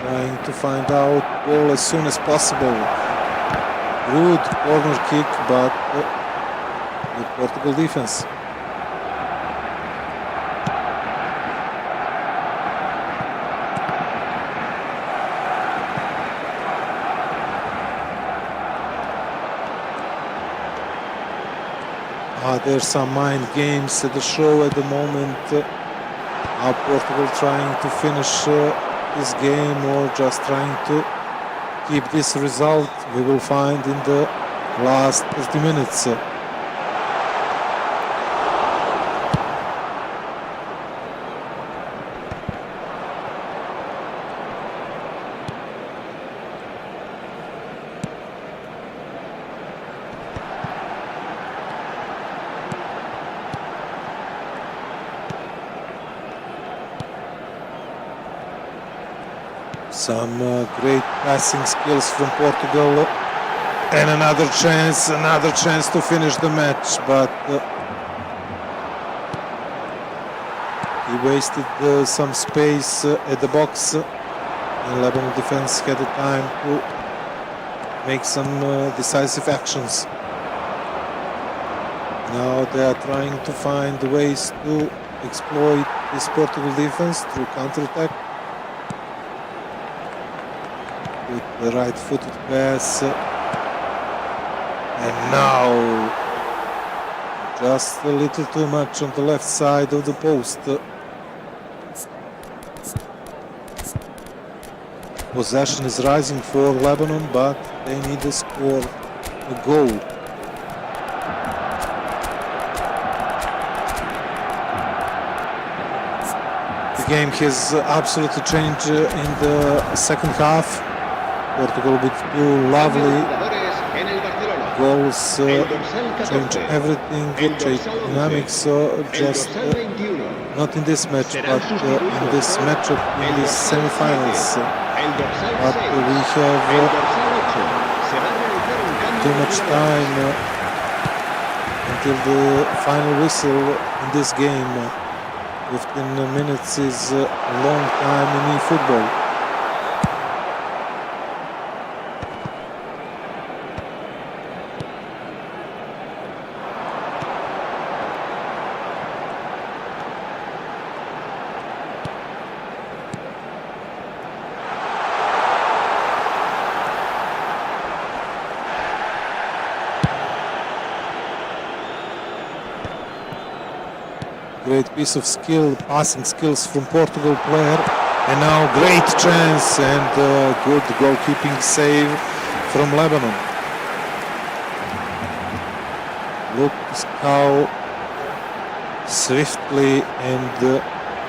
Trying to find out goal as soon as possible. Good corner kick, but with Portugal defense. There's some mind games at the show at the moment. Are Portugal trying to finish this game or just trying to keep this result? We will find in the last 30 minutes. Some great passing skills from Portugal, and another chance to finish the match, but he wasted some space at the box, and Lebanon defense had the time to make some decisive actions. Now they are trying to find ways to exploit this Portugal defense through counter-attack. with the right-footed pass. And now just a little too much on the left side of the post. Possession is rising for Lebanon, but they need to score a goal. The game has absolutely changed in the second half. Portugal with two lovely goals change everything, change dynamics, just not in this match, but in this matchup, in these semi-finals. But we have too much time until the final whistle in this game. 15 minutes is a long time in eFootball. Great piece of skill, passing skills from Portugal player. And now great chance and good goalkeeping save from Lebanon. Look how swiftly and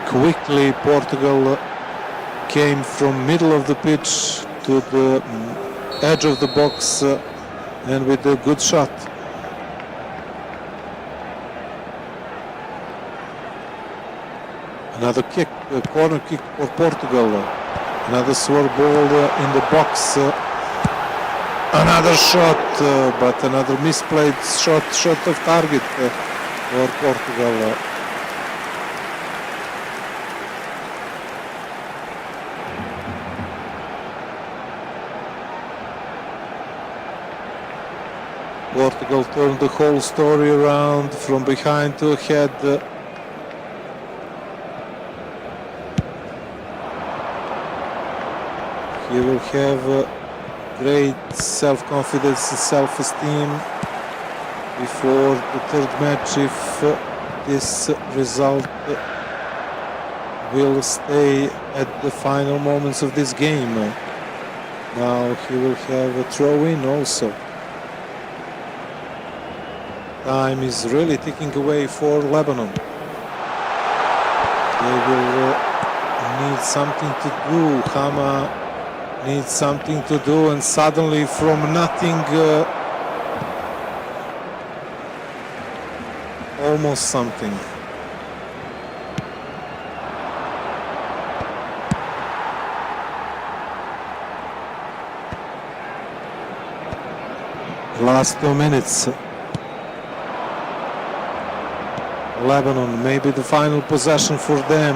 quickly Portugal came from middle of the pitch to the edge of the box and with a good shot. Another kick, a corner kick for Portugal. Another sword ball in the box. Another shot, but another misplayed shot of target for Portugal. Portugal turned the whole story around from behind to ahead. He will have great self-confidence and self-esteem before the third match if this result will stay at the final moments of this game. Now he will have a throw-in also. Time is really ticking away for Lebanon. They will need something to do. Hama needs something to do, and suddenly from nothing, almost something. Last 2 minutes. Lebanon, maybe the final possession for them.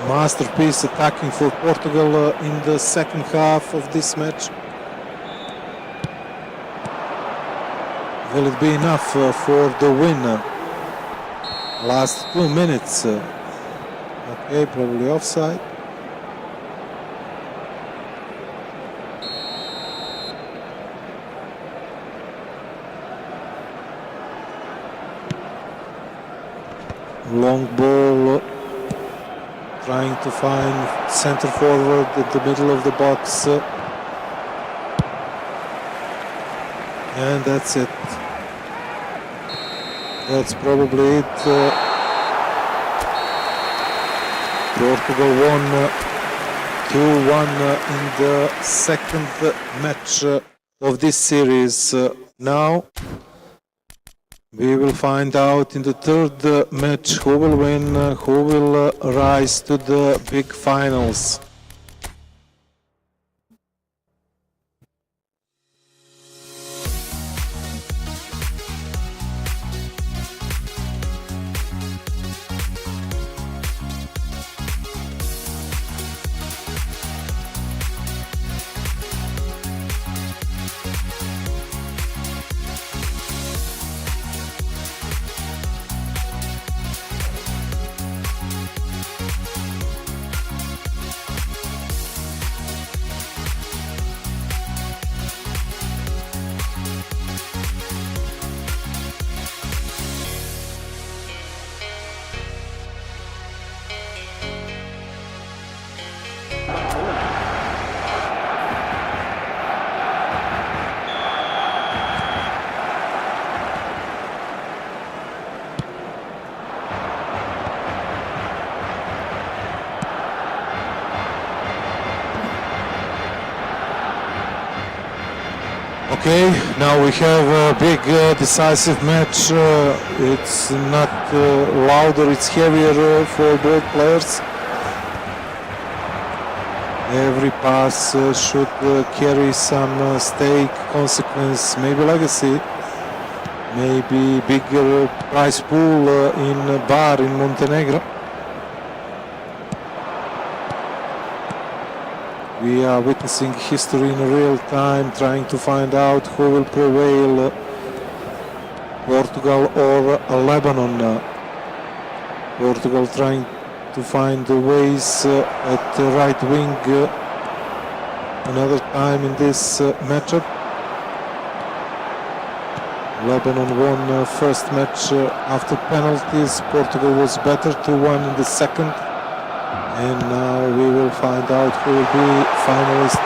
Masterpiece attacking for Portugal in the second half of this match. Will it be enough for the win? Last 2 minutes. Okay, probably offside. Long ball, trying to find center forward at the middle of the box. And that's it. That's probably it. Portugal won 2-1 in the second match of this series. Now we will find out in the third match who will win, who will rise to the big finals. Okay, now we have a big decisive match. It's not louder, it's heavier for both players. Every pass should carry some stake, consequence, maybe legacy, maybe bigger prize pool in Bar in Montenegro. We are witnessing history in real time, trying to find out who will prevail, Portugal or Lebanon. Portugal trying to find the ways at the right wing another time in this matchup. Lebanon won first match after penalties. Portugal was better 2-1 in the second. And now we will find out who will be finalist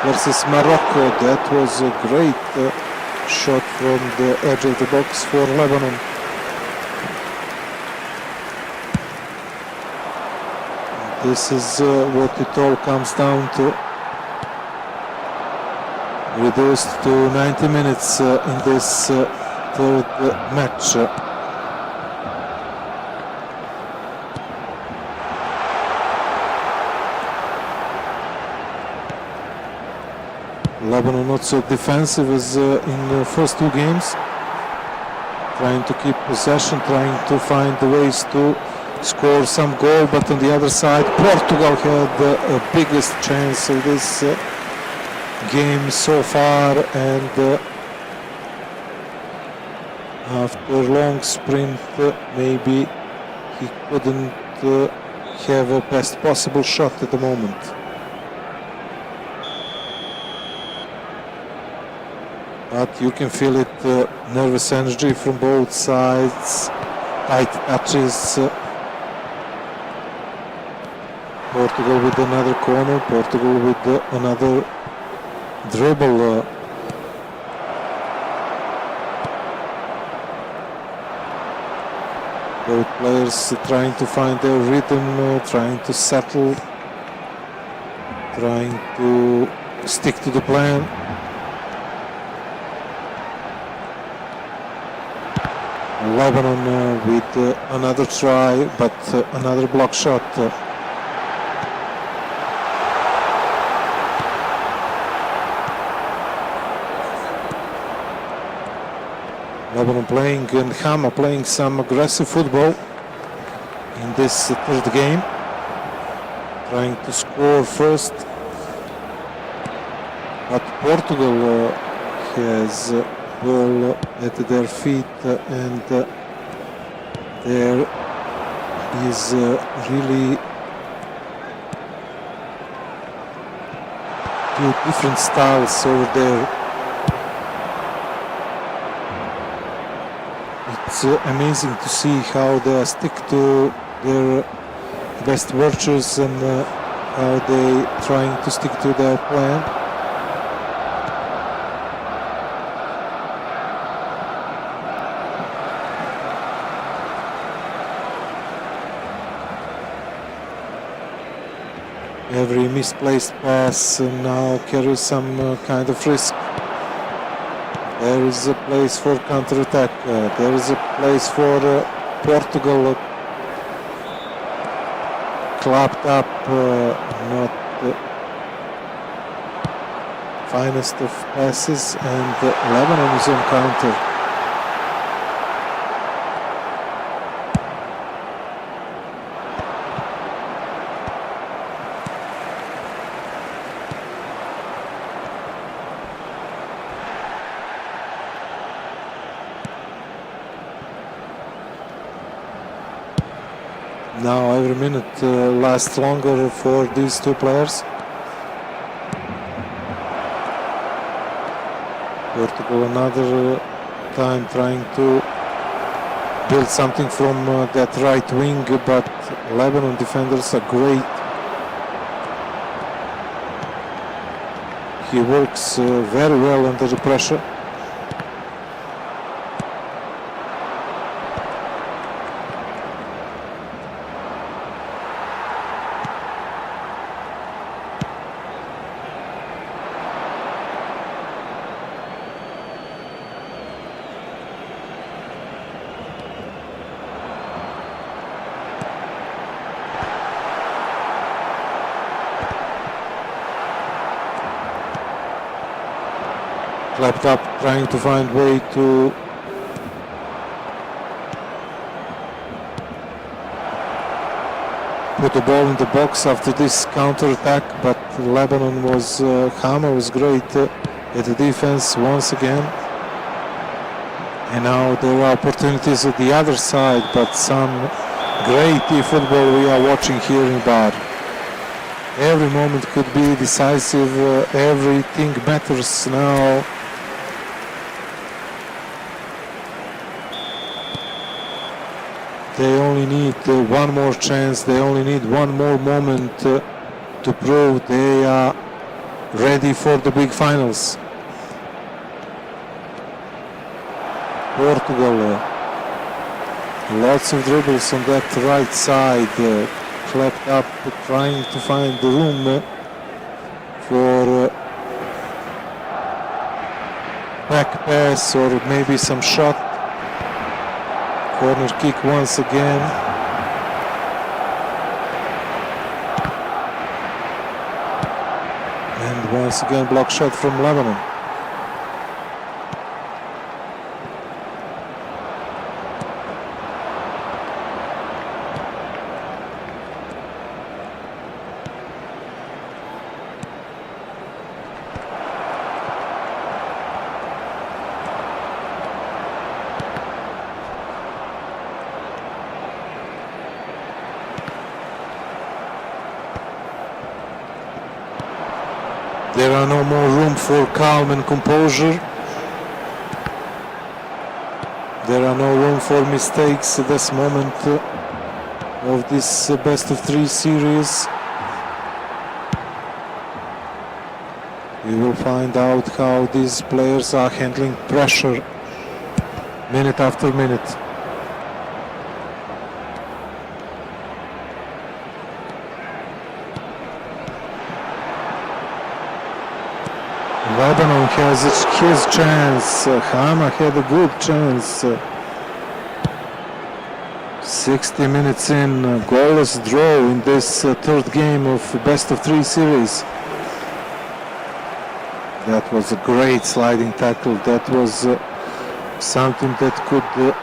versus Morocco. That was a great shot from the edge of the box for Lebanon. This is what it all comes down to. Reduced to 90 minutes in this third match. Lebanon not so defensive as in the first two games. Trying to keep possession, trying to find the ways to score some goal, but on the other side, Portugal had the biggest chance of this game so far, and after a long sprint, maybe he couldn't have a best possible shot at the moment. But you can feel it, nervous energy from both sides, tight touches. Portugal with another corner, Portugal with another dribble. Both players trying to find their rhythm, trying to settle, trying to stick to the plan. Lebanon with another try, but another block shot. Lebanon playing and Hama playing some aggressive football in this third game. Trying to score first. But Portugal has ball at their feet and there is really two different styles over there. It's amazing to see how they stick to their best virtues and how they trying to stick to their plan. Every misplaced pass now carries some kind of risk. There is a place for counter-attack. There is a place for Portugal. Clapped up, not the finest of passes, and Lebanon is on counter. Now every minute lasts longer for these two players. Portugal another time trying to build something from that right wing, but Lebanon defenders are great. He works very well under the pressure. Clapped up, trying to find way to put the ball in the box after this counter-attack, but Lebanon was, Hama was great at the defense once again. And now there are opportunities at the other side, but some great football we are watching here in Bar. Every moment could be decisive, everything matters now. They only need one more chance, they only need one more moment to prove they are ready for the big finals. Portugal, lots of dribbles on that right side, clapped up, trying to find the room for back pass or maybe some shot. Corner kick once again. And once again block shot from Lebanon. There are no more room for calm and composure. There are no room for mistakes at this moment of this best of three series. We will find out how these players are handling pressure minute after minute. Lebanon has his chance. Hama had a good chance. 60 minutes in, goalless draw in this third game of best of three series. That was a great sliding tackle. That was something that could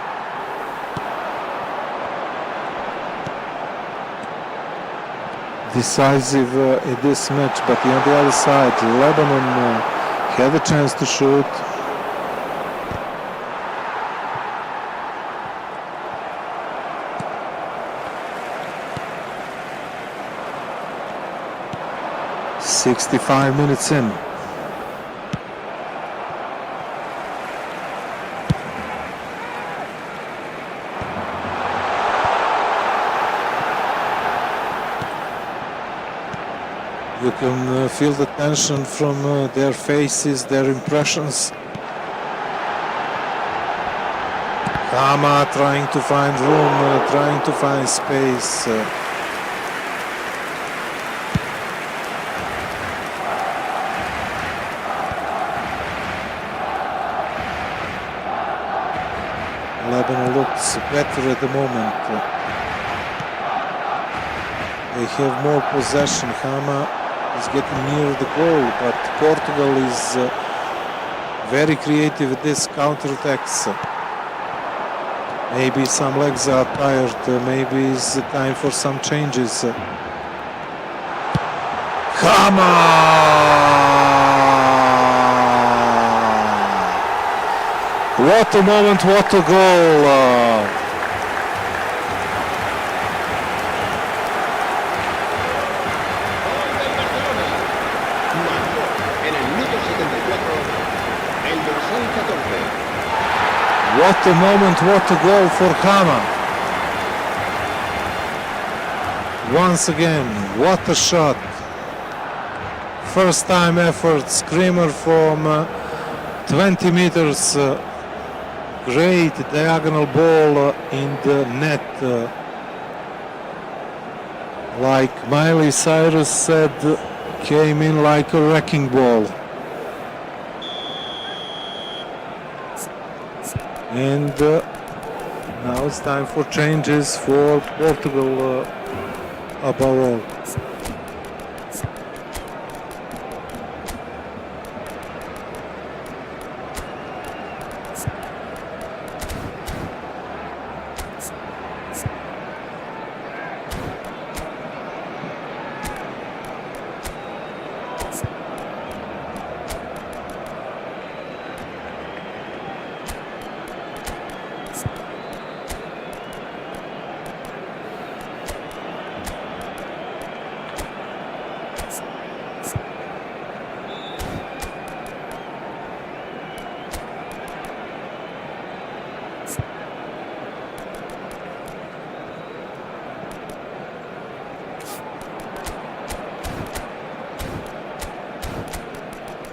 decisive in this match. But on the other side, Lebanon had a chance to shoot. "65 minutes in." You can feel the tension from their faces, their impressions. Hama trying to find room, trying to find space. Lebanon looks better at the moment. They have more possession. Hama is getting near the goal, but Portugal is very creative at this counter-attacks. Maybe some legs are tired, maybe it's time for some changes. Hama! What a moment, what a goal! What a moment, what a goal for Hama. Once again, what a shot. First time effort, screamer from 20 meters. Great diagonal ball in the net. Like Miley Cyrus said, came in like a wrecking ball. And now it's time for changes for Portugal above all.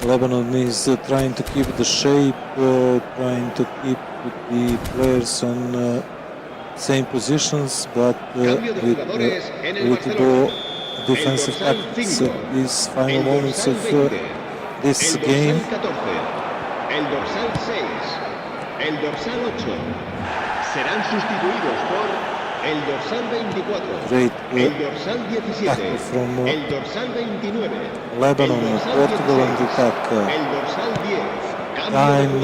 Lebanon is trying to keep the shape, trying to keep the players on same positions, but with little more defensive tactics at these final moments of this game. El dorsal 6, el dorsal 8 serán sustituidos por el dorsal 24, Great el dorsal 17, from el dorsal 29, Lebanon, el dorsal Portugal on the 16, attack. el dorsal 10. Time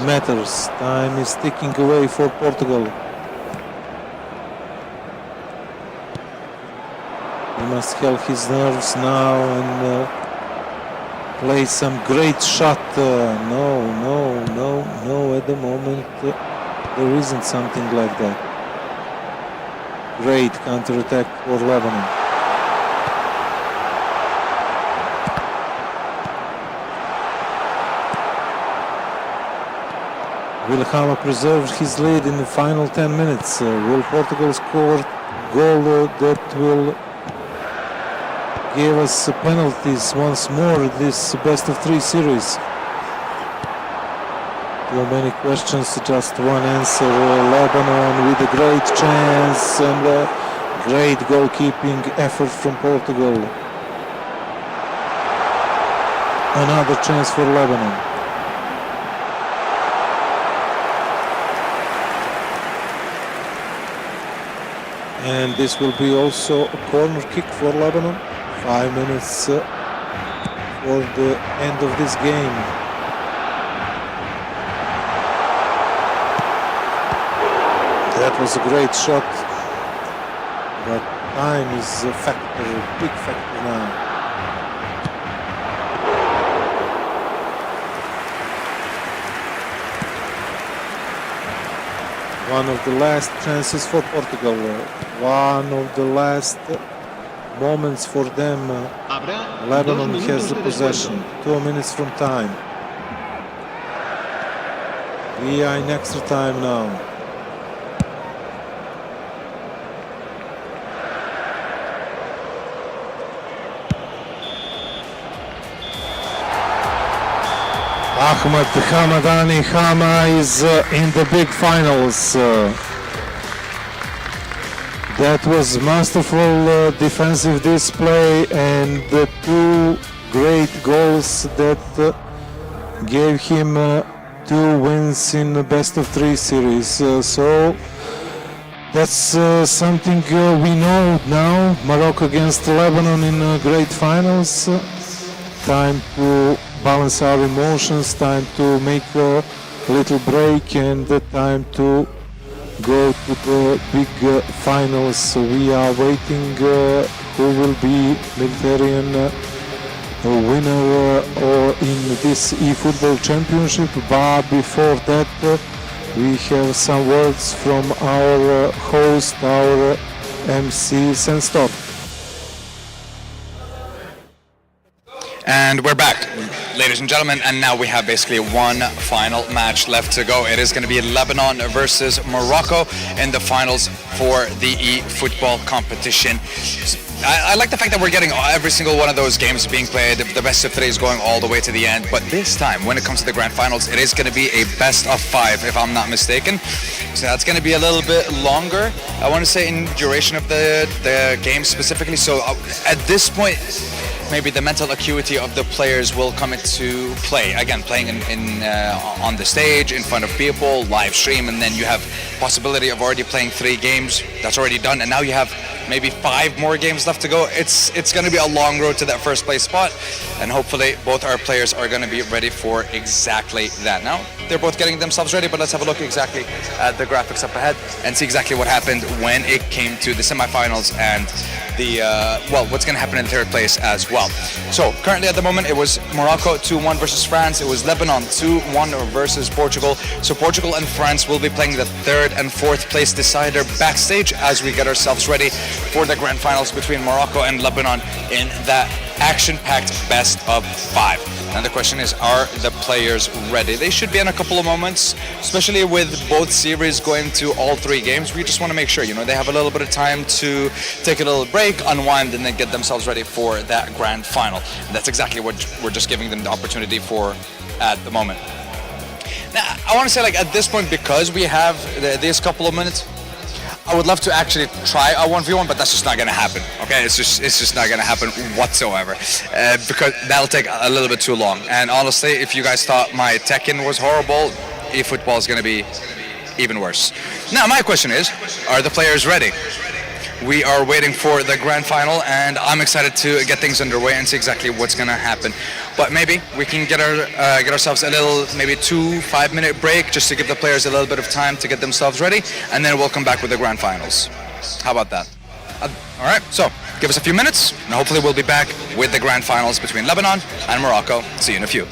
matters. Time is ticking away for Portugal. He must help his nerves now and play some great shot. No. At the moment, there isn't something like that. Great counter-attack for Lebanon. Will Hama preserve his lead in the final 10 minutes? Will Portugal score goal that will give us penalties once more this best-of-3 series? Too many questions, just one answer. Lebanon with a great chance and a great goalkeeping effort from Portugal. Another chance for Lebanon. And this will be also a corner kick for Lebanon. 5 minutes for the end of this game. That was a great shot, but time is a factor, a big factor now. One of the last chances for Portugal, one of the last moments for them. Lebanon has the possession, 2 minutes from time. We are in extra time now. Ahmed Hamadani Hama is in the big finals. That was masterful defensive display and the 2 great goals that gave him 2 wins in the best-of-3 series. So that's something we know now. Morocco against Lebanon in great finals. Time to balance our emotions, time to make a little break and time to go to the big finals. So we are waiting who will be Mediterranean winner or in this eFootball Championship. But before that, we have some words from our host, our MC Senstor. And we're back, ladies and gentlemen, and now we have basically one final match left to go. It is going to be Lebanon versus Morocco in the finals for the eFootball competition. I like the fact that we're getting every single one of those games being played. The best of 3 is going all the way to the end, but this time, when it comes to the grand finals, it is going to be a best of 5, if I'm not mistaken. So that's going to be a little bit longer, I want to say, in duration of the game specifically. So at this point, maybe the mental acuity of the players will come into play. Again, playing on the stage, in front of people, live stream, and then you have possibility of already playing 3 games. That's already done, and now you have maybe 5 more games left to go. It's going to be a long road to that first place spot, and hopefully both our players are going to be ready for exactly that. Now, they're both getting themselves ready, but let's have a look exactly at the graphics up ahead and see exactly what happened when it came to the semifinals and the what's going to happen in third place as well. So currently at the moment it was Morocco 2-1 versus France. It was Lebanon 2-1 versus Portugal. So Portugal and France will be playing the 3rd and 4th place decider backstage as we get ourselves ready for the grand finals between Morocco and Lebanon in that action-packed best of 5. And the question is, are the players ready? They should be in a couple of moments, especially with both series going to all 3 games. We just want to make sure, they have a little bit of time to take a little break, unwind, and then get themselves ready for that grand final. And that's exactly what we're just giving them the opportunity for at the moment. Now, I want to say, at this point, because we have these couple of minutes, I would love to actually try a 1v1, but that's just not going to happen. Okay, it's just not going to happen whatsoever, because that'll take a little bit too long. And honestly, if you guys thought my Tekken was horrible, eFootball is going to be even worse. Now, my question is, are the players ready? We are waiting for the grand final, and I'm excited to get things underway and see exactly what's going to happen. But maybe we can get ourselves a little, maybe 2-5-minute break just to give the players a little bit of time to get themselves ready, and then we'll come back with the grand finals. How about that? All right, so give us a few minutes, and hopefully we'll be back with the grand finals between Lebanon and Morocco. See you in a few.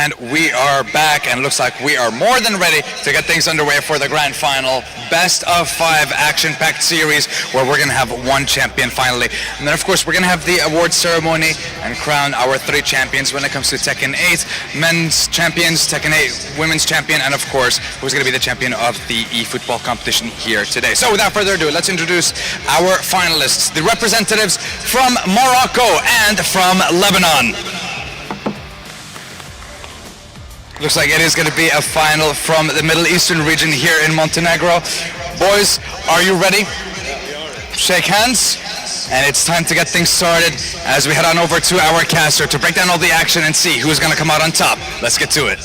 And we are back, and looks like we are more than ready to get things underway for the grand final. Best of 5 action-packed series where we're going to have one champion finally. And then, of course, we're going to have the award ceremony and crown our 3 champions when it comes to Tekken 8. Men's champions, Tekken 8 women's champion, and, of course, who's going to be the champion of the eFootball competition here today. So, without further ado, let's introduce our finalists, the representatives from Morocco and from Lebanon. Looks like it is going to be a final from the Middle Eastern region here in Montenegro. Boys, are you ready? Shake hands. And it's time to get things started as we head on over to our caster to break down all the action and see who's going to come out on top. Let's get to it.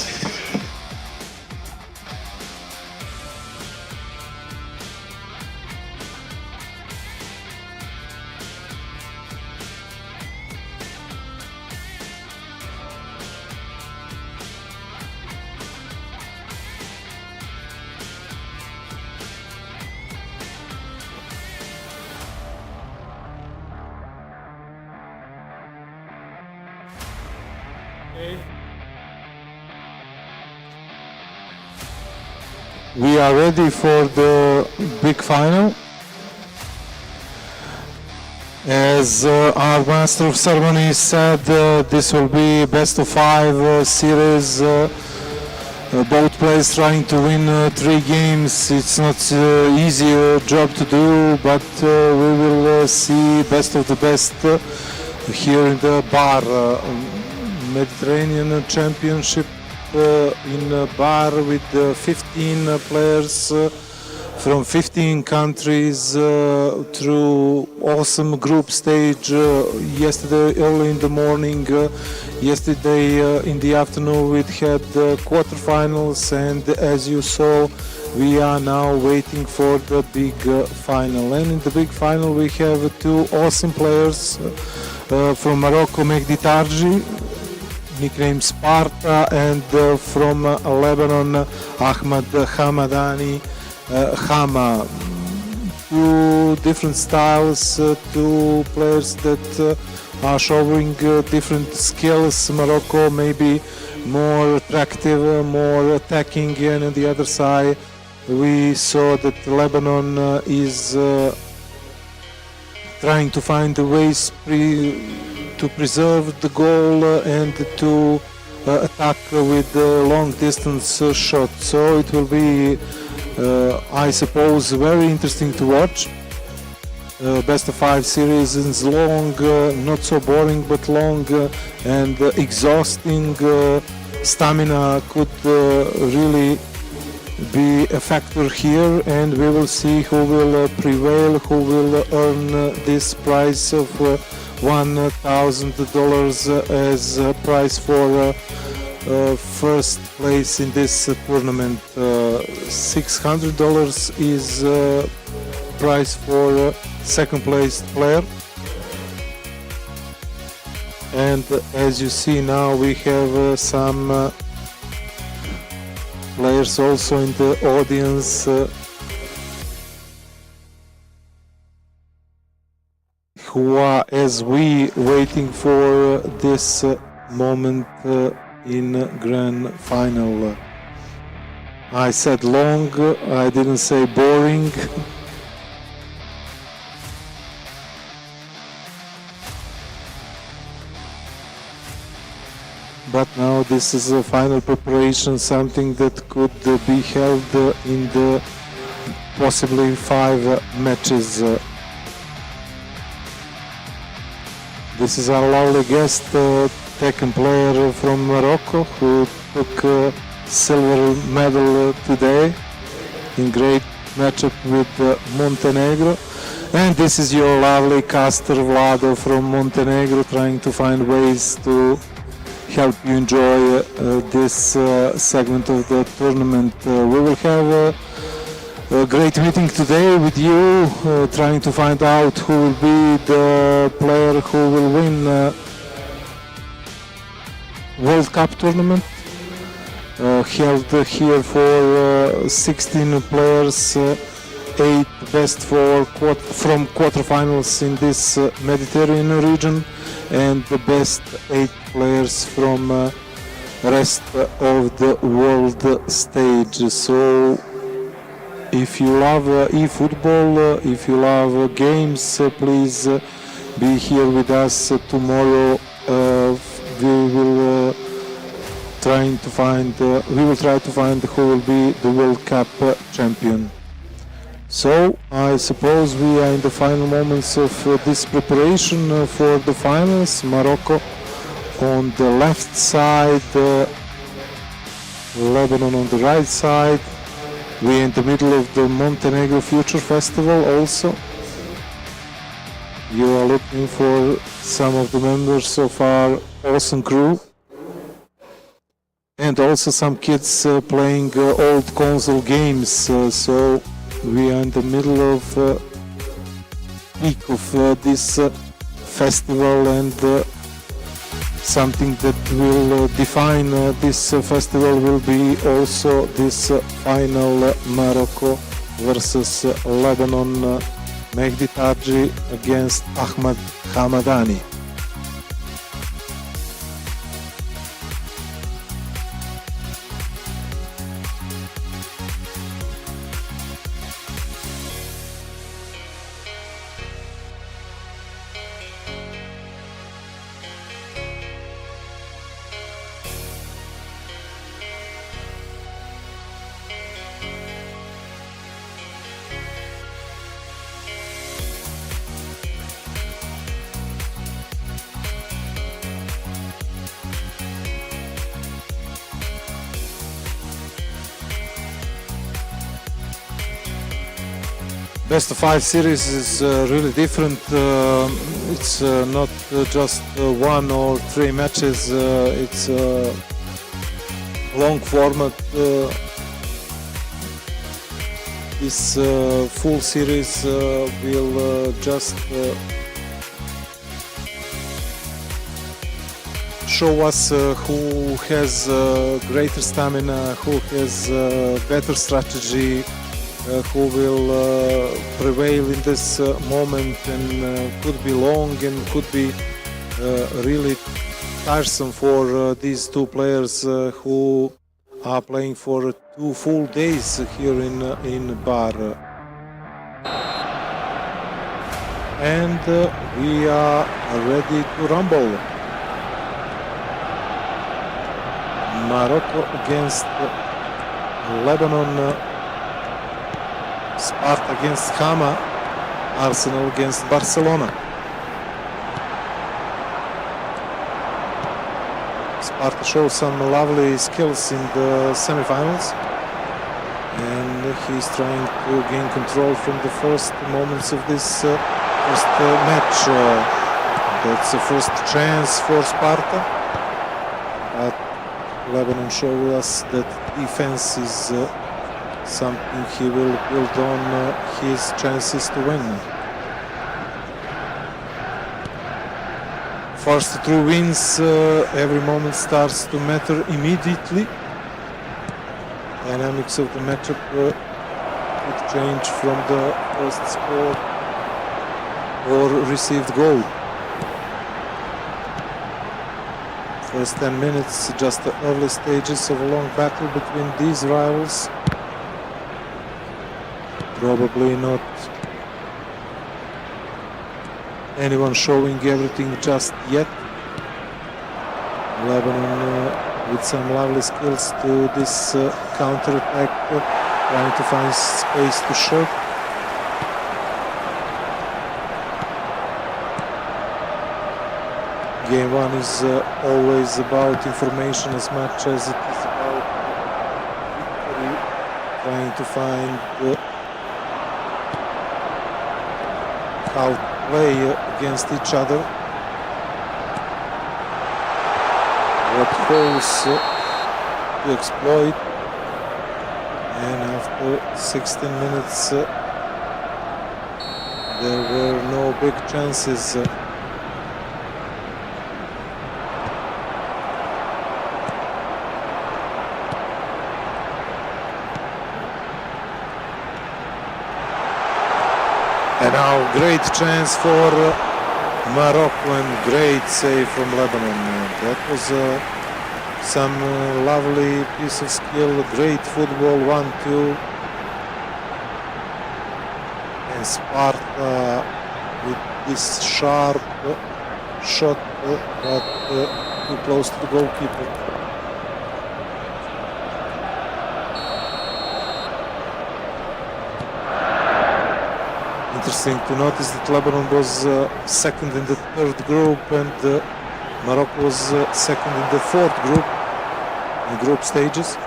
We are ready for the big final. As our master of ceremony said, this will be best of 5 series. Both players trying to win 3 games. It's not easy job to do, but we will see best of the best here in the bar. Mediterranean Championship in a bar with 15 players from 15 countries through awesome group stage yesterday early in the morning. Yesterday in the afternoon we had quarterfinals, and as you saw, we are now waiting for the big final. And in the big final we have 2 awesome players from Morocco, MEG nicknamed Sparta, and from Lebanon, Ahmad Hamadani, Hama. 2 different styles, 2 players that are showing different skills. Morocco maybe more attractive, more attacking, and on the other side we saw that Lebanon is trying to find the ways to preserve the goal and to attack with long distance shots. So it will be, I suppose, very interesting to watch. Best of 5 series is long, not so boring, but long and exhausting. Stamina could really be a factor here, and we will see who will prevail, who will earn this prize of $1,000 as a prize for first place in this tournament. $600 is prize for second place player. And as you see now, we have some players also in the audience who are, as we, waiting for this moment in grand final. I said long, I didn't say boring. But now this is a final preparation, something that could be held in the possibly 5 matches. This is our lovely guest, Tekken player from Morocco, who took silver medal today in great matchup with Montenegro. And this is your lovely caster Vlado from Montenegro, trying to find ways to help you enjoy this segment of the tournament. We will have a great meeting today with you, trying to find out who will be the player who will win World Cup tournament, held here for 16 players, 8 best from quarterfinals in this Mediterranean region, and the best 8 players from rest of the world stage. So if you love eFootball, if you love games, please be here with us tomorrow. We will try to find who will be the World Cup champion. So I suppose we are in the final moments of this preparation for the finals. Morocco on the left side, Lebanon on the right side. We're in the middle of the Montenegro Future Festival also. You are looking for some of the members of our awesome crew. And also some kids playing old console games. So we are in the middle of peak of this festival, and something that will define this festival will be also this final Morocco versus Lebanon, Mehdi Taji against Ahmad Hamadani. Best of 5 series is really different. It's not just 1 or 3 matches. It's a long format. This full series will just show us who has greater stamina, who has better strategy, who will prevail in this moment, and could be long and could be really tiresome for these two players who are playing for 2 full days here in Bar. And we are ready to rumble. Morocco against Lebanon, Sparta against Hama, Arsenal against Barcelona. Sparta shows some lovely skills in the semifinals, and he's trying to gain control from the first moments of this first match. That's the first chance for Sparta, but Lebanon showed us that defense is something he will build on his chances to win. First 2 wins, every moment starts to matter immediately. Dynamics of the matchup could change from the first score or received goal. First 10 minutes, just the early stages of a long battle between these rivals. Probably not anyone showing everything just yet. Lebanon with some lovely skills to this counter-attack, trying to find space to shoot. Game 1 is always about information as much as it is about victory, trying to find how to play against each other, what holes to exploit, and after 16 minutes there were no big chances. And now great chance for Morocco, and great save from Lebanon. That was Some lovely piece of skill, great football, 1-2. And Sparta with this sharp shot, but too close to the goalkeeper. Interesting to notice that Lebanon was second in the third group and Morocco was second in the fourth group in group stages.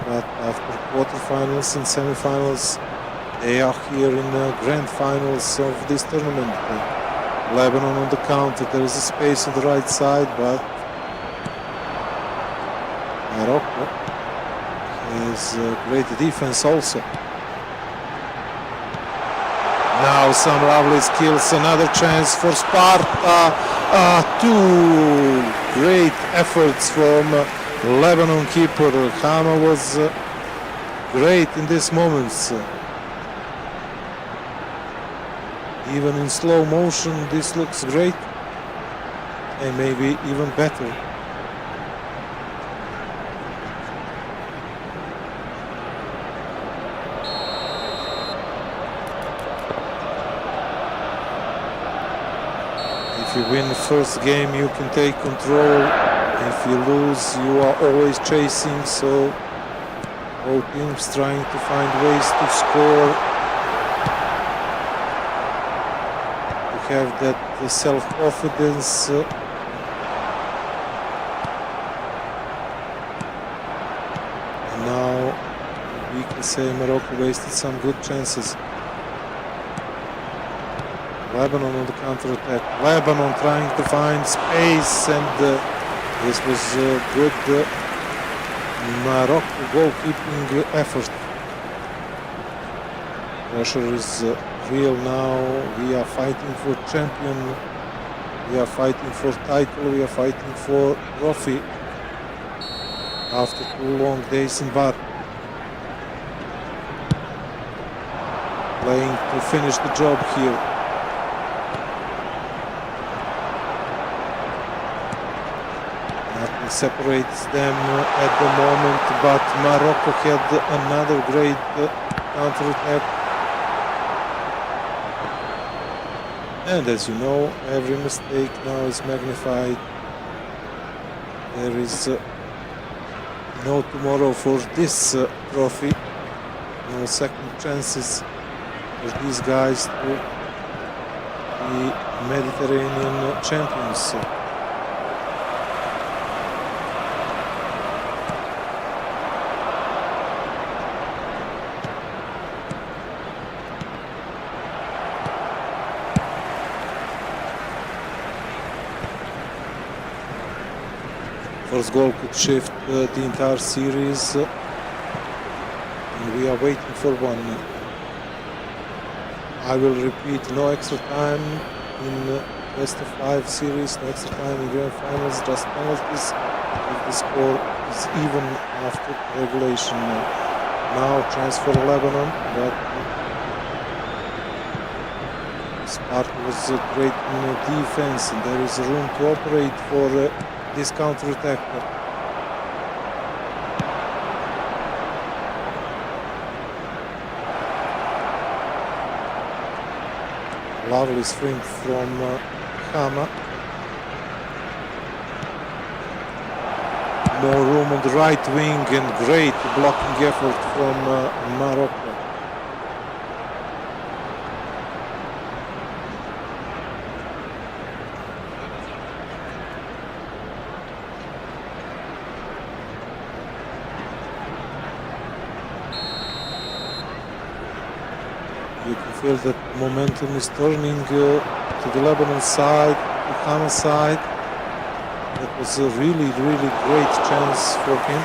But after quarterfinals and semifinals, they are here in the grand finals of this tournament. Lebanon on the counter, there is a space on the right side, but Morocco has great defense also. Now some lovely skills, another chance for Sparta. Two great efforts from Lebanon keeper. Hama was great in these moments. Even in slow motion, this looks great, and maybe even better. If you win the first game, you can take control. If you lose, you are always chasing, so both teams trying to find ways to score. Have that self-confidence. And now we can say Morocco wasted some good chances. Lebanon on the counter-attack. Lebanon trying to find space, and this was good Morocco goalkeeping effort. Pressure is real now. We are fighting for champion. We are fighting for title. We are fighting for trophy. After 2 long days in Bar. Playing to finish the job here. Nothing separates them at the moment, but Morocco had another great counter-attack. And as you know, every mistake now is magnified. There is no tomorrow for this trophy. No second chances for these guys to be Mediterranean champions. First goal could shift the entire series, and we are waiting for one. I will repeat, no extra time in best of 5 series, no extra time in grand finals, just penalties if the score is even after regulation. Now chance for Lebanon, but Sparta was great in defense, and there is room to operate for this counter-attack. Lovely sprint from Hama. More room on the right wing and great blocking effort from Morocco. You can feel that momentum is turning to the Lebanon side, the Hama side. That was a really, really great chance for him.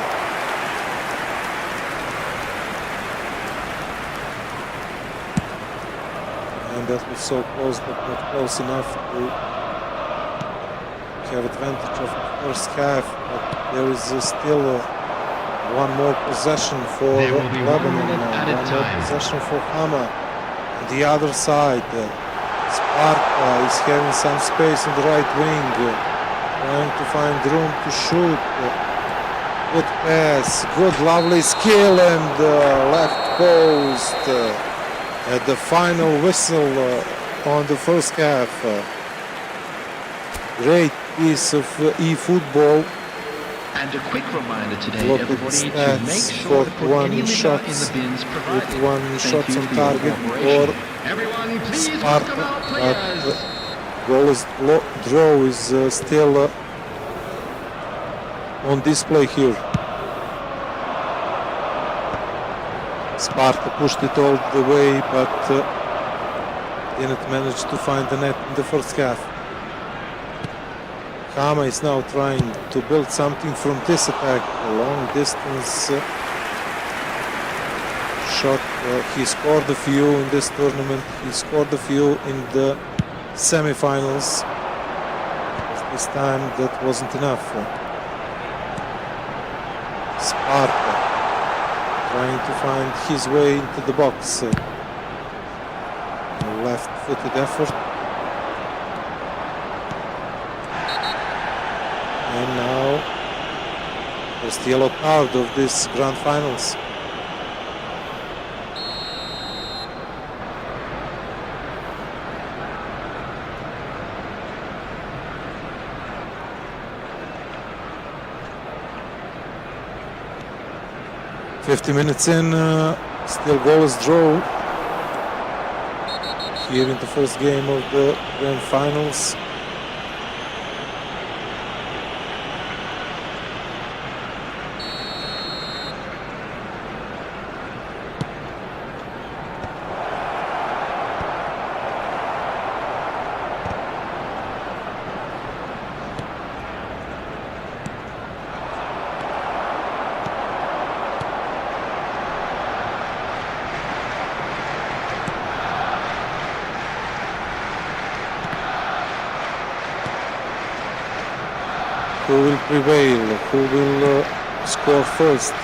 And that was so close, but not close enough to have advantage of the first half. But there is still one more possession for Lebanon, one more possession for Hama. The other side, Sparta is having some space on the right wing, trying to find room to shoot. Good pass, good lovely skill, and left post at the final whistle on the first half. Great piece of eFootball. And a quick reminder today, Look at everybody, to make stats, sure to put any 41 litter in shots the bins with provided. 1 Thank shots you on for your target cooperation. or Everyone, please Sparta, welcome our but players. goalless draw is still on display here. Sparta pushed it all the way, but didn't manage to find the net in the first half. Kama is now trying to build something from this attack, a long distance shot. He scored a few in this tournament, he scored a few in the semi-finals. This time that wasn't enough. Sparta trying to find his way into the box. Left-footed effort. And now there's the yellow card of this grand finals. "50 minutes in, still goalless draw here in the first game of the grand finals. Who will prevail? Who will score first?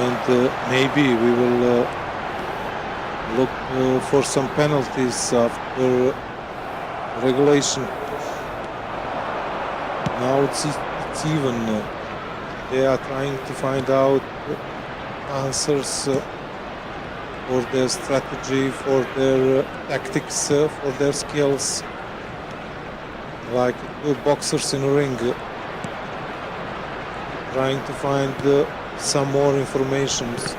And maybe we will look for some penalties after regulation. Now it's even. They are trying to find out answers for their strategy, for their tactics, for their skills. Like two boxers in a ring, trying to find some more information. It's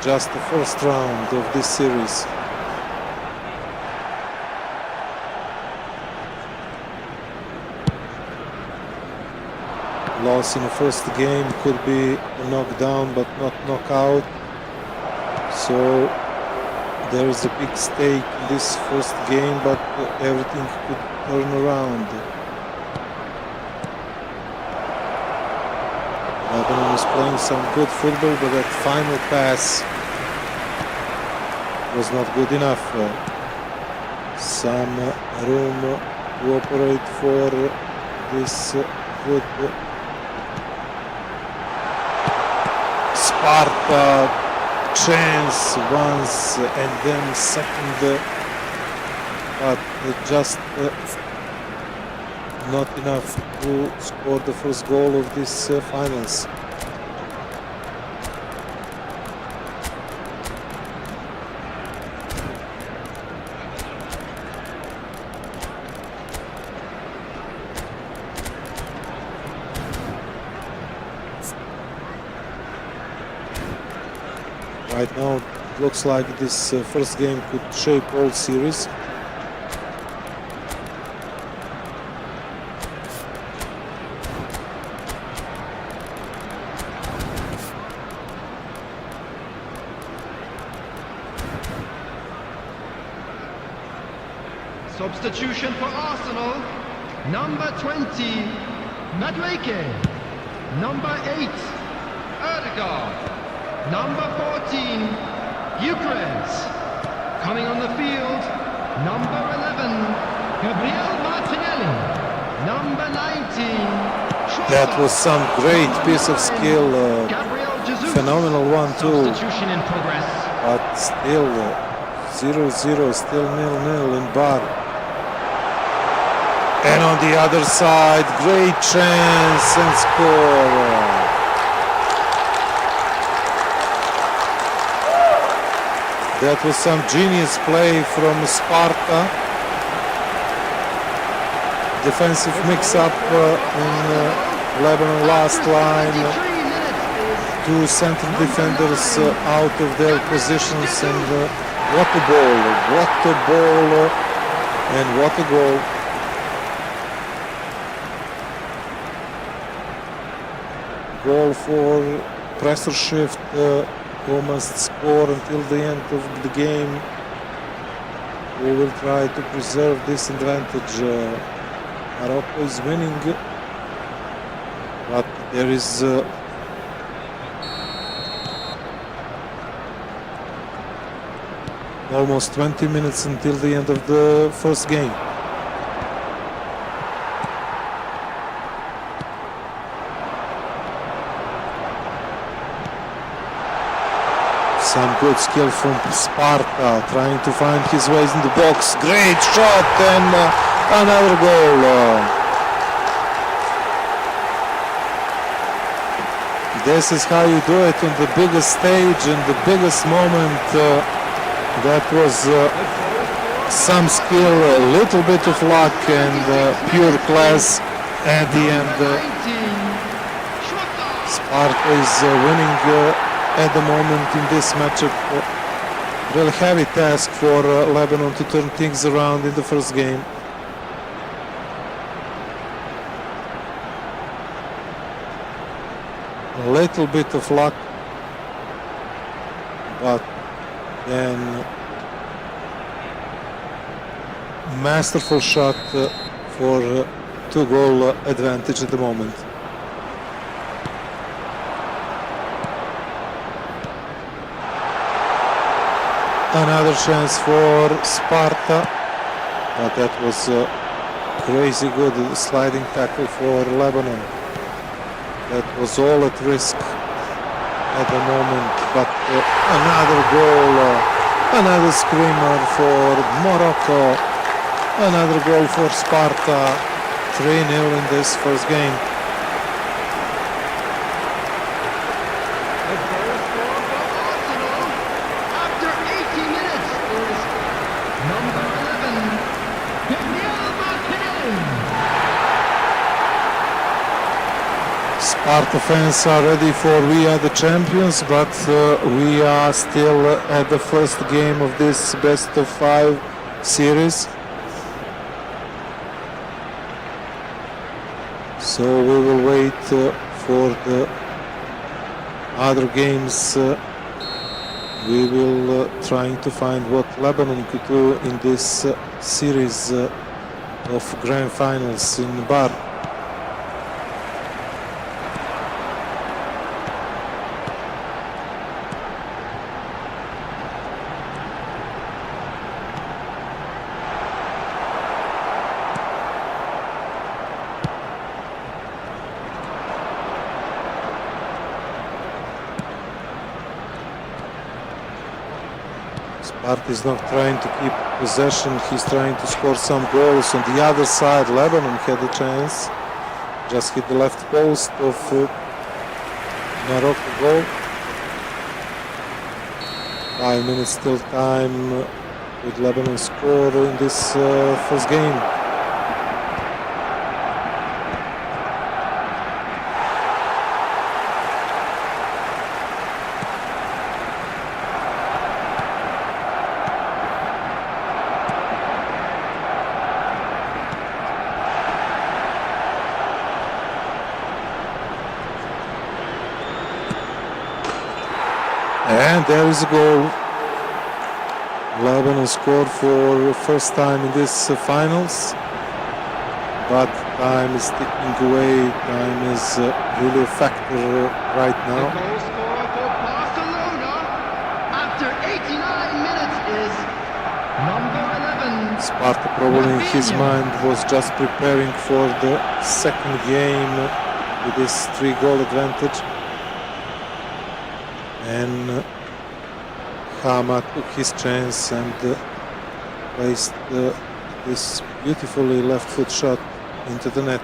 just the first round of this series. Loss in the first game could be a knockdown, but not knockout. So there is a big stake in this first game, but everything could turn around. Lebanon is playing some good football, but that final pass was not good enough. Some room to operate for this good Sparta chance once and then second, but just not enough to score the first goal of this finals. Right now, it looks like this first game could shape all series. Substitution for Arsenal, number 20, Madueke, number 8, Erdegaard, number 14, Ukraine. Coming on the field, number 11, Gabriel Martinelli, number 19, That was some great piece of skill, phenomenal one too. Substitution in progress. But still 0-0, still 0-0 in Bar. And on the other side, great chance and score. That was some genius play from Sparta. Defensive mix-up in Lebanon last line. Two center defenders out of their positions, and what a ball, and what a goal. Goal for pressure shift, who must score until the end of the game. We will try to preserve this advantage. Morocco is winning, but there is almost 20 minutes until the end of the first game. Some good skill from Sparta, trying to find his ways in the box. Great shot and another goal. This is how you do it on the biggest stage and the biggest moment. That was some skill, a little bit of luck, and pure class at the end. Sparta is winning at the moment in this matchup. Really heavy task for Lebanon to turn things around in the first game. A little bit of luck, but then masterful shot for 2-goal advantage at the moment. Another chance for Sparta, but that was a crazy good sliding tackle for Lebanon. That was all at risk at the moment, but another goal, another screamer for Morocco, another goal for Sparta, 3-0 in this first game. Sparta fans are ready for We Are the Champions, but we are still at the first game of this best of 5 series. So we will wait for the other games. We will trying to find what Lebanon could do in this series of grand finals in Bar. Sparta is not trying to keep possession, he's trying to score some goals. On the other side, Lebanon had a chance, just hit the left post of Morocco goal. 5 minutes still time with Lebanon score in this first game. And there is a goal. Lebanon scored for the first time in this finals, but time is ticking away. Time is really a factor right now. The goal scorer for Barcelona after 89 minutes is number 11. Sparta probably in his mind was just preparing for the second game with this 3-goal advantage. And Hama took his chance and placed this Beautifully left foot shot into the net.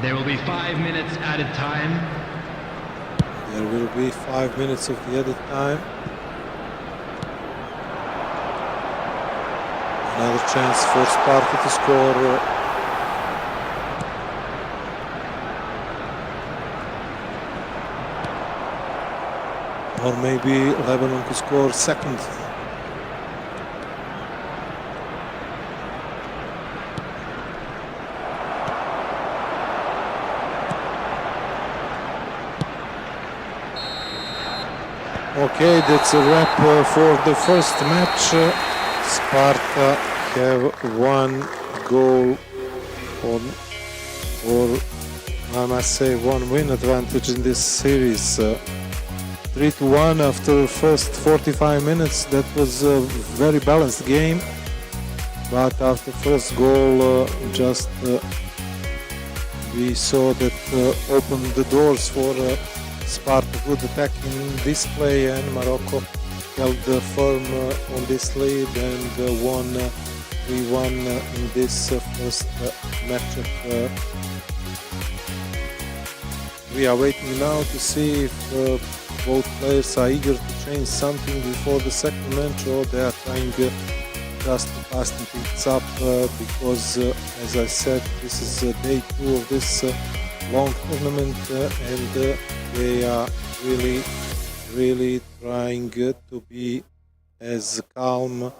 There will be 5 minutes added time. There will be 5 minutes of the added time. Another chance for Sparta to score. Or maybe Lebanon could score second. Okay, that's a wrap for the first match. Sparta have 1 goal or I must say 1 win advantage in this series. 3-1 after first 45 minutes. That was a very balanced game, but after first goal we saw that opened the doors for Sparta good attacking display, and Morocco held firm on this lead and won 3-1 in this first matchup. We are waiting now to see if both players are eager to change something before the second match, or they are trying just to fasten things up because, as I said, this is day 2 of this long tournament and they are really trying to be as calm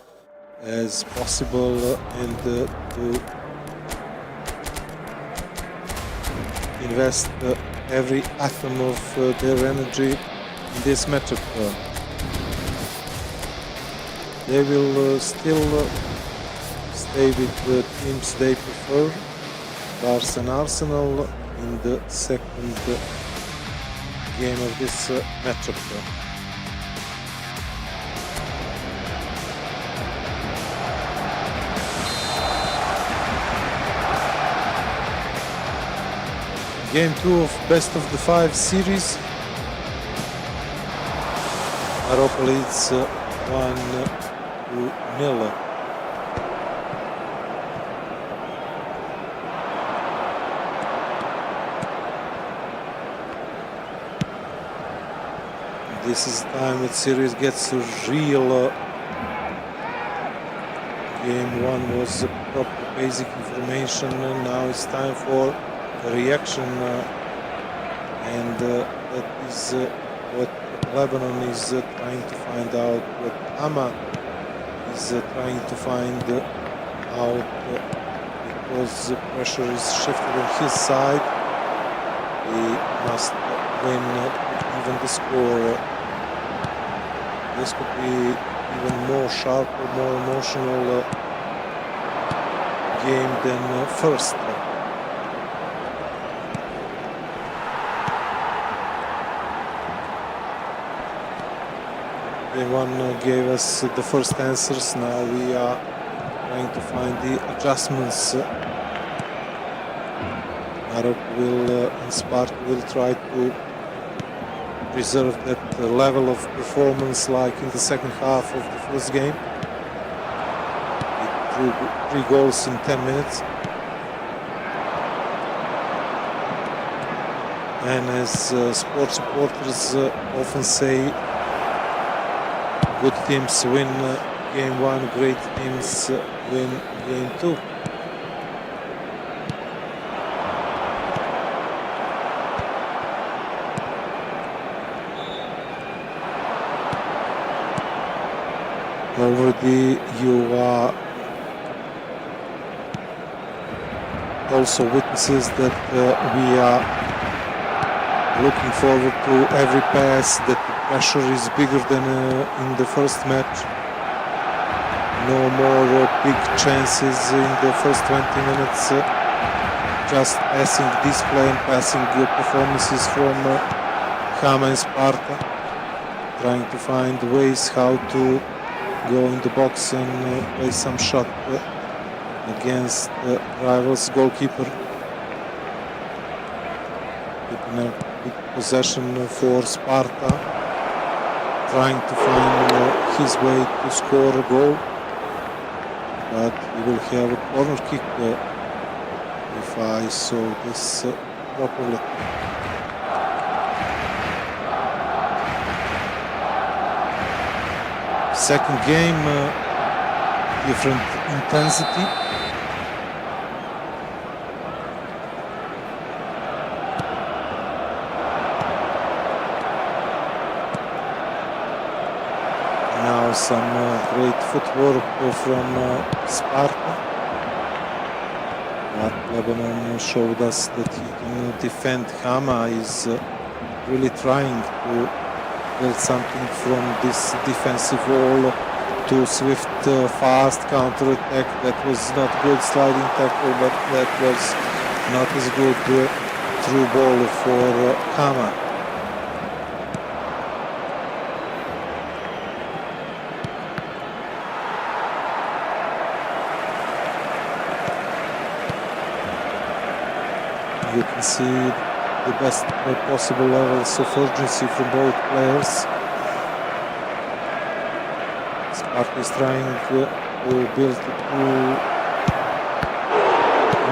as possible and to invest every atom of their energy in this matchup. They will still stay with the teams they prefer, Barca and Arsenal, in the second game of this matchup. Game 2 of best of the 5 series. Morocco leads 1-0. This is the time that series gets real. Game 1 was proper basic information, and now it's time for a reaction, and that is what Lebanon is trying to find out, what Ama is trying to find out, because the pressure is shifted on his side. He must win even the score. This could be even more sharp or more emotional game than first. Game 1 gave us the first answers. Now we are trying to find the adjustments. Morocco will and Sparta will try to preserve that level of performance like in the second half of the first game. It drew 3 goals in 10 minutes. And as sports supporters often say, good teams win game 1, great teams win game 2. Already you are also witnesses that we are looking forward to every pass, that the pressure is bigger than in the first match. No more big chances in the first 20 minutes, just passing display and passing good performances from Hama and Sparta, trying to find ways how to go in the box and play some shot against the rivals goalkeeper. in a good possession for Sparta, trying to find his way to score a goal, but he will have a corner kick if I saw this properly. Second game, different intensity. Now some great footwork from Sparta. But Lebanon showed us that he can defend. Hama is really trying to build something from this defensive wall to swift, fast counter-attack. That was not good sliding tackle, but that was not as good through ball for Hama. You can see the best possible levels of urgency from both players. Sparta is trying to build a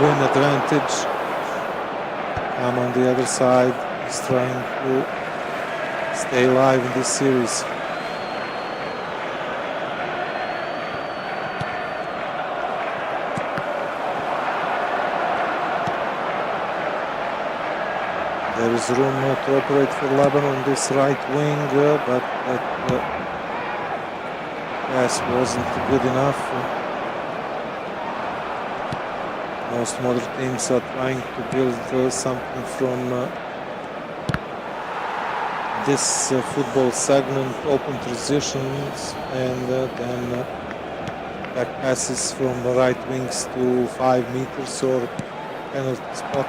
win advantage. Ham on the other side is trying to stay alive in this series. There is room to operate for Lebanon on this right wing, but that pass wasn't good enough. Most modern teams are trying to build something from this football segment, open transitions, and then back passes from the right wings to 5 meters or penalty spot.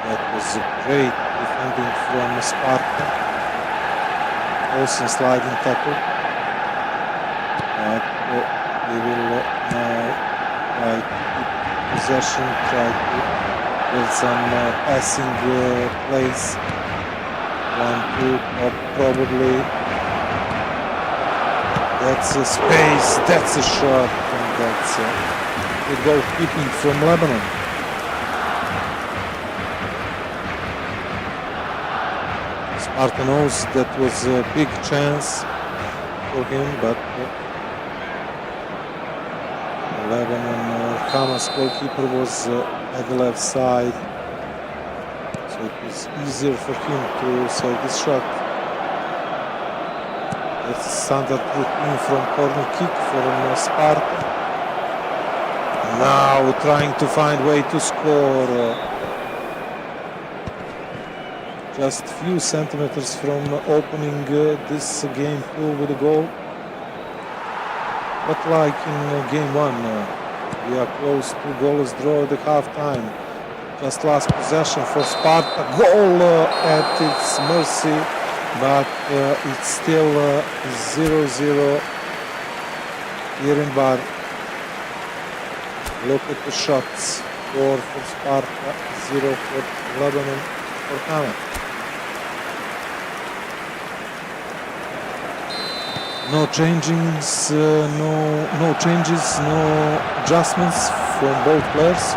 That was a great defending from Sparta. Also sliding tackle. But we will now try to keep possession, try to build some passing plays. 1-2, probably. That's a space, that's a shot, and that's a goalkeeping from Lebanon. Sparta knows that was a big chance for him, but Lebanon, Hama's goalkeeper was at the left side, so it was easier for him to save this shot. That's standard routine from corner kick from Sparta. Now trying to find way to score. Just few centimeters from opening this game 2 with a goal. But like in game 1, we are close to goalless draw at the half-time. Just last possession for Sparta. Goal at its mercy, but it's still 0-0 here in Bar. Look at the shots. 4 for Sparta, 0 for Lebanon, for Hama. No changes, no changes, no adjustments from both players.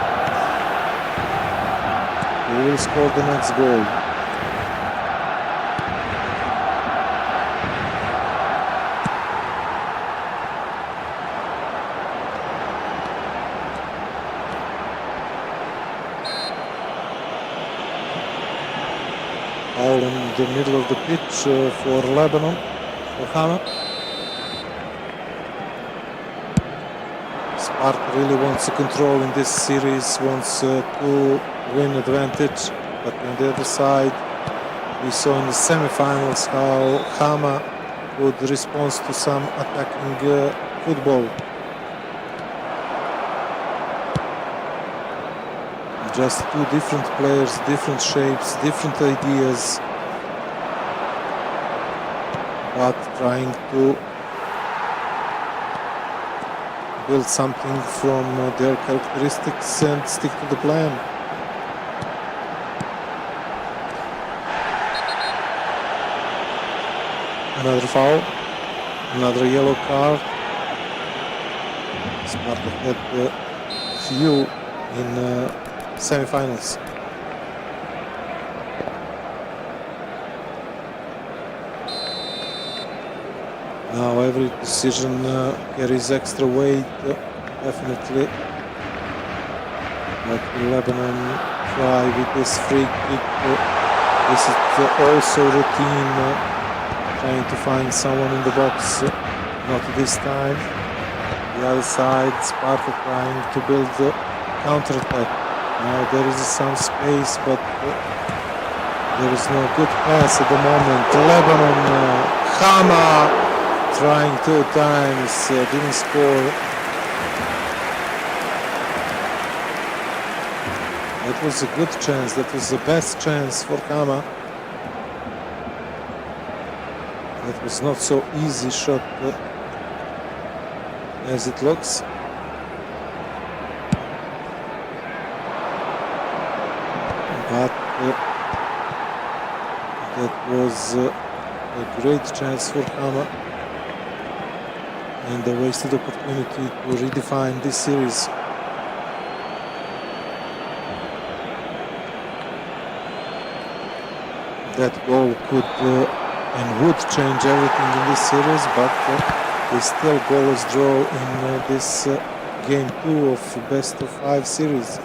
We will score the next goal. All in the middle of the pitch for Lebanon, for Hama. Sparta really wants to control in this series, wants to win advantage, but on the other side we saw in the semi-finals how Hama would respond to some attacking football. Just two different players, different shapes, different ideas, but trying to build something from their characteristics and stick to the plan. Another foul, another yellow card. Sparta had few in semifinals. Now every decision carries extra weight, definitely. But Lebanon try with this free kick. This is also routine, trying to find someone in the box. Not this time. The other side, Sparta trying to build the counter-attack. Now there is some space, but there is no good pass at the moment. Lebanon, Hama trying 2 times, didn't score. That was a good chance. That was the best chance for Hama. That was not so easy shot as it looks. But that was a great chance for Hama and a wasted opportunity to redefine this series. That goal could and would change everything in this series, but is still goalless draw in this game 2 of best of 5 series.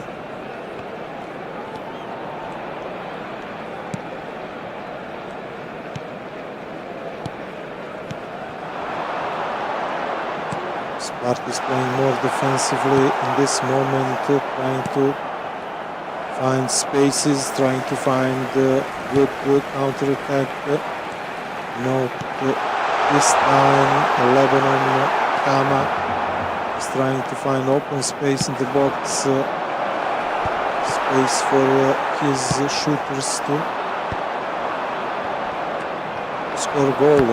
Sparta is playing more defensively in this moment, trying to find spaces, trying to find good counter-attack. No, this time Lebanon Hama is trying to find open space in the box, space for his shooters to score a goal.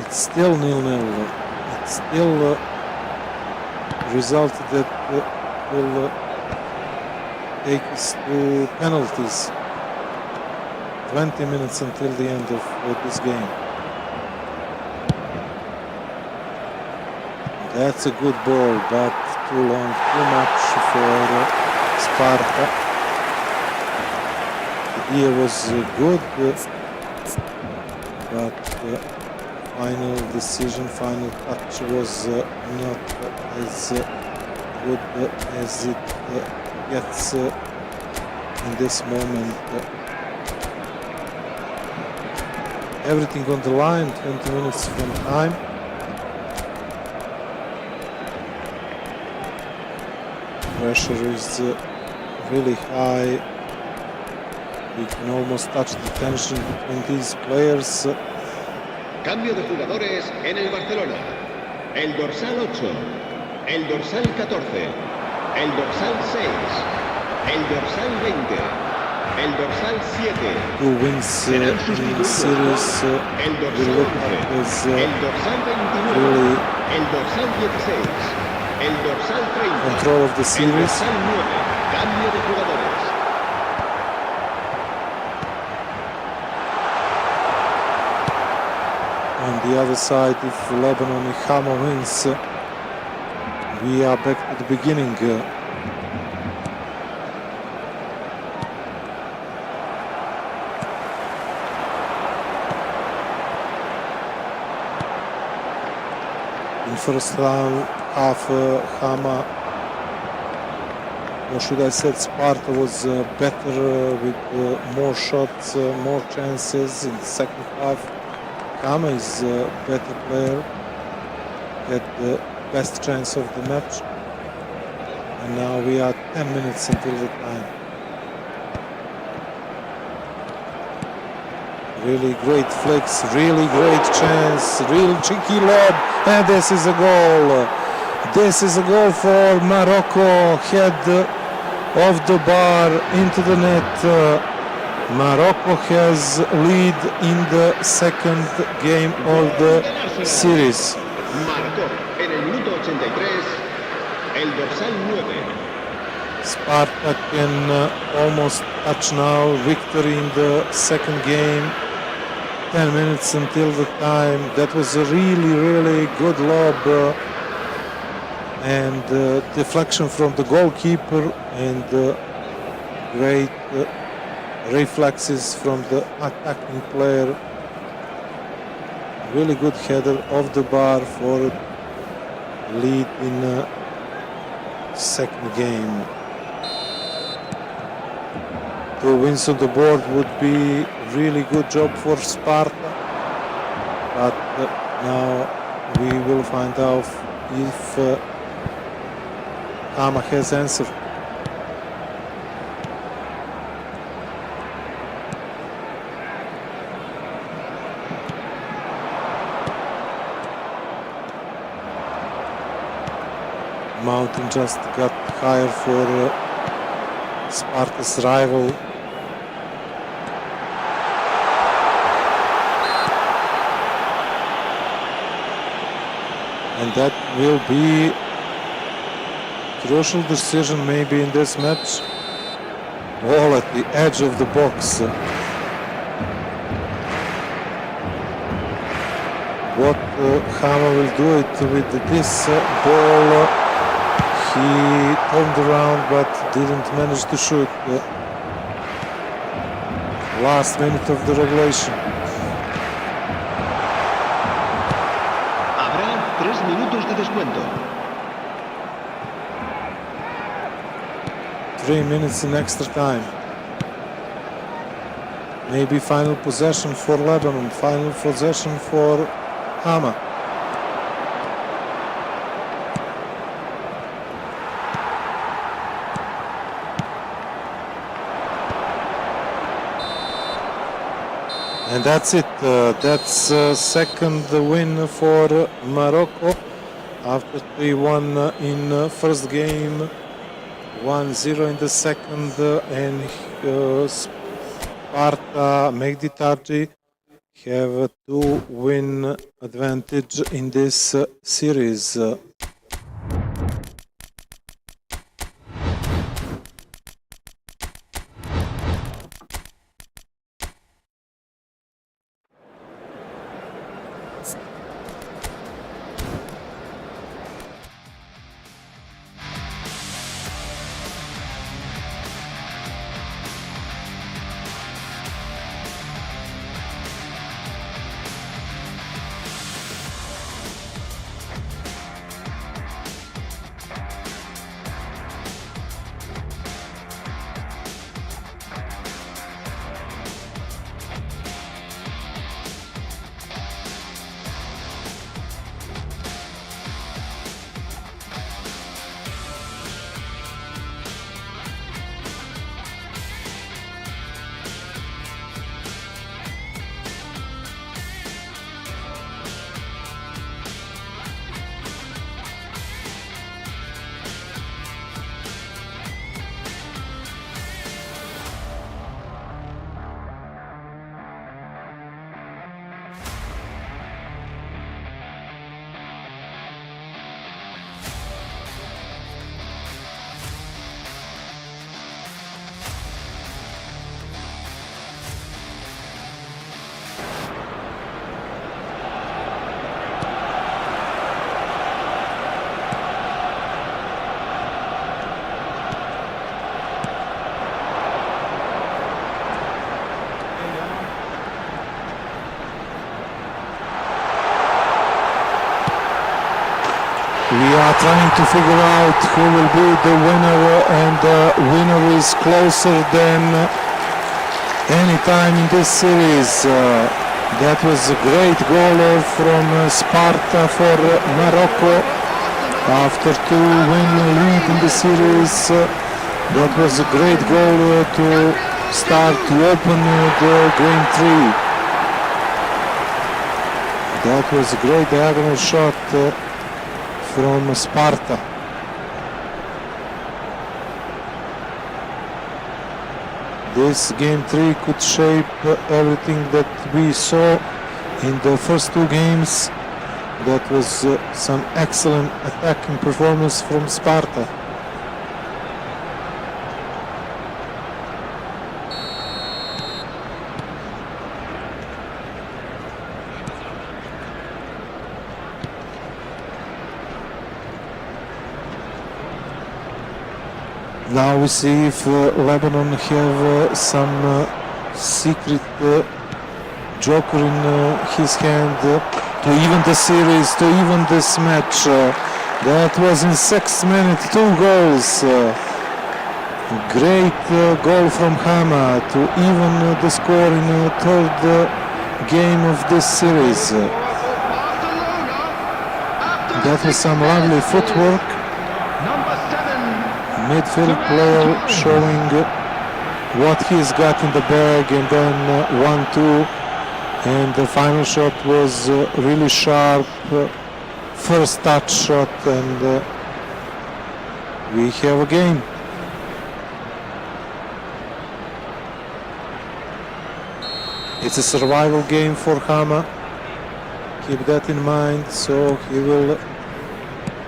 It's still 0-0. It's still result that will take us to penalties. 20 minutes until the end of this game. That's a good ball, but too long, too much for Sparta. The idea was good, but final decision, final touch was not as good as it gets in this moment. Everything on the line, 20 minutes from time. Pressure is really high. We can almost touch the tension between these players. Cambio de jugadores en el Barcelona. El dorsal 8, el dorsal 14, el dorsal 6, el dorsal 20, el dorsal 7. Who wins in the series will look at as el dorsal 29, really el dorsal 16, el dorsal 30, control of the el series. dorsal 9. Cambio de jugadores. On the other side, if Lebanon and Hama wins, we are back to the beginning. In first half, Hama, or should I say Sparta, was better with more shots, more chances. In the second half, Hama is a better player, had the best chance of the match, and now we are 10 minutes until the time. Really great flicks, really great chance, real cheeky lob, and this is a goal. This is a goal for Morocco, head of the bar into the net. Morocco has lead in the second game of the series. Marcó en el minuto 83 el dorsal 9. Sparta can almost touch now victory in the second game. 10 minutes until the time. That was a really good lob and deflection from the goalkeeper and great reflexes from the attacking player. Really good header off the bar for lead in second game. 2 wins on the board would be really good job for Sparta, but now we will find out if Hama has answer. Mountain just got higher for Sparta's rival. And that will be crucial decision maybe in this match. Ball at the edge of the box. What Hama will do it with this ball. He turned around but didn't manage to shoot. Last minute of the regulation. Habrá 3 minutos de descuento. 3 minutes in extra time. Maybe final possession for Lebanon, final possession for Hama. And that's it. That's second win for Morocco after they won in first game, 1-0 in the second, and Sparta MEG Tarji have a 2-win advantage in this series. We are trying to figure out who will be the winner, and the winner is closer than any time in this series. That was a great goal from Sparta for Morocco after 2-win lead in the series. That was a great goal to start to open the game 3. That was a great diagonal shot from Sparta. This game 3 could shape everything that we saw in the first 2 games. That was some excellent attacking performance from Sparta. Now we see if Lebanon have some secret joker in his hand to even the series, to even this match. That was in 6th minute, 2 goals. Great goal from Hama to even the score in the 3rd game of this series. That was some lovely footwork. Midfield player showing what he's got in the bag, and then 1-2, and the final shot was really sharp, first touch shot, and we have a game. It's a survival game for Hama, keep that in mind, so he will,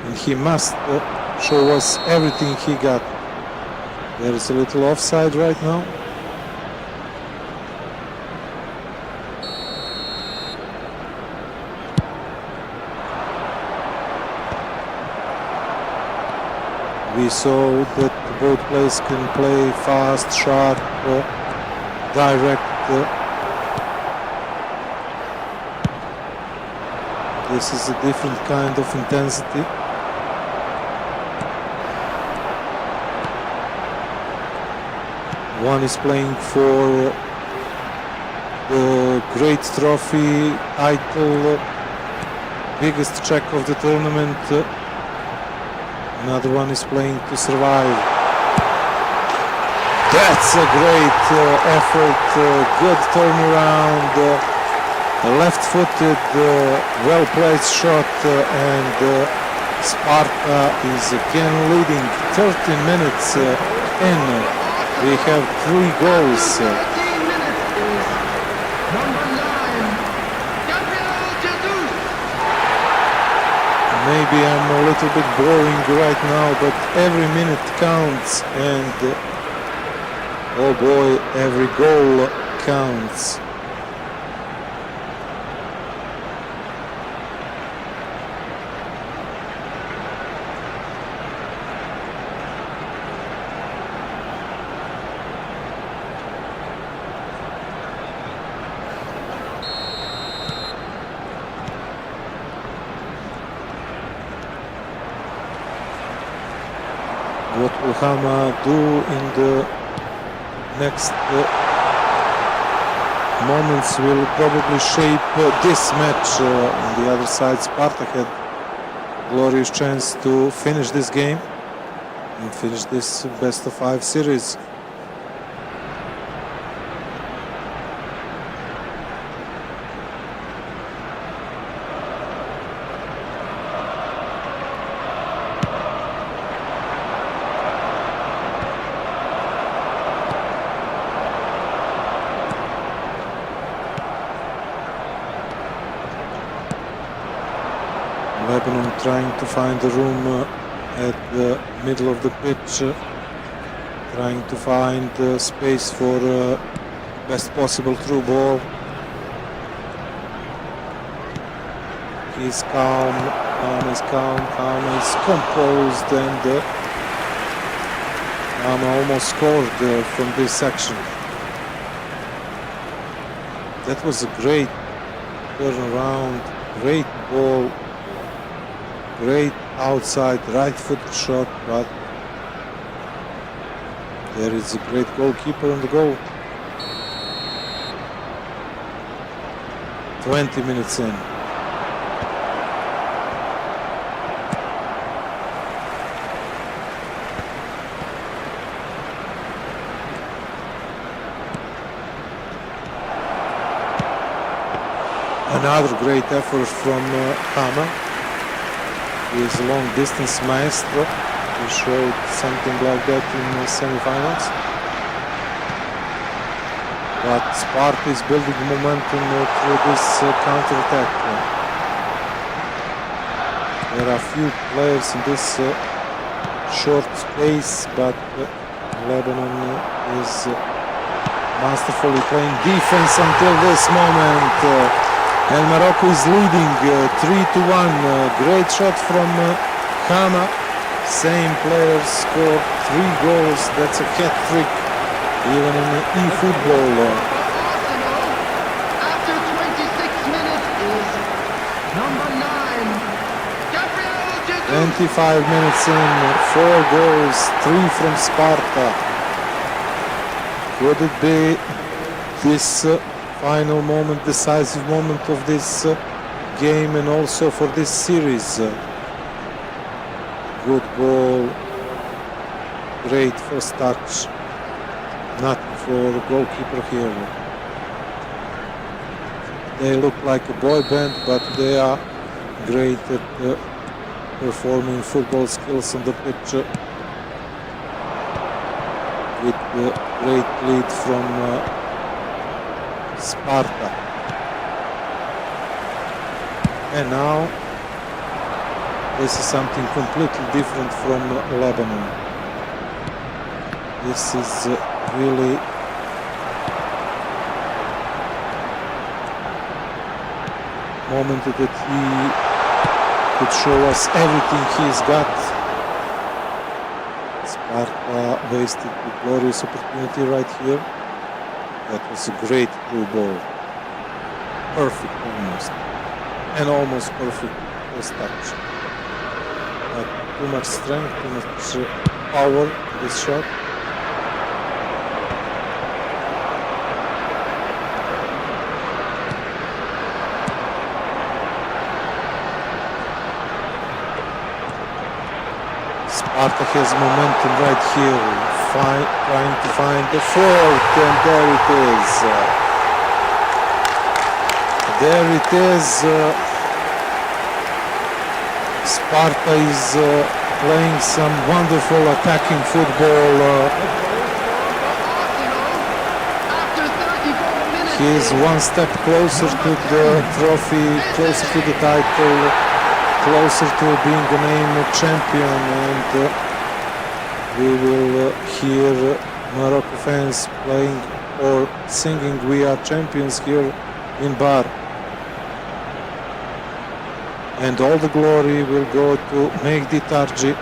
and he must show us everything he got. There is a little offside right now. We saw that both players can play fast, sharp, direct. This is a different kind of intensity. One is playing for the great trophy title, biggest check of the tournament. Another one is playing to survive. That's a great effort, good turnaround, left-footed, well-placed shot, and Sparta is again leading 13 minutes in. We have 3 goals. Maybe I'm a little bit boring right now, but every minute counts, and oh boy, every goal counts. What will Hama do in the next moments will probably shape this match. On the other side, Sparta had glorious chance to finish this game and finish this best of 5 series. Lebanon trying to find the room at the middle of the pitch, trying to find space for best possible through ball. He's calm, Hama is calm, Hama is composed, and Hama almost scored from this section. That was a great turnaround, great ball. Great outside right foot shot, but there is a great goalkeeper on the goal. 20 minutes in. Another great effort from Hama. He is a long distance maestro. He showed something like that in the semi-finals. But Sparta is building momentum through this counter-attack. There are few players in this short space, but Lebanon is masterfully playing defense until this moment. And Morocco is leading 3-1. Great shot from Hama. Same players scored 3 goals. That's a hat trick, even in eFootball. After 26 minutes is number 9, Gabriel Jesus. 25 minutes in, 4 goals, 3 from Sparta. Could it be this final moment, decisive moment of this game and also for this series? Good ball, great first touch, nothing for the goalkeeper here. They look like a boy band, but they are great at performing football skills on the pitch. With the great lead from Sparta. And now this is something completely different from Lebanon. This is really moment that he could show us everything he's got. Sparta wasted a glorious opportunity right here. That was a great through ball. Perfect almost. And almost perfect first touch. But too much strength, too much power in this shot. Sparta has momentum right here, trying to find the fourth, and there it is. There it is. Sparta is playing some wonderful attacking football. He is one step closer to the trophy, closer to the title, closer to being a named champion, and we will hear Morocco fans playing or singing "We Are Champions" here in Bar. And all the glory will go to Mehdi Tarji.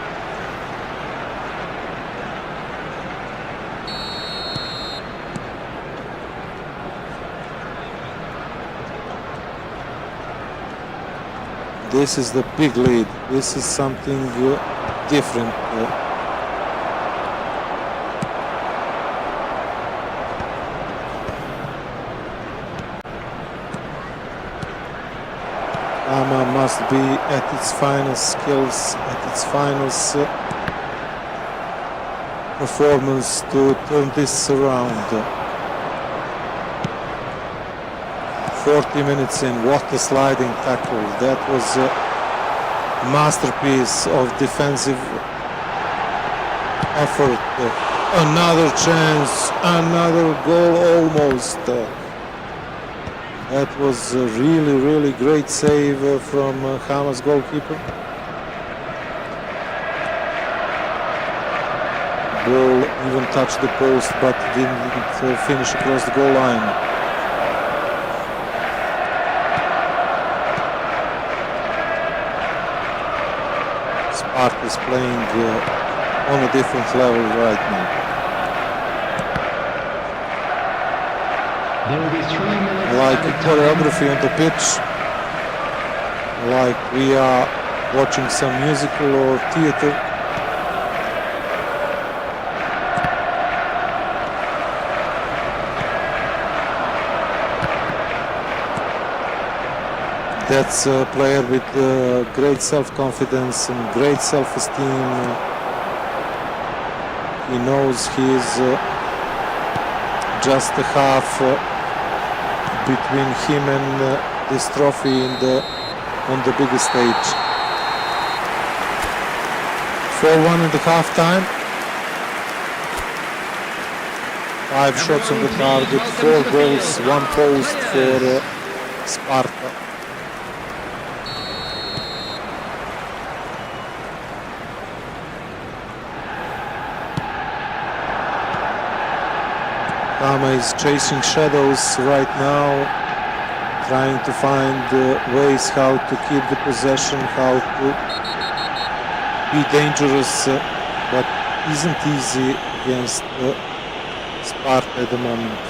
This is the big lead. This is something different. Ama must be at its finest skills, at its finest performance to turn this around. 40 minutes in, what a sliding tackle. That was a masterpiece of defensive effort. Another chance, another goal almost. That was a really, really great save from Hama's goalkeeper. Ball even touched the post but didn't finish across the goal line. Sparta is playing on a different level right now. There will be 3 minutes. Like choreography on the pitch, like we are watching some musical or theater. That's a player with great self-confidence and great self-esteem. He knows he is just a half between him and this trophy on the biggest stage. 4-1 in the half time. 5 shots on the target, 4 goals, 1 post for Sparta. Tama is chasing shadows right now, trying to find ways how to keep the possession, how to be dangerous, but isn't easy against Sparta at the moment.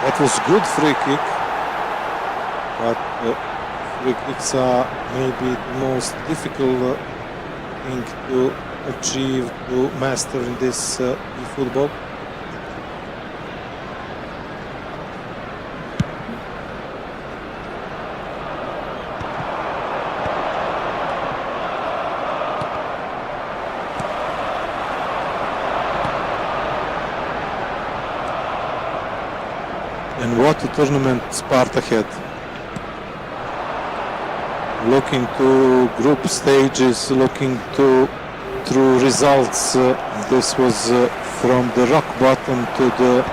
That was good free kick, but free kicks are maybe the most difficult thing to achieve, to master in this eFootball. And what a tournament Sparta had. Looking to group stages, looking through results. This was from the rock bottom to the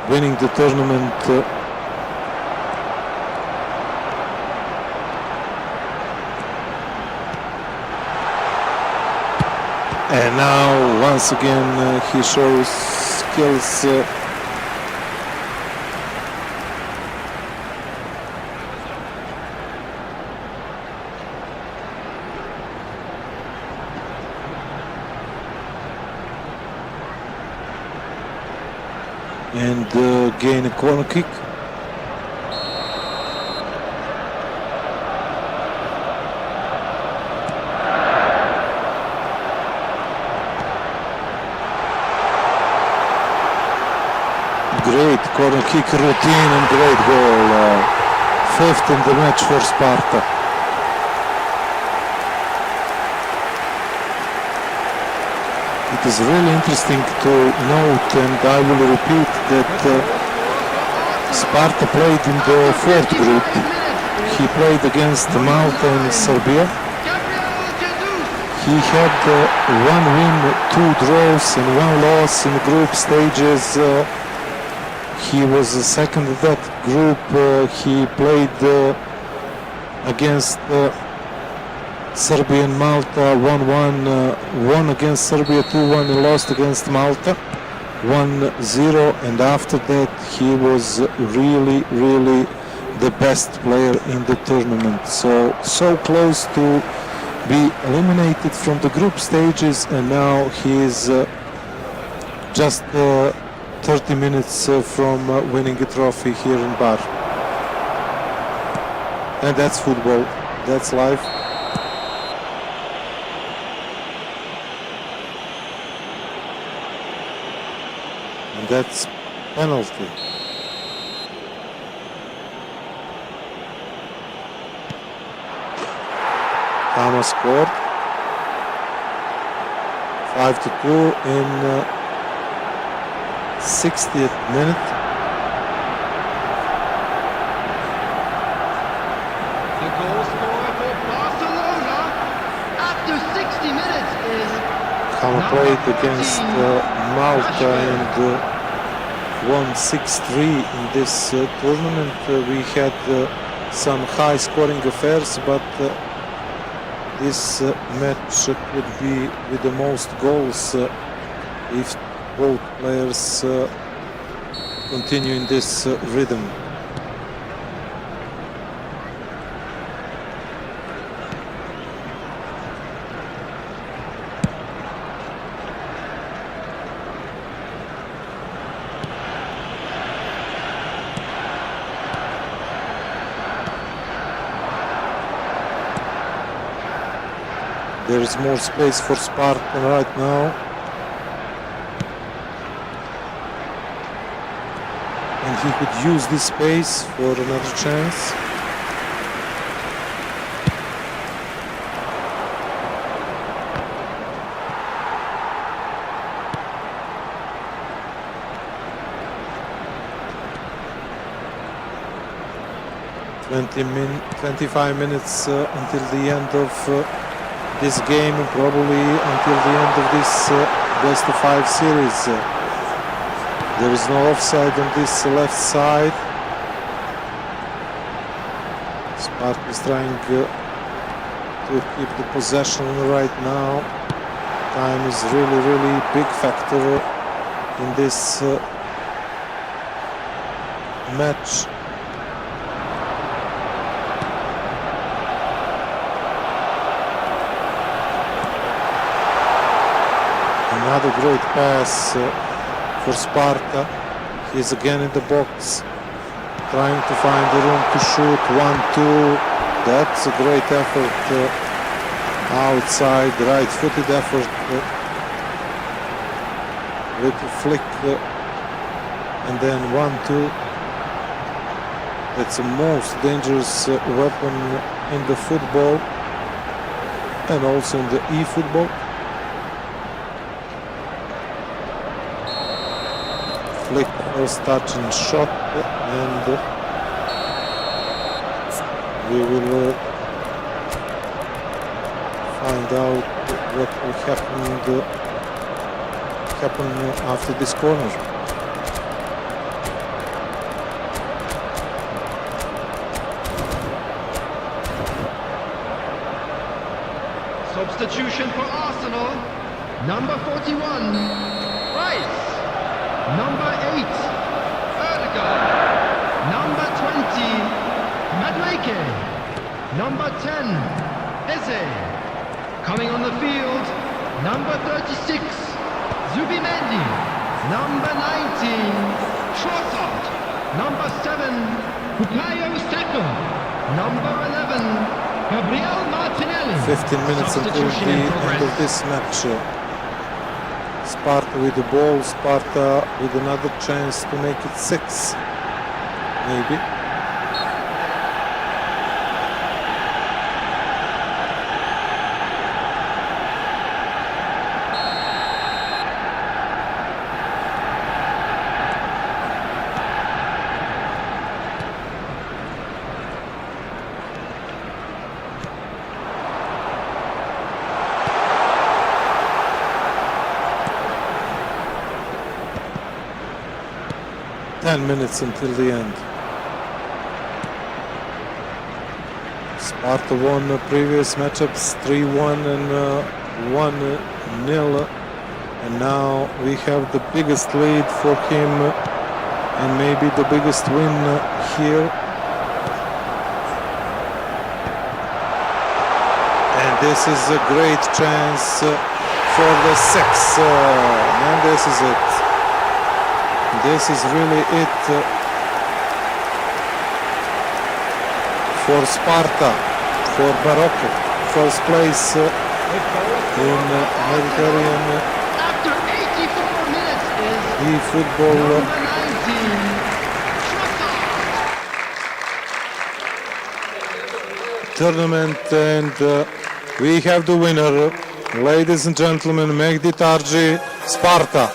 winning the tournament. And now once again he shows skills. And gain a corner kick. Great corner kick routine and great goal. Fifth in the match for Sparta. It is really interesting to note, and I will repeat, that Sparta played in the fourth group. He played against Malta and Serbia. He had one win, two draws and one loss in group stages. He was second in that group. He played against Serbia and Malta 1-1, won against Serbia 2-1 and lost against Malta 1-0, and after that he was really the best player in the tournament. So close to be eliminated from the group stages, and now he is just 30 minutes from winning a trophy here in Bar. And that's football, that's life. That's penalty. Tama scored 5-2 in 60th minute. The goal scorer for Barcelona after 60 minutes is Tama played against Malta and won 6-3 in this tournament. We had some high scoring affairs, but this match could be with the most goals if both players continue in this rhythm. There is more space for Sparta right now. And he could use this space for another chance. – 25 minutes until the end of this game, and probably until the end of this best of 5 series. There is no offside on this left side. Sparta is trying to keep the possession right now. Time is really big factor in this match. Another great pass for Sparta. He's again in the box, trying to find the room to shoot. 1-2. That's a great effort. Outside, right-footed effort. Little flick, and then 1-2. That's the most dangerous weapon in the football, and also in the e-football. Flick, first touch and shot, and we will find out what will happen after this corner. Substitution for Arsenal. Number 41, Rice. Number 8, Erdegaard. Number 20, Madueke. Number 10, Eze. Coming on the field, number 36, Zubimendi. Number 19, Trossard. Number 7, Bukayo Saka. Number 11, Gabriel Martinelli. 15 minutes until the end of this match. Sparta with the ball, Sparta with another chance to make it 6, maybe. Minutes until the end. Sparta won the previous matchups 3-1 and 1-0, and now we have the biggest lead for him and maybe the biggest win here. And this is a great chance for the 6, and this is it. This is really it for Sparta, for Barocco. First place in Mediterranean After 84 minutes is e-football number 19, tournament, and we have the winner, ladies and gentlemen, MEG Targi, Sparta.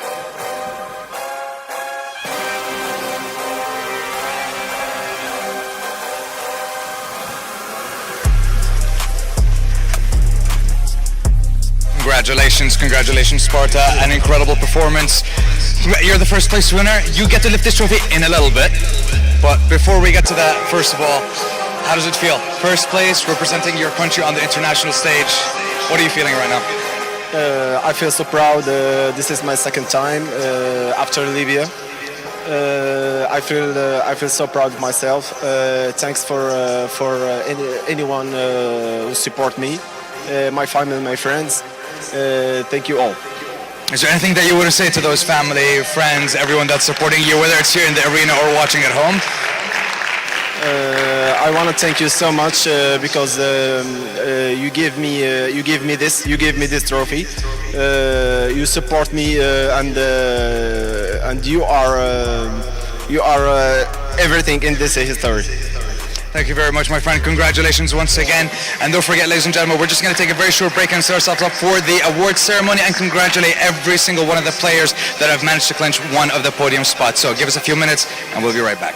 Congratulations, Sparta. An incredible performance. You're the first place winner. You get to lift this trophy in a little bit. But before we get to that, first of all, how does it feel? First place, representing your country on the international stage. What are you feeling right now? I feel so proud. This is my second time after Libya. I feel so proud of myself. Thanks for anyone who support me, my family, my friends. Thank you all. Is there anything that you want to say to those family, friends, everyone that's supporting you, whether it's here in the arena or watching at home? I want to thank you so much because you give me this trophy. You support me and you are everything in this history. Thank you very much, my friend. Congratulations once again. And don't forget, ladies and gentlemen, we're just going to take a very short break and set ourselves up for the awards ceremony and congratulate every single one of the players that have managed to clinch one of the podium spots. So give us a few minutes and we'll be right back.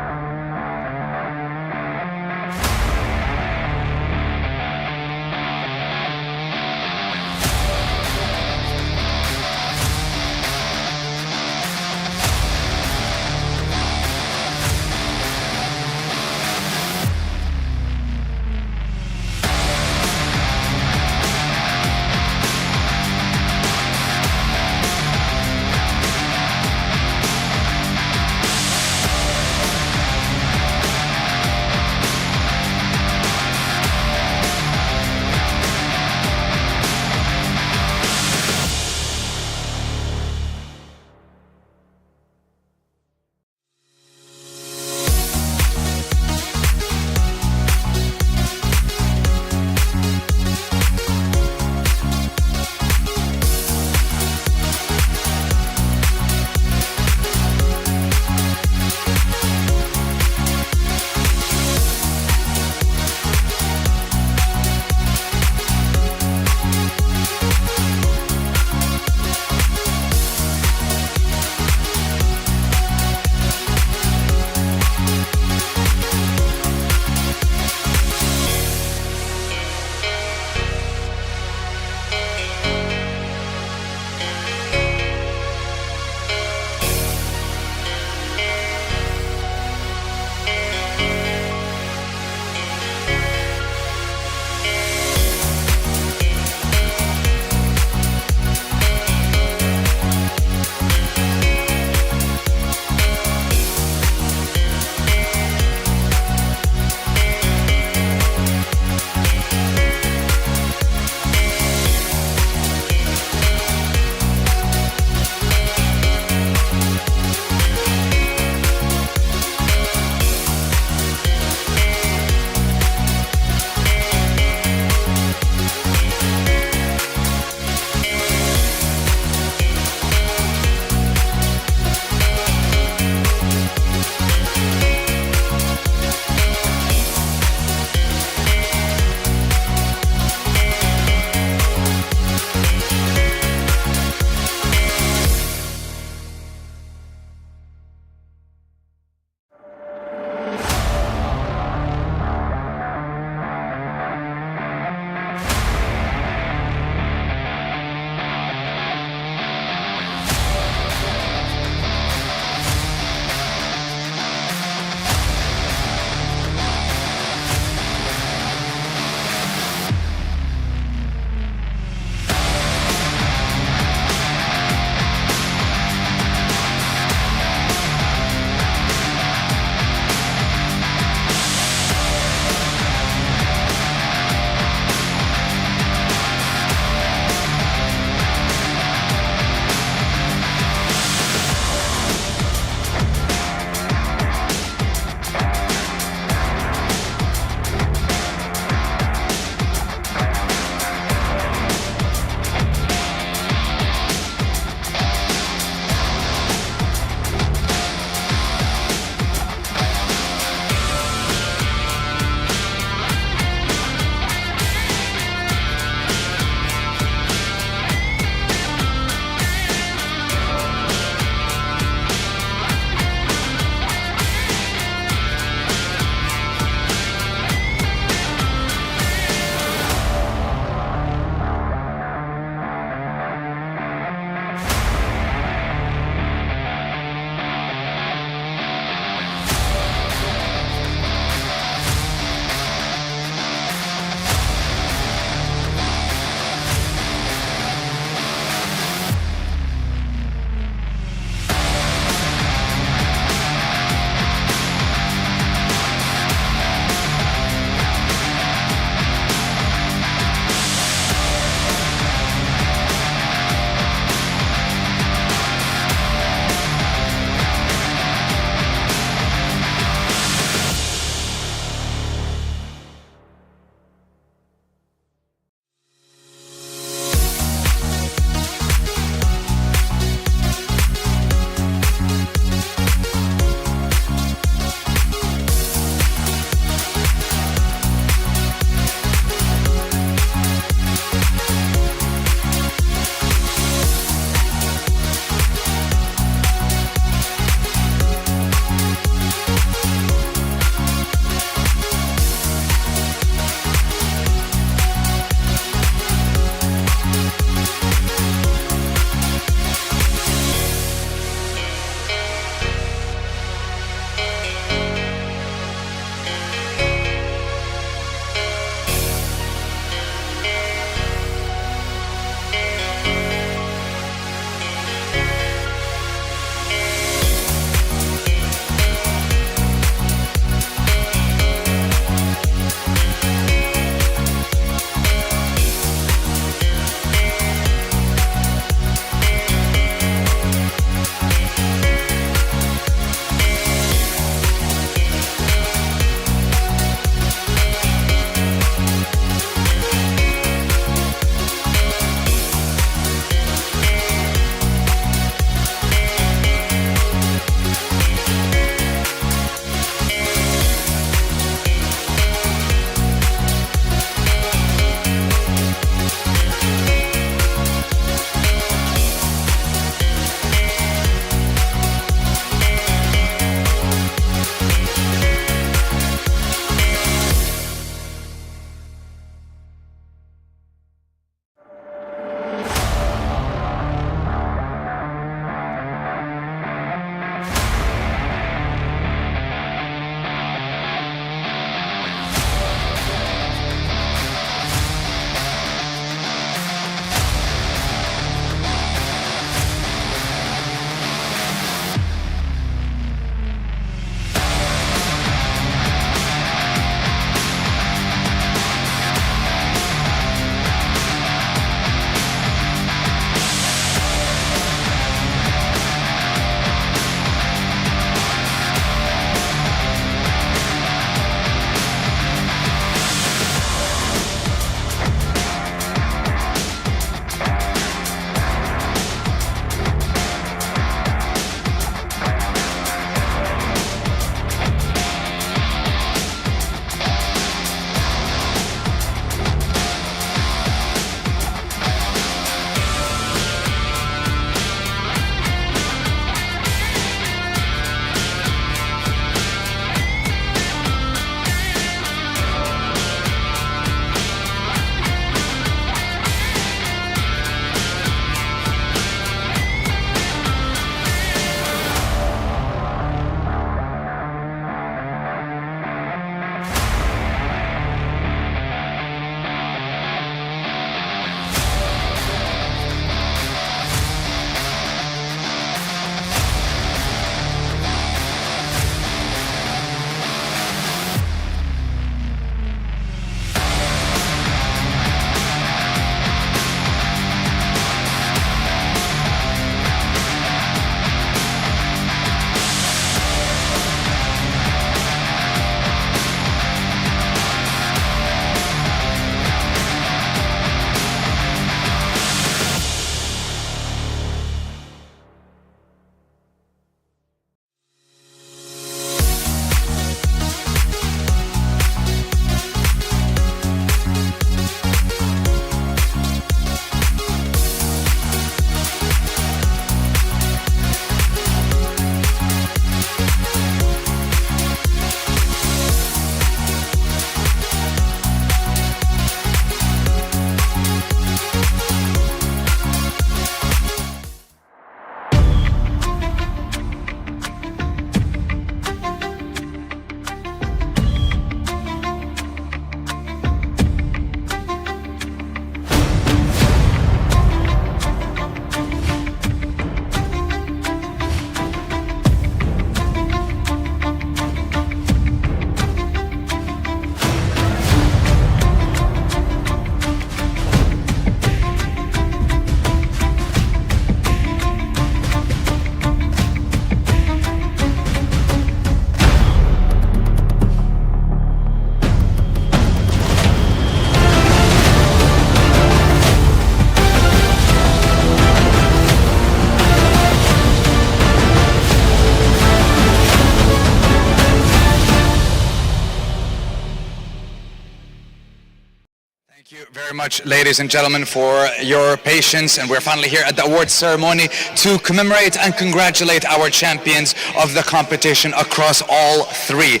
you very much, ladies and gentlemen, for your patience. And we're finally here at the awards ceremony to commemorate and congratulate our champions of the competition across all three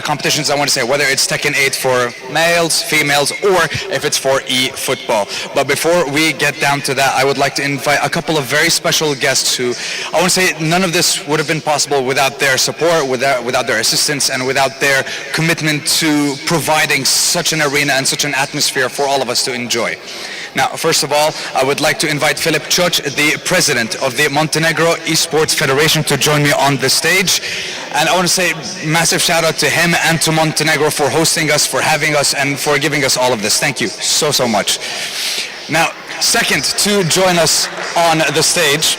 competitions, I want to say, whether it's Tekken 8 for males, females, or if it's for eFootball. But before we get down to that, I would like to invite a couple of very special guests who, I want to say, none of this would have been possible without their support, without their assistance, and without their commitment to providing such an arena and such an atmosphere for all of us to enjoy. Now, first of all, I would like to invite Filip Choch, the president of the Montenegro Esports Federation, to join me on the stage. And I want to say massive shout out to him and to Montenegro for hosting us, for having us, and for giving us all of this. Thank you so, so much. Now, second to join us on the stage,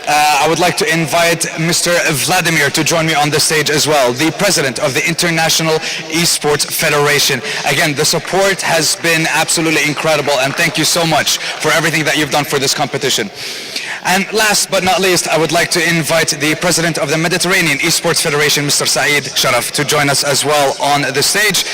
I would like to invite Mr. Vladimir to join me on the stage as well, the president of the International Esports Federation. Again, the support has been absolutely incredible, and thank you so much for everything that you've done for this competition. And last but not least, I would like to invite the president of the Mediterranean Esports Federation, Mr. Saeed Sharaf, to join us as well on the stage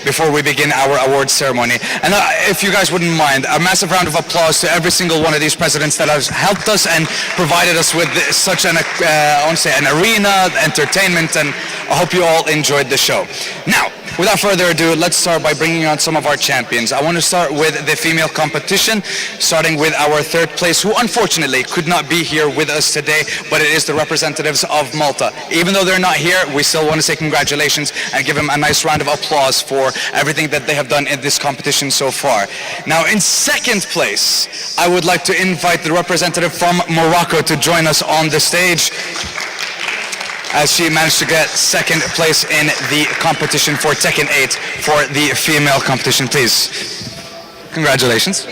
before we begin our awards ceremony. And if you guys wouldn't mind, a massive round of applause to every single one of these presidents that has helped us and provided us with such an, I want to say, an arena, entertainment, and I hope you all enjoyed the show. Now, without further ado, let's start by bringing on some of our champions. I want to start with the female competition, starting with our third place, who unfortunately could not be here with us today, but it is the representatives of Malta. Even though they're not here, we still want to say congratulations and give them a nice round of applause for everything that they have done in this competition so far. Now, in second place, I would like to invite the representative from Morocco to join us on the stage, as she managed to get second place in the competition for Tekken 8 for the female competition. Please, congratulations.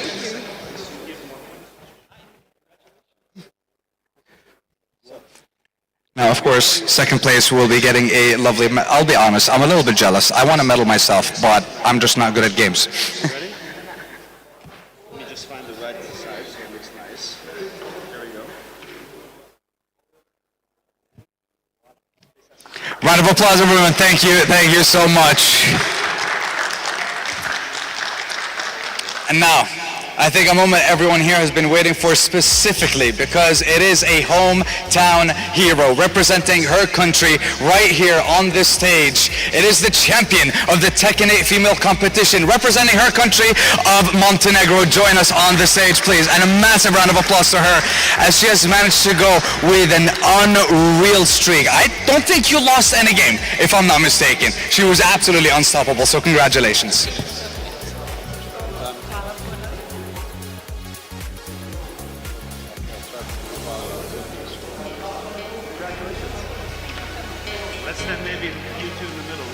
Now, of course, second place will be getting a lovely I'll be honest, I'm a little bit jealous. I want a medal myself, but I'm just not good at games. Ready? Let me just find the right size so it looks nice. There we go. Round of applause, everyone. Thank you so much. And now, I think a moment everyone here has been waiting for specifically, because it is a hometown hero representing her country right here on this stage. It is the champion of the Tekken 8 female competition representing her country of Montenegro. Join us on the stage, please. And a massive round of applause to her as she has managed to go with an unreal streak. I don't think you lost any game, if I'm not mistaken. She was absolutely unstoppable, so congratulations. Let's then maybe you two in the middle.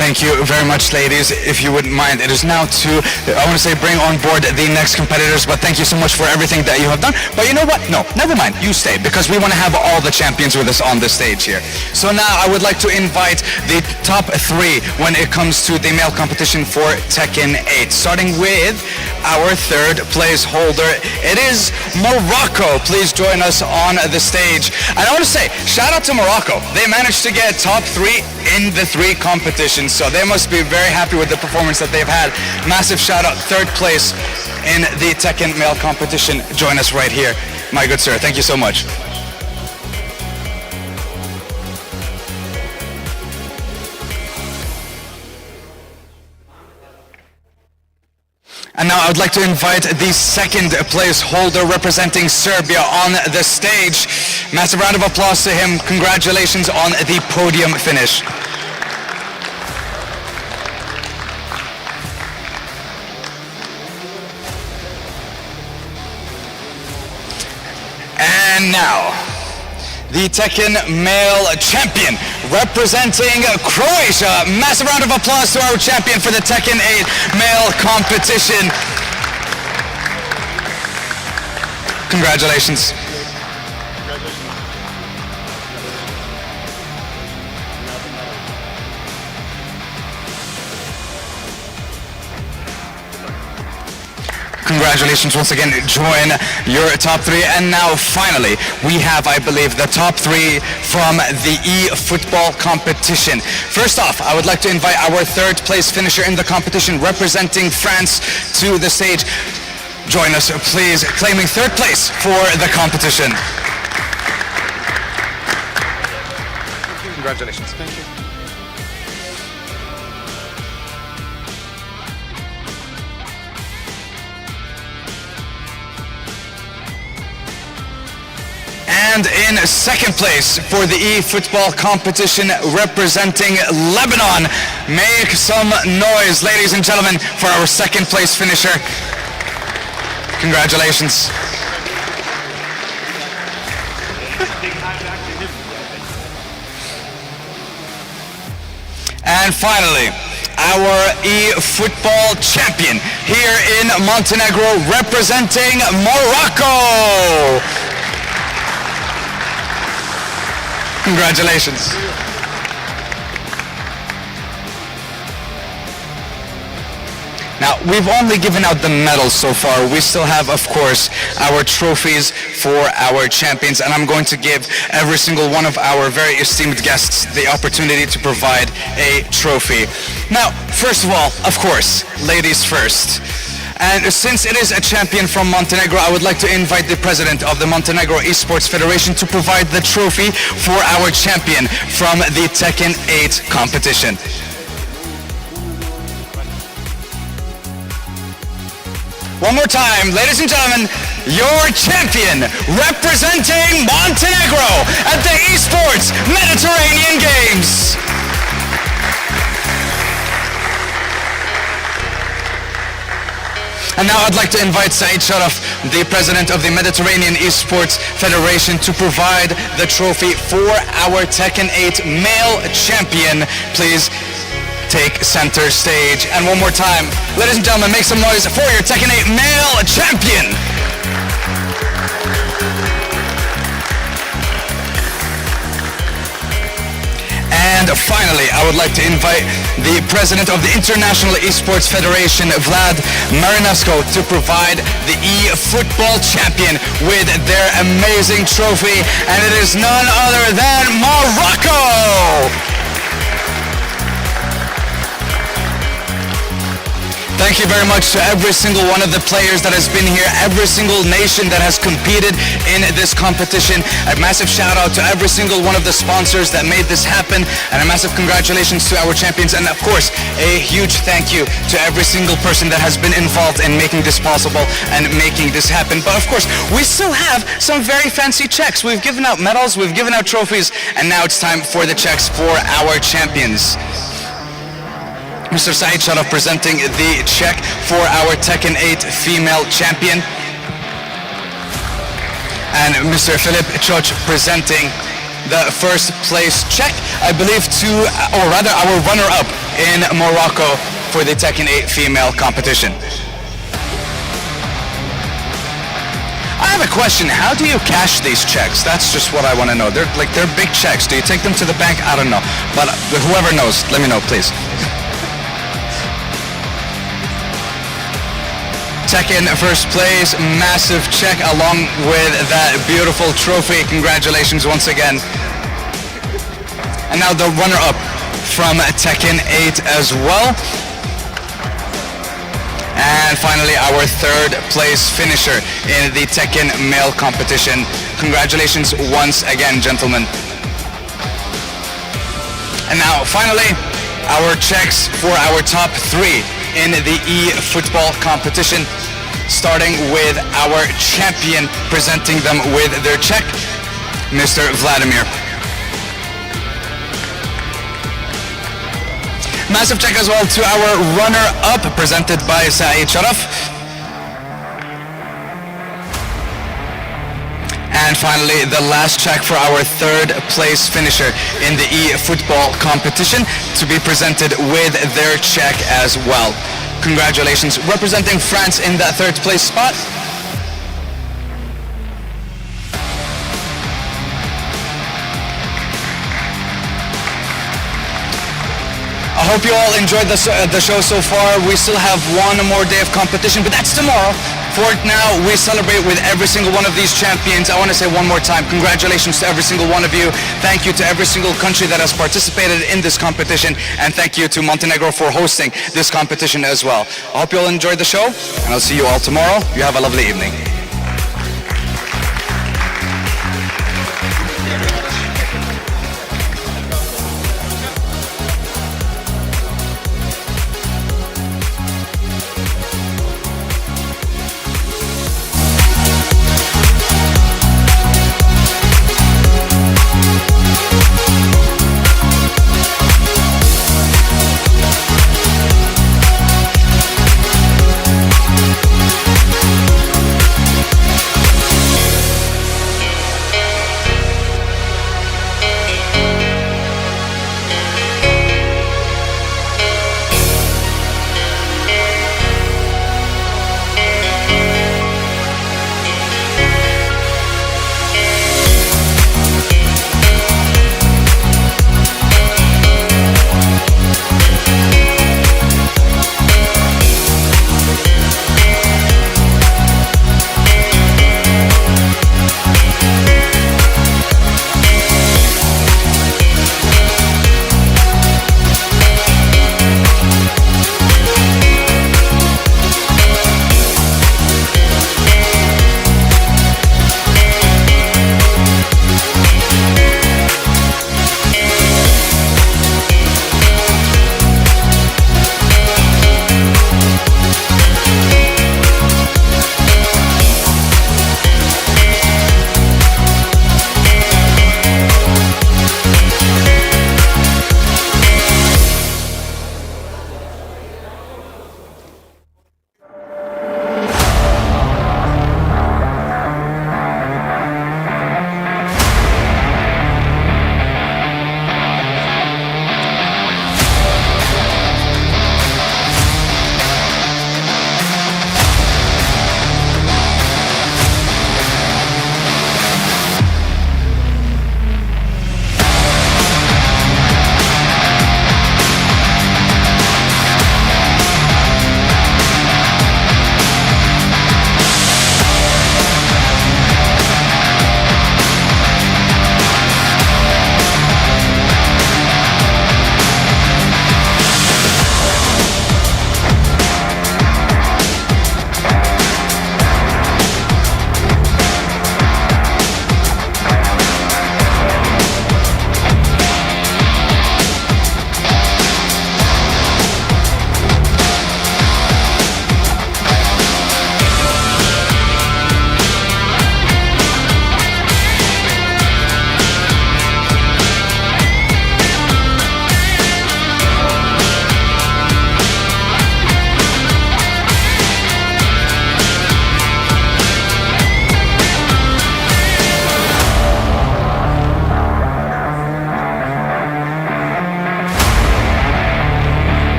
Thank you very much, ladies. If you wouldn't mind, it is now to, I want to say, bring on board the next competitors, but thank you so much for everything that you have done. But you know what? No, never mind. You stay, because we want to have all the champions with us on the stage here. So now I would like to invite the top three when it comes to the male competition for Tekken 8, starting with our third place holder. It is Morocco. Please join us on the stage. And I want to say, shout out to Morocco. They managed to get top three in the three competitions, so they must be very happy with the performance that they've had. Massive shout out, third place in the Tekken male competition. Join us right here, my good sir. Thank you so much. And now I would like to invite the second place holder representing Serbia on the stage. Massive round of applause to him. Congratulations on the podium finish. And now, the Tekken male champion representing Croatia. Massive round of applause to our champion for the Tekken 8 male competition. Congratulations. Congratulations once again. Join your top three. And now finally, we have, I believe, the top three from the Efootball competition. First off, I would like to invite our third place finisher in the competition representing France to the stage. Join us, please, claiming third place for the competition. Congratulations. Thank you. And in second place for the Efootball competition representing Lebanon, make some noise, ladies and gentlemen, for our second place finisher. Congratulations. And finally, our Efootball champion here in Montenegro representing Morocco. Congratulations. Now, we've only given out the medals so far. We still have, of course, our trophies for our champions, and I'm going to give every single one of our very esteemed guests the opportunity to provide a trophy. Now, first of all, of course, ladies first. And since it is a champion from Montenegro, I would like to invite the president of the Montenegro Esports Federation to provide the trophy for our champion from the Tekken 8 competition. One more time, ladies and gentlemen, your champion representing Montenegro at the Esports Mediterranean Games. And now I'd like to invite Saeed Sharaf, the president of the Mediterranean Esports Federation, to provide the trophy for our Tekken 8 male champion. Please take center stage. And one more time, ladies and gentlemen, make some noise for your Tekken 8 male champion. And finally, I would like to invite the president of the International Esports Federation, Vlad Marinescu, to provide the Efootball champion with their amazing trophy. And it is none other than Morocco. Thank you very much to every single one of the players that has been here, every single nation that has competed in this competition. A massive shout out to every single one of the sponsors that made this happen, and a massive congratulations to our champions, and of course, a huge thank you to every single person that has been involved in making this possible and making this happen. But of course, we still have some very fancy checks. We've given out medals, we've given out trophies, and now it's time for the checks for our champions. Mr. Saeed Sharaf presenting the check for our Tekken 8 female champion. And Mr. Philip Choch presenting the first place check, I believe, to, or rather, our runner-up in Morocco for the Tekken 8 female competition. I have a question. How do you cash these checks? That's just what I want to know. They're big checks. Do you take them to the bank? I don't know. But whoever knows, let me know, please. Tekken first place, massive check along with that beautiful trophy. Congratulations once again. And now the runner-up from Tekken 8 as well. And finally our third place finisher in the Tekken male competition. Congratulations once again, gentlemen. And now finally our checks for our top three in the Efootball competition, starting with our champion presenting them with their check, Mr. Vladimir. Massive check as well to our runner-up presented by Saeed Sharaf. And finally, the last check for our third place finisher in the Efootball competition to be presented with their check as well. Congratulations. Representing France in that third place spot. I hope you all enjoyed the show so far. We still have one more day of competition, but that's tomorrow. For now, we celebrate with every single one of these champions. I want to say one more time, congratulations to every single one of you. Thank you to every single country that has participated in this competition, and thank you to Montenegro for hosting this competition as well. I hope you'll enjoy the show, and I'll see you all tomorrow. You have a lovely evening.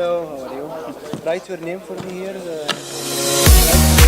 Hello, how are you? Write your name for me here.